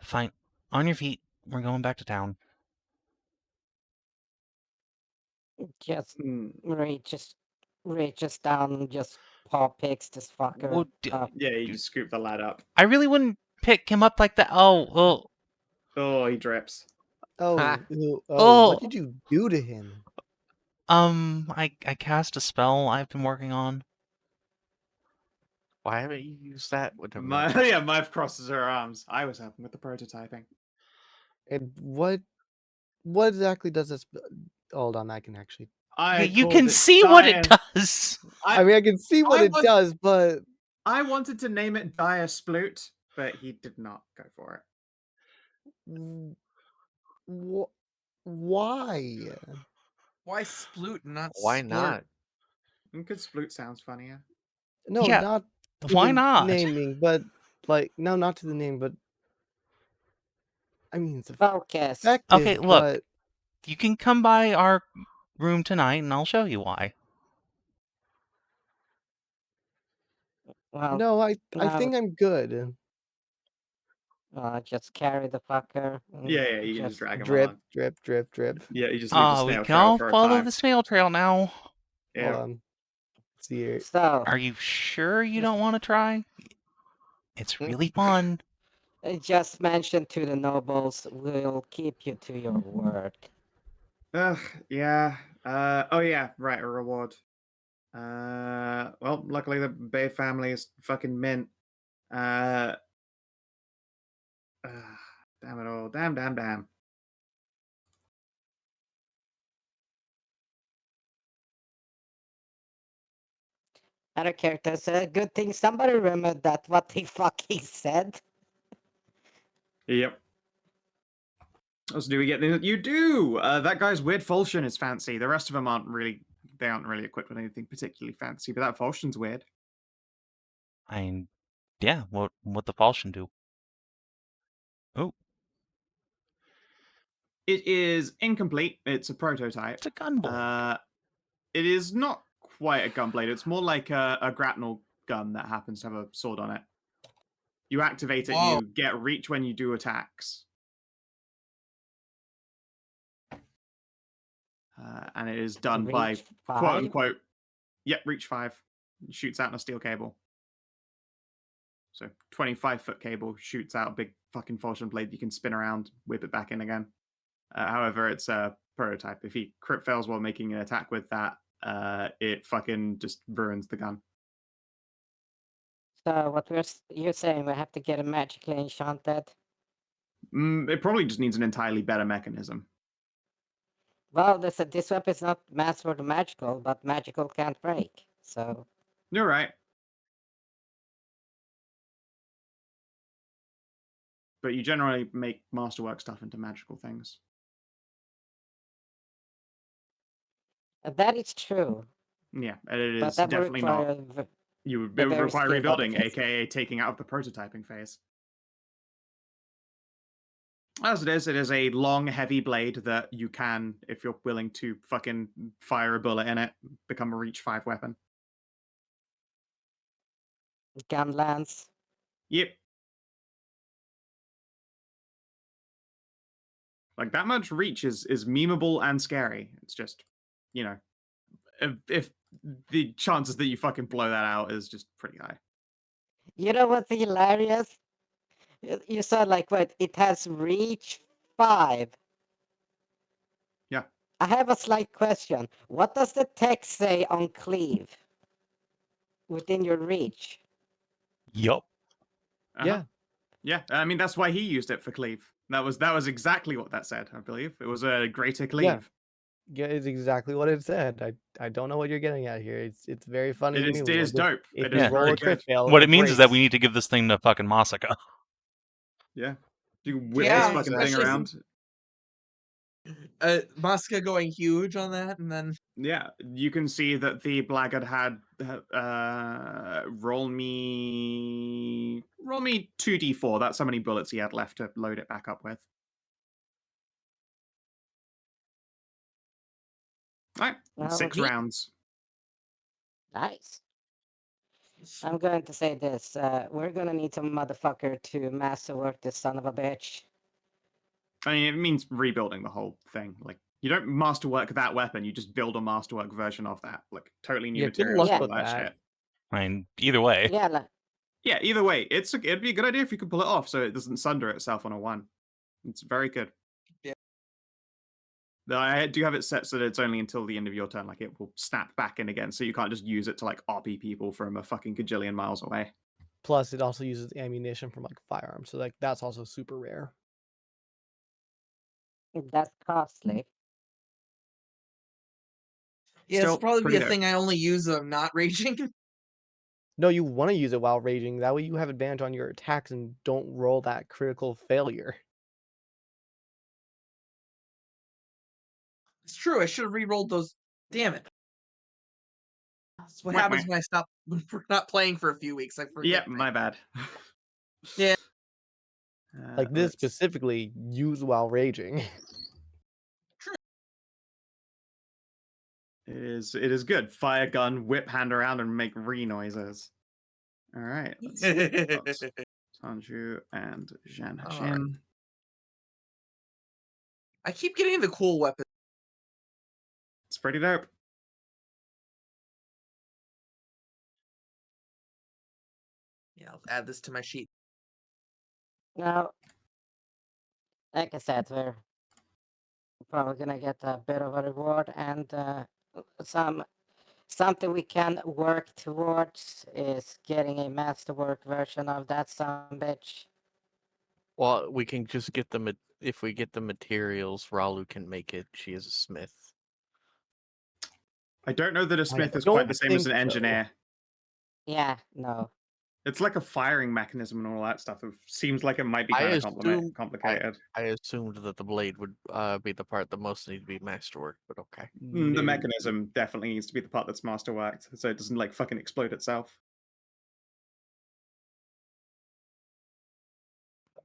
Fine. On your feet. We're going back to town. Just Hmm. reaches down, just paw picks this fucker Oh, up. Yeah, you just scoop the lad up. I really wouldn't pick him up like that. Oh. Oh, he drips. Oh, Ha. ew, Oh. what did you do to him? I cast a spell I've been working on. Why haven't you used that? Never My, mind. yeah, Maeve crosses her arms. I was helping with the prototyping. And what exactly does this? Hold on, I can actually. I Yeah, you called can it see what it dire- does. I mean, I can see what I it was- does, but I wanted to name it Dire Sploot, but he did not go for it. why? Why sploot, not Why splurt? not? Because Sploot sounds funnier. No, Yeah, not to why the not? naming, but like no, not to the name, but I mean it's Focus. effective. Okay, look. But You can come by our room tonight, and I'll show you why. Well, no, I no, think I'm good. just carry the fucker. and Yeah, you can just drag him Drip, along. drip, drip, drip. Yeah, you just leave the We snail can trail all for a follow time. the snail trail now. Hold Yeah. on. Let's see here. So, Are you sure you don't want to try? It's Mm. really fun. I just mentioned to the nobles, we'll keep you to your word. Ugh, yeah. Oh yeah, right, a reward. Well, luckily the Bay family is fucking mint. Damn it all. Damn. Other characters, good thing somebody remembered that what the fuck he said. Yep. So do we get the... You do! That guy's weird falchion is fancy. The rest of them aren't really... They aren't really equipped with anything particularly fancy, but that falchion's weird. I mean, yeah, what the falchion do? Oh, It is incomplete. It's a prototype. it's a gunblade. It is not quite a gunblade. It's more like a grapnel gun that happens to have a sword on it. You activate it, Whoa. you get reach when you do attacks. And it is done by Reach quote 5. unquote, yep, reach 5. Shoots out in a steel cable. So 25-foot cable shoots out a big fucking falchion blade you can spin around, whip it back in again. However, it's a prototype. If he crit fails while making an attack with that, it fucking just ruins the gun. So what you're saying, we have to get a magically enchanted? It probably just needs an entirely better mechanism. Well, this weapon's not mass for the magical, but magical can't break. So You're right. But you generally make masterwork stuff into magical things. that is true. Yeah, and it But is that would definitely not. require It a would very require skilled rebuilding, artist. aka taking out of the prototyping phase. As it is a long, heavy blade that you can, if you're willing to fucking fire a bullet in it, become a reach 5 weapon. gun lance. Yep. Like, that much reach is memeable and scary. It's just, you know, if the chances that you fucking blow that out is just pretty high. You know what's hilarious? You said like, what? It has reach 5. Yeah. I have a slight question. What does the text say on cleave? Within your reach? Yup. Uh-huh. Yeah. Yeah, I mean, that's why he used it for cleave. That was exactly what that said, I believe. It was a greater cleave. Yeah, it's exactly what it said. I don't know what you're getting at here. It's very funny It to is, me. it is dope. If It you is roll very a crit good. fail, What it means is that breaks. we need to give this thing to fucking Masika. Yeah. You whip Yeah, this fucking thing especially around. Masika going huge on that, and then Yeah, you can see that the blackguard had roll me 2d4. That's how many bullets he had left to load it back up with. All right, Well, 6 he- rounds. Nice. I'm going to say this. We're gonna need some motherfucker to masterwork this son of a bitch. I mean, it means rebuilding the whole thing. Like, you don't masterwork that weapon, you just build a masterwork version of that. Like, totally new Yeah, good materials, luck all with that that. shit. I mean, either way. Yeah, like, Yeah, either way, it'd be a good idea if you could pull it off so it doesn't sunder itself on a 1. It's very good. Yeah. I do have it set so that it's only until the end of your turn. Like it will snap back in again, so you can't just use it to like RP people from a fucking gajillion miles away. Plus, it also uses ammunition from like firearms, so like that's also super rare. That's costly. Yeah, it's Still probably be pretty a dope. thing I only use when I'm not raging. No, you want to use it while raging. That way you have advantage on your attacks and don't roll that critical failure. It's true. I should have re-rolled those. Damn it. That's what Wah, happens wah. when I stop. When we're not playing for a few weeks. I forget. Yep, things. my bad. Yeah. Like this let's- specifically, use while raging. It is good. Fire gun, whip hand around, and make re noises. All right. Let's see. Sanju and Jean All Hachin. I keep getting the cool weapon. It's pretty dope. Yeah, I'll add this to my sheet. Now, like I said, we're probably gonna get a bit of a reward and something we can work towards is getting a masterwork version of that bitch. Well, we can just get the if we get the materials, Ralu can make it. She is a smith. I don't know that a smith is don't quite the same as think an so. engineer. Yeah, no. It's like a firing mechanism and all that stuff. It seems like it might be I kind of assume- complicated. I assumed that the blade would be the part that most need to be masterwork, but okay. The No. mechanism definitely needs to be the part that's masterworked, so it doesn't like fucking explode itself.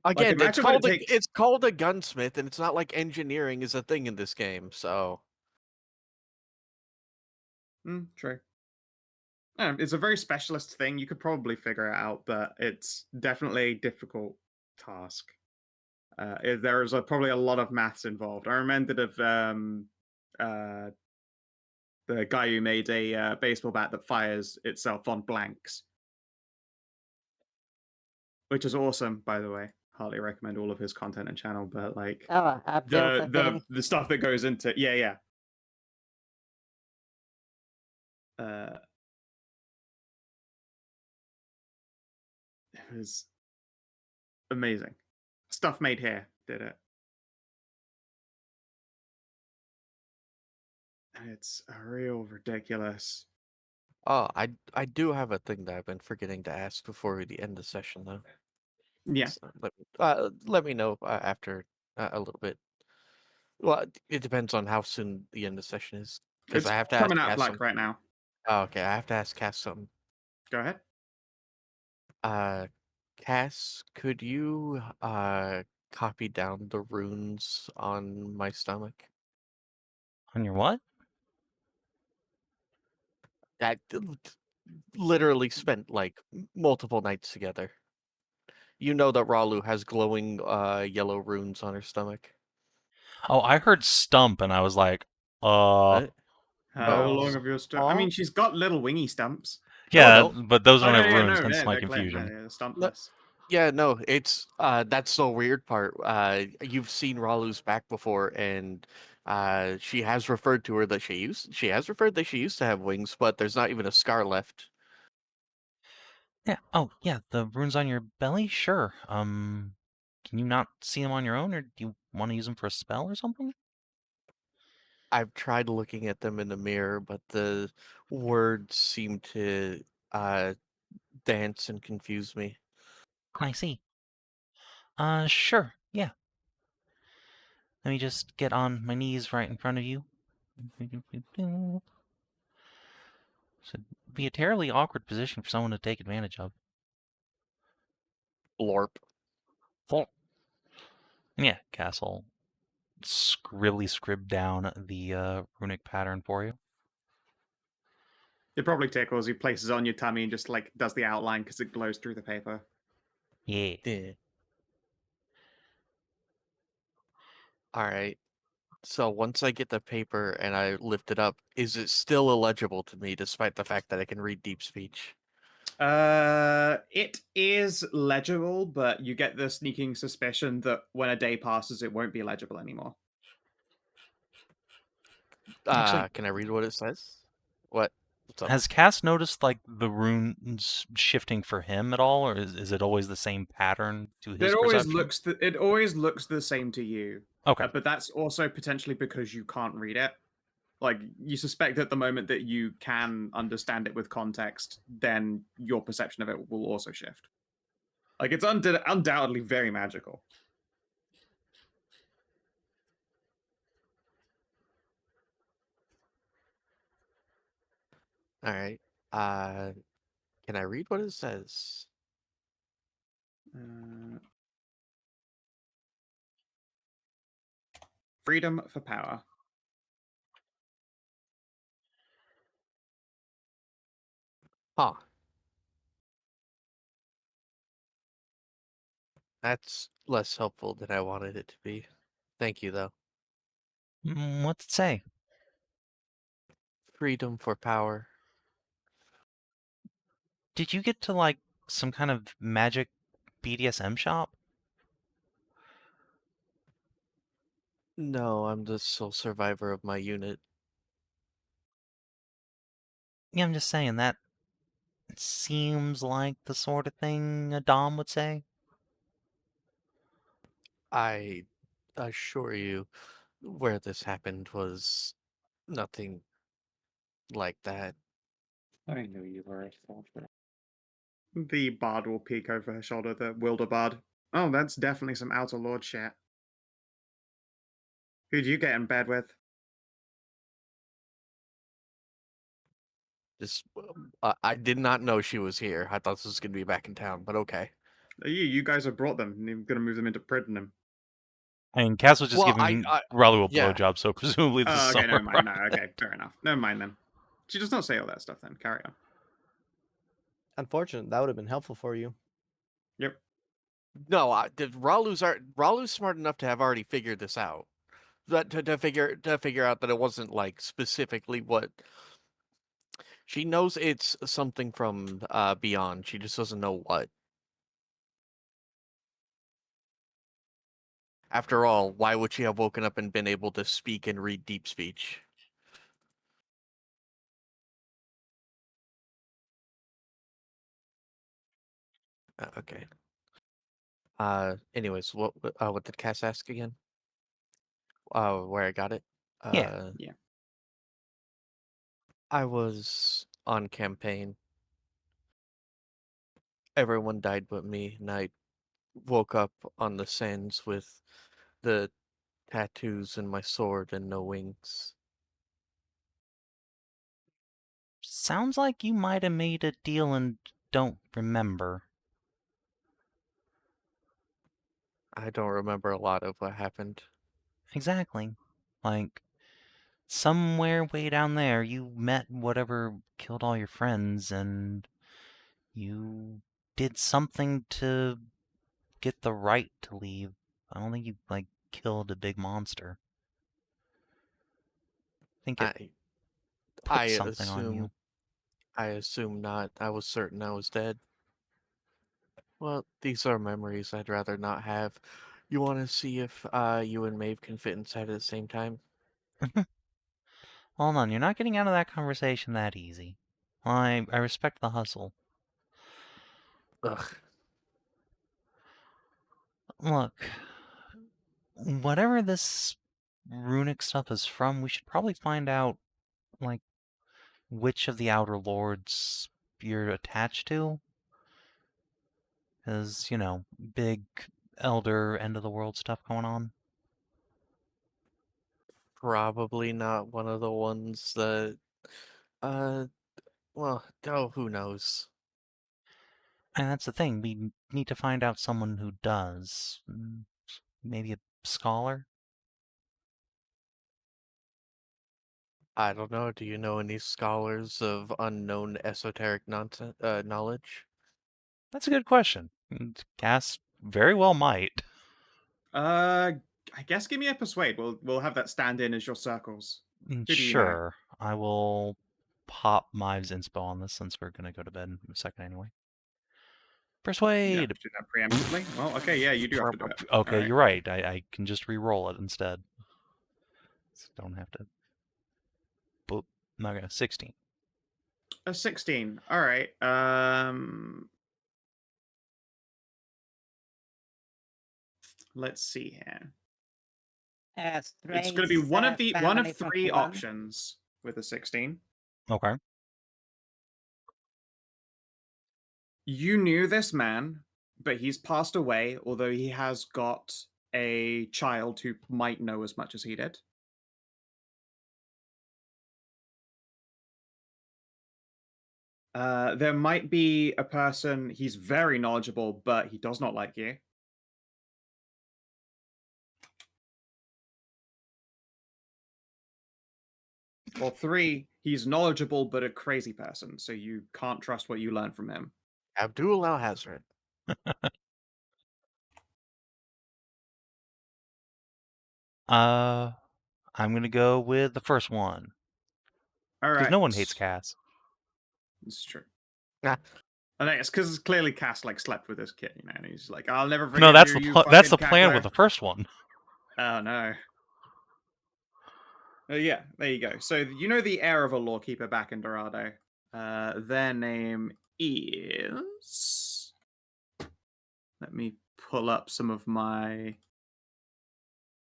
Again, imagine what it takes- it's called a gunsmith, and it's not like engineering is a thing in this game. So True. It's a very specialist thing. You could probably figure it out, but it's definitely a difficult task. There is probably a lot of maths involved. I remembered of the guy who made a baseball bat that fires itself on blanks, which is awesome, by the way. Highly recommend all of his content and channel. But like Oh, I built a thing. the stuff that goes into yeah. It was amazing. Stuff made here did it. And it's a real ridiculous. oh, I do have a thing that I've been forgetting to ask before the end of the session, though. Yeah. So let me know after a little bit. Well, it depends on how soon the end of the session is, because It's I have to coming ask out Cass black something. right now. Oh, okay, I have to ask Cass something. Go ahead. Cass, could you copy down the runes on my stomach? On your what? That literally spent like multiple nights together. You know that Ralu has glowing yellow runes on her stomach. Oh, I heard stump and I was like, What? How Oh. long have you stumped? I mean, she's got little wingy stumps. yeah, no. but those Oh, don't yeah, have yeah, runes, no, hence yeah, my they're clear. confusion. No, stumpless. Yeah, no, it's that's the weird part. You've seen Ralu's back before, and she has referred to her that she has referred that she used to have wings, but there's not even a scar left. Yeah. Oh, yeah. The runes on your belly? Sure. Can you not see them on your own, or do you want to use them for a spell or something? I've tried looking at them in the mirror, but the words seem to dance and confuse me. I see. Sure. Yeah. Let me just get on my knees right in front of you. Should be a terribly awkward position for someone to take advantage of. Blorp. And yeah, Castle scribbly scribbled down the runic pattern for you. It probably tickles. He places it on your tummy and just like does the outline because it glows through the paper. Yeah. Yeah. All right. So once I get the paper and I lift it up, is it still illegible to me despite the fact that I can read deep speech? It is legible, but you get the sneaking suspicion that when a day passes, it won't be legible anymore. Actually- Can I read what it says? What? What's up? Has Cass noticed like the runes shifting for him at all, or is it always the same pattern to his It always perception? looks the same to you. Okay. But that's also potentially because you can't read it. Like, you suspect at the moment that you can understand it with context, then your perception of it will also shift. Like, it's undoubtedly very magical. All right. Can I read what it says? Freedom for power. Huh. That's less helpful than I wanted it to be. Thank you, though. What's it say? Freedom for power. Did you get to like some kind of magic BDSM shop? No, I'm the sole survivor of my unit. Yeah, I'm just saying that seems like the sort of thing a Dom would say. I assure you, where this happened was nothing like that. I knew you were a soldier. The bard will peek over her shoulder, the Wylder bard. Oh, that's definitely some Outer Lord shit. Who'd you get in bed with? Just, I did not know she was here. I thought this was gonna be back in town, but okay. You guys have brought them. You're going to move them into Priddenham. I mean, Cass was just Well, giving I Ralu a yeah. blowjob, so presumably this Oh, is okay, somewhere. never mind. No, okay, fair enough. Never mind then. She does not say all that stuff then. Carry on. Unfortunate. That would have been helpful for you. Yep. No, Ralu's smart enough to have already figured this out. That to figure out that it wasn't like specifically what she knows. It's something from beyond. She just doesn't know what. After all, why would she have woken up and been able to speak and read deep speech? Okay. Anyways, what did Cass ask again? Where I got it? Yeah. Yeah. I was on campaign. Everyone died but me, and I woke up on the sands with the tattoos and my sword and no wings. Sounds like you might have made a deal and don't remember. I don't remember a lot of what happened. Exactly. Like, somewhere way down there, you met whatever killed all your friends, and you did something to get the right to leave. I don't think you, like, killed a big monster. I think it put I something on you. assume not. I was certain I was dead. Well, these are memories I'd rather not have. You want to see if you and Maeve can fit inside at the same time? Hold on, you're not getting out of that conversation that easy. I respect the hustle. Ugh. Look, whatever this runic stuff is from, we should probably find out, like, which of the Outer Lords you're attached to. Because, you know, big elder end of the world stuff going on. Probably not one of the ones that, well, oh, who knows? And that's the thing, we need to find out someone who does. Maybe a scholar? I don't know. Do you know any scholars of unknown esoteric nonsense, knowledge? That's a good question. Cass very well might. I guess give me a persuade. We'll have that stand in as your circles. Who do you know? Sure. I will pop Mive's inspo on this since we're going to go to bed in a second anyway. You have Persuade! to do that preemptively. Well, okay, yeah, you do have to do it. Okay, Alright. you're right. I can just re-roll it instead. Don't have to. Okay, 16. A 16. All right. Let's see here. It's going to be one of three options with a 16. Okay. You knew this man, but he's passed away, although he has got a child who might know as much as he did. There might be a person, he's very knowledgeable, but he does not like you. Or 3, he's knowledgeable, but a crazy person, so you can't trust what you learn from him. Abdul Al-Hazred. I'm gonna go with the first one. All right. Because no one hates Cass. It's true. Ah. I think it's because it's clearly Cass like slept with this kid, you know, and he's like, "I'll never forgive No, that's you, the you that's the fucking plan cackler." with the first one. Oh no. Yeah, there you go. So you know the heir of a lawkeeper back in Dorado. Their name is. Let me pull up some of my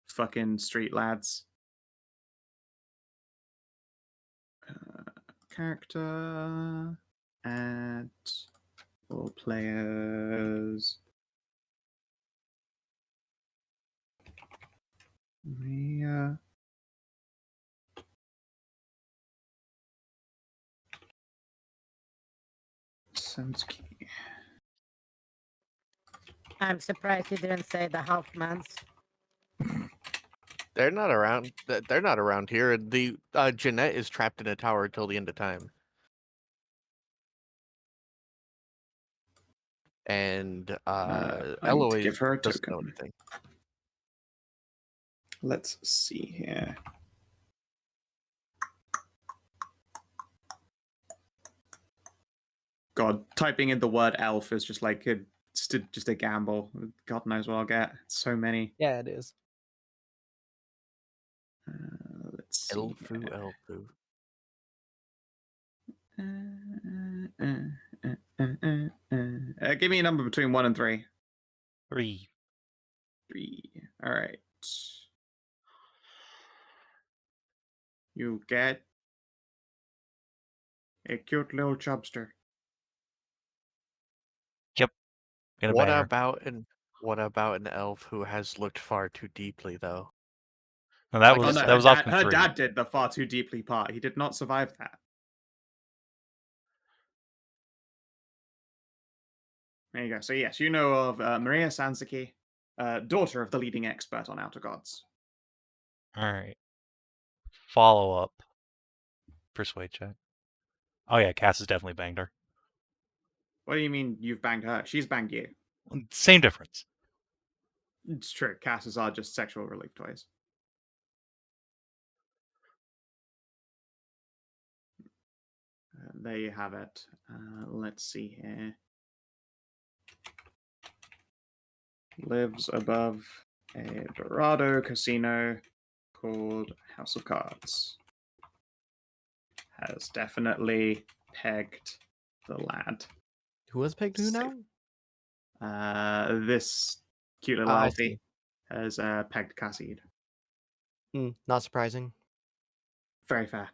fucking street lads. Character. Add all players. Maria. Samsky. I'm surprised you didn't say the Hoffmans. They're not around. They're not around here. The Jeanette is trapped in a tower till the end of time. And I need to Eloise give her a doesn't know token. anything. Let's see here. God, typing in the word elf is just like just a gamble. God knows what I'll get. So many. Yeah, it is. Let's see. Elfu. Give me a number between 1 and 3. 3. 3. All right. You get a cute little chubster. Yep. Get a What banger. about an elf who has looked far too deeply, though? No, that Like was I that was option her 3. dad did the far too deeply part. He did not survive that. There you go. So yes, you know of Maria Sansaki, daughter of the leading expert on outer gods. All right. Follow up. Persuade check. Oh yeah, Cass has definitely banged her. What do you mean you've banged her? She's banged you. Same difference. It's true. Casses are just sexual relief toys. There you have it. Let's see here. Lives above a Dorado casino called House of Cards. Has definitely pegged the lad. Who has pegged who now? This cute little I Alfie see. has pegged Khassid. Not surprising. Very fair.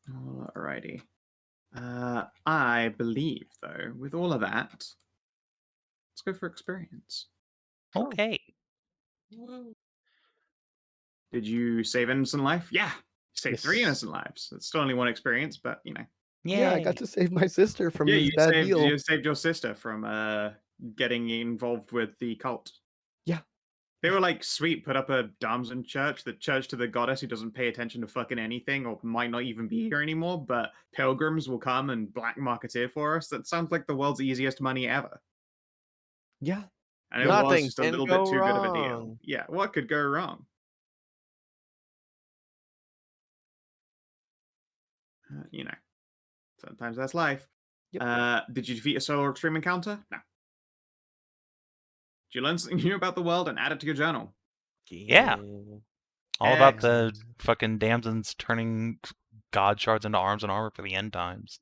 Alrighty. I believe, though, with all of that, let's go for experience. Okay. Did you save innocent life? Yeah. Saved 3 Yes. innocent lives. It's still only 1 experience, but you know. Yeah, I got to save my sister from this bad deal. You saved your sister from getting involved with the cult. Yeah. They were like, sweet, put up a Damson church, the church to the goddess who doesn't pay attention to fucking anything or might not even be here anymore, but pilgrims will come and black marketeer for us. That sounds like the world's easiest money ever. Yeah. And it was Nothing just a can little go bit too good of a deal. wrong. Yeah, what could go wrong? You know, sometimes that's life. Yep. Did you defeat a solo extreme encounter? No. you learn something new about the world and add it to your journal? Yeah. All about the Excellent. fucking damsons turning god shards into arms and armor for the end times.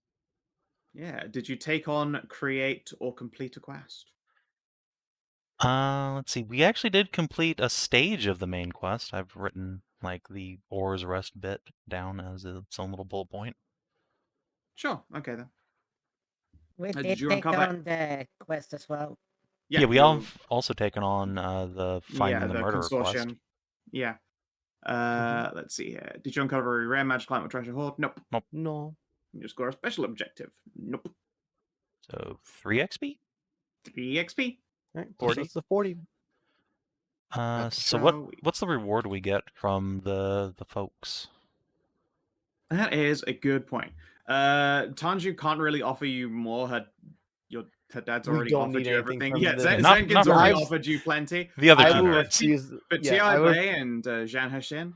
Yeah. Did you take on, create, or complete a quest? Let's see. We actually did complete a stage of the main quest. I've written like the Oars Rest bit down as its own little bullet point. Sure. Okay then. We Did did you take uncover? on the quest as well. Yeah, we you- all have also taken on the Finding the the Murderer quest. consortium. Yeah. Mm-hmm. Let's see here. Did you uncover a rare magic item or treasure hoard? Nope. No. You score a special objective. Nope. So 3 XP? 3 XP. All right. 40? That's the 40. So Shall we- what's the reward we get from the folks? That is a good point. Tanju can't really offer you more. Her dad's We already don't offered need you anything everything. from Yeah, the- Yeah, not Zenkin's for already us. offered you plenty. The other I two will nerds. refuse. But Yeah, I Tia would. Bei and Jean Hashin,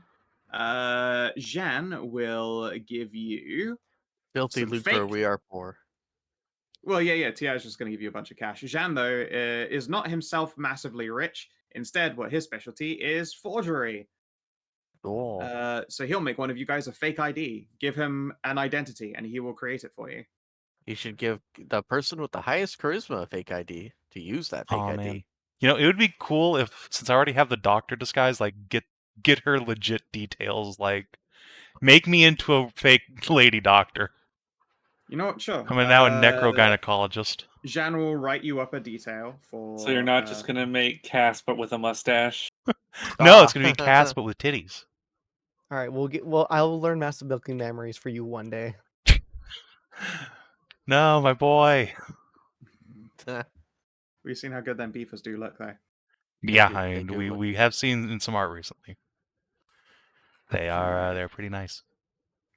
Jean will give you Filthy some lucre fake. we are poor. Well, yeah. Tia is just going to give you a bunch of cash. Jean, though, is not himself massively rich. Instead, what his specialty is forgery. Cool. So he'll make one of you guys a fake ID. Give him an identity, and he will create it for you. You should give the person with the highest charisma a fake ID to use that fake Aw, ID. man. You know, it would be cool if, since I already have the doctor disguise, like get her legit details. Like, make me into a fake lady doctor. You know what? Sure. I'm now a necrogynecologist. Jean will write you up a detail for. So you're not just gonna make Cass but with a mustache? No, it's gonna be Cass, but with titties. All right. Well, I will learn massive milking memories for you one day. No, my boy. We've seen how good them beefers do look, though. Yeah, do- I they mean, do we look- we have seen in some art recently. They are they're pretty nice.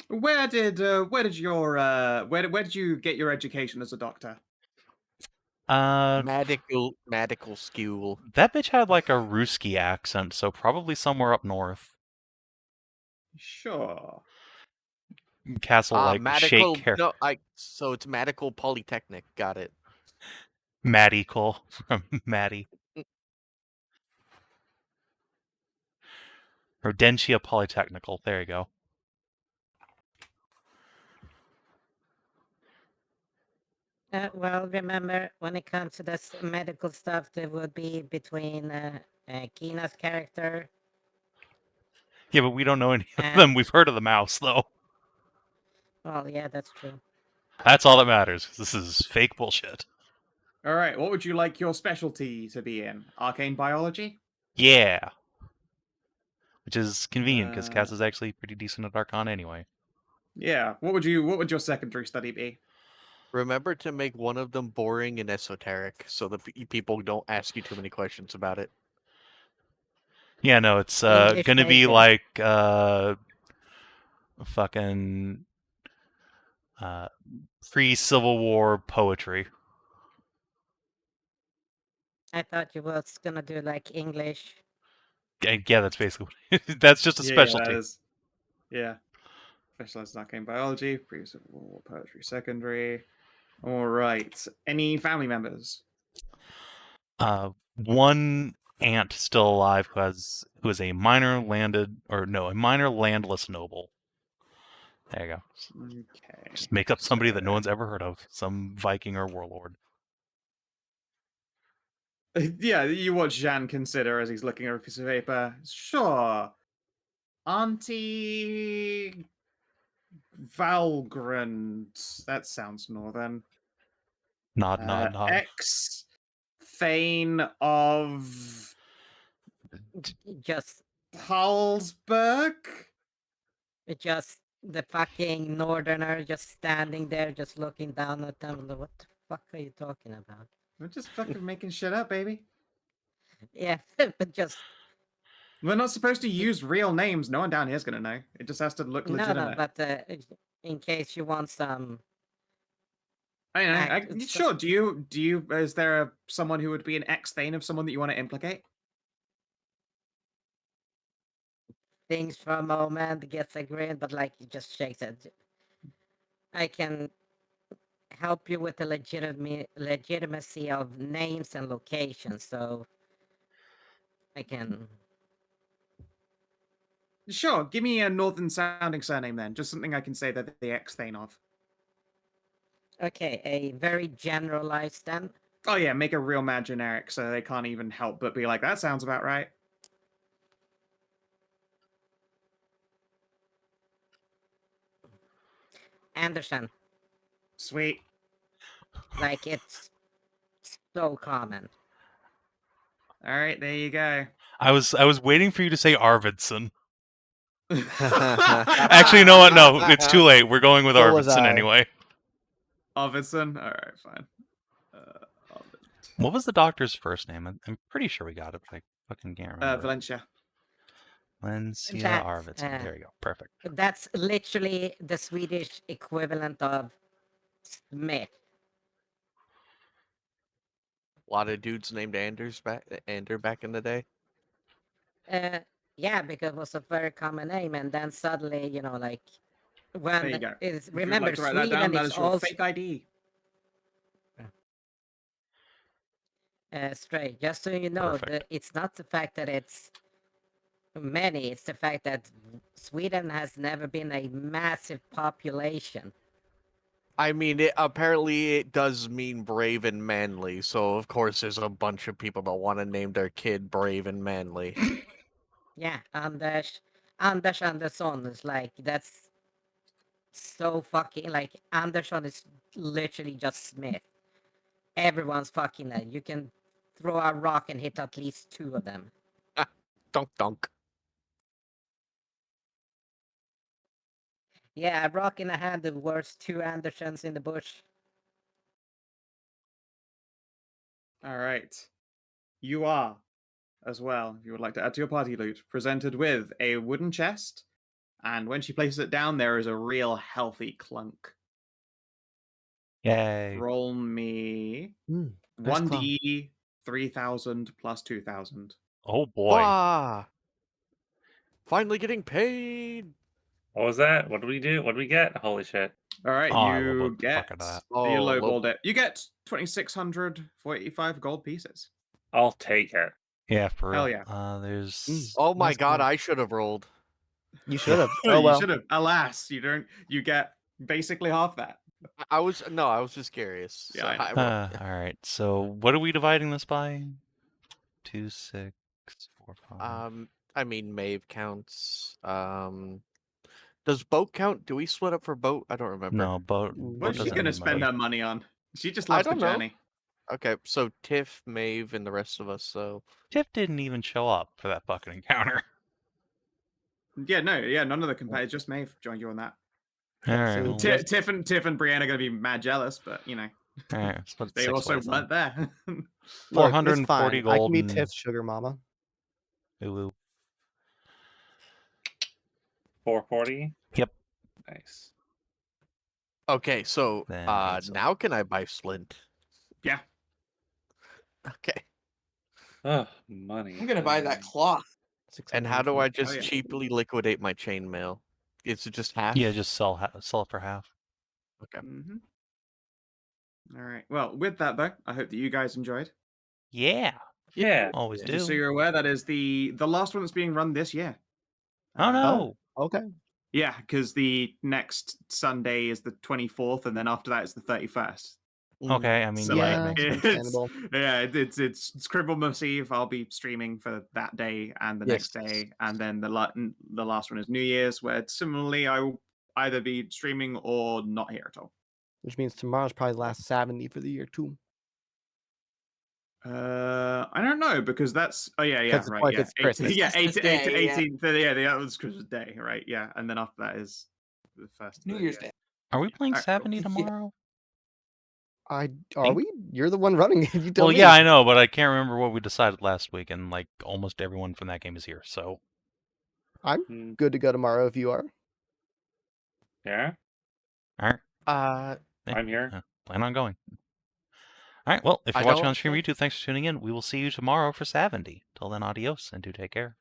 Where did you get your education as a doctor? Medical school. That bitch had like a Ruski accent, so probably somewhere up north. Sure. Castle like medical. shake hair. No, so it's medical polytechnic. Got it. Maddie Cole from Maddie. Rodentia Polytechnical. There you go. Well, remember, when it comes to this medical stuff, there would be between Kina's character. Yeah, but we don't know any of And- them. We've heard of the mouse, though. Well, yeah, that's true. That's all that matters. This is fake bullshit. All right. What would you like your specialty to be in? Arcane biology? Yeah. Which is convenient, because Uh, Cass is actually pretty decent at Arcane anyway. Yeah. What would your secondary study be? Remember to make one of them boring and esoteric, so that people don't ask you too many questions about it. Yeah, no, it's English gonna be major. like fucking pre-Civil War poetry. I thought you was gonna do like English. Yeah, that's basically that's just a specialty. Yeah. Yeah. Specialized in arcane biology, pre-Civil War poetry secondary. All right. Any family members? One aunt still alive who is a minor landless noble. There you go. Okay. Just make up somebody that no so- one's ever heard of, some Viking or warlord. Yeah, you watch Jean consider as he's looking at a piece of paper. Sure. Auntie Valgrand. That sounds northern. Nod. Ex Thane of Just Halsberg. the fucking northerner just standing there, just looking down at them. What the fuck are you talking about? We're just fucking making shit up, baby. Yeah, but just We're not supposed to use real names. No one down here's gonna know. It just has to look no, legitimate. but in case you want some. I sure. Do you? Is there someone who would be an ex-Thane of someone that you want to implicate? Things for a moment, gets a grin, but like he just shakes it. I can help you with the legitimacy of names and locations. So I can. Sure, give me a northern sounding surname then. Just something I can say that the X-Thane of. Okay, a very generalized then. Oh yeah, make a real mad generic so they can't even help but be like, that sounds about right. Anderson. Sweet. Like it's so common. All right, there you go. I was waiting for you to say Arvidsson. Actually, you know what? No, it's too late. We're going with So was Arvidsson I. anyway. Arvidsson? All right, fine. What was the doctor's first name? I'm pretty sure we got it, but I fucking can't remember. Valencia. Valencia That, Arvidsson. There you go. Perfect. That's literally the Swedish equivalent of Smith. A lot of dudes named Ander back in the day. Yeah, because it was a very common name, and then suddenly, you know, like There you when go. is If you'd remember like to write that down, Sweden that is is your also fake ID. straight. Just so you know, Perfect. it's not the fact that it's many; it's the fact that Sweden has never been a massive population. I mean, apparently it does mean brave and manly, so of course there's a bunch of people that want to name their kid brave and manly. Yeah, Anders Andersson is like that's so fucking like Andersson is literally just Smith. Everyone's fucking that. You can throw a rock and hit at least two of them. Dunk dunk. Yeah, a rock in a hand the worst two Andersons in the bush. All right. You are, as well, if you would like to add to your party loot, presented with a wooden chest, and when she places it down, there is a real healthy clunk. Yay. Roll me Nice 1d 3,000 plus 2,000. Oh boy. Wow. Finally getting paid. What was that? What did we do? What did we get? Holy shit. All right, Oh, I you lowballed the fuck get. out of that. You Oh, lowballed it. You get 2,645 gold pieces. I'll take it. Yeah, for real. Hell yeah. There's Oh my Nice god, call. I should have rolled. You should have. Oh You well. should have. Alas, you don't. You get basically half that. I was just curious. Yeah, so I know. rolled. all right. So what are we dividing this by? 2, 6, 4, 5. I mean, Maeve counts. Does boat count? Do we split up for boat? I don't remember. No, boat. What boat is she doesn't gonna need spend money. her money on? She just I loves the don't know. journey. Okay, so Tiff, Maeve, and the rest of us. So Tiff didn't even show up for that fucking encounter. Yeah, no, yeah, none of the competitors, just Maeve joined you on that. All right. so well, Tiff- Tiff and Brienne are gonna be mad jealous, but you know all right, split it they 6 also ways then. weren't there. Look, it's 440 fine. I gold can be and- Tiff's sugar mama. Ooh, ooh. 440? Yep. Nice. okay, so Then eight silver. now can I buy Slint? Yeah. Okay. Oh, money. I'm gonna buy that cloth. And how do I just yeah. cheaply liquidate my chainmail? Is it just half? Yeah, just sell it for half. Okay. Mm-hmm. All right. Well, with that though, I hope that you guys enjoyed. Yeah. Yeah. Always do. Just so you're aware, that is the last one that's being run this year. Oh no. Okay. Yeah, because the next Sunday is the 24th, and then after that it's the 31st. Okay, I mean, So yeah, yeah, it makes sense. understandable. yeah, it's Cribblmas Eve. I'll be streaming for that day and the next Yes. day, and then the last one is New Year's, where similarly I will either be streaming or not here at all. Which means tomorrow's probably the last 70 for the year too. I don't know because that's right, 'Cause it's like it's Christmas. yeah, Christmas Day, yeah. 18th, yeah, that was Christmas Day, right? Yeah, and then after that is the first of New the Year's year. Day. Are we playing Alright, cool. 70 tomorrow? Are Think- we? You're the one running it. You tell Well, me. yeah, I know, but I can't remember what we decided last week, and like almost everyone from that game is here. So Mm, Good to go tomorrow if you are. yeah. all right, I'm here. yeah, plan on going. All right. Well, if I you're watching don't on stream or think- YouTube, thanks for tuning in. We will see you tomorrow for 70. Till then, adios and do take care.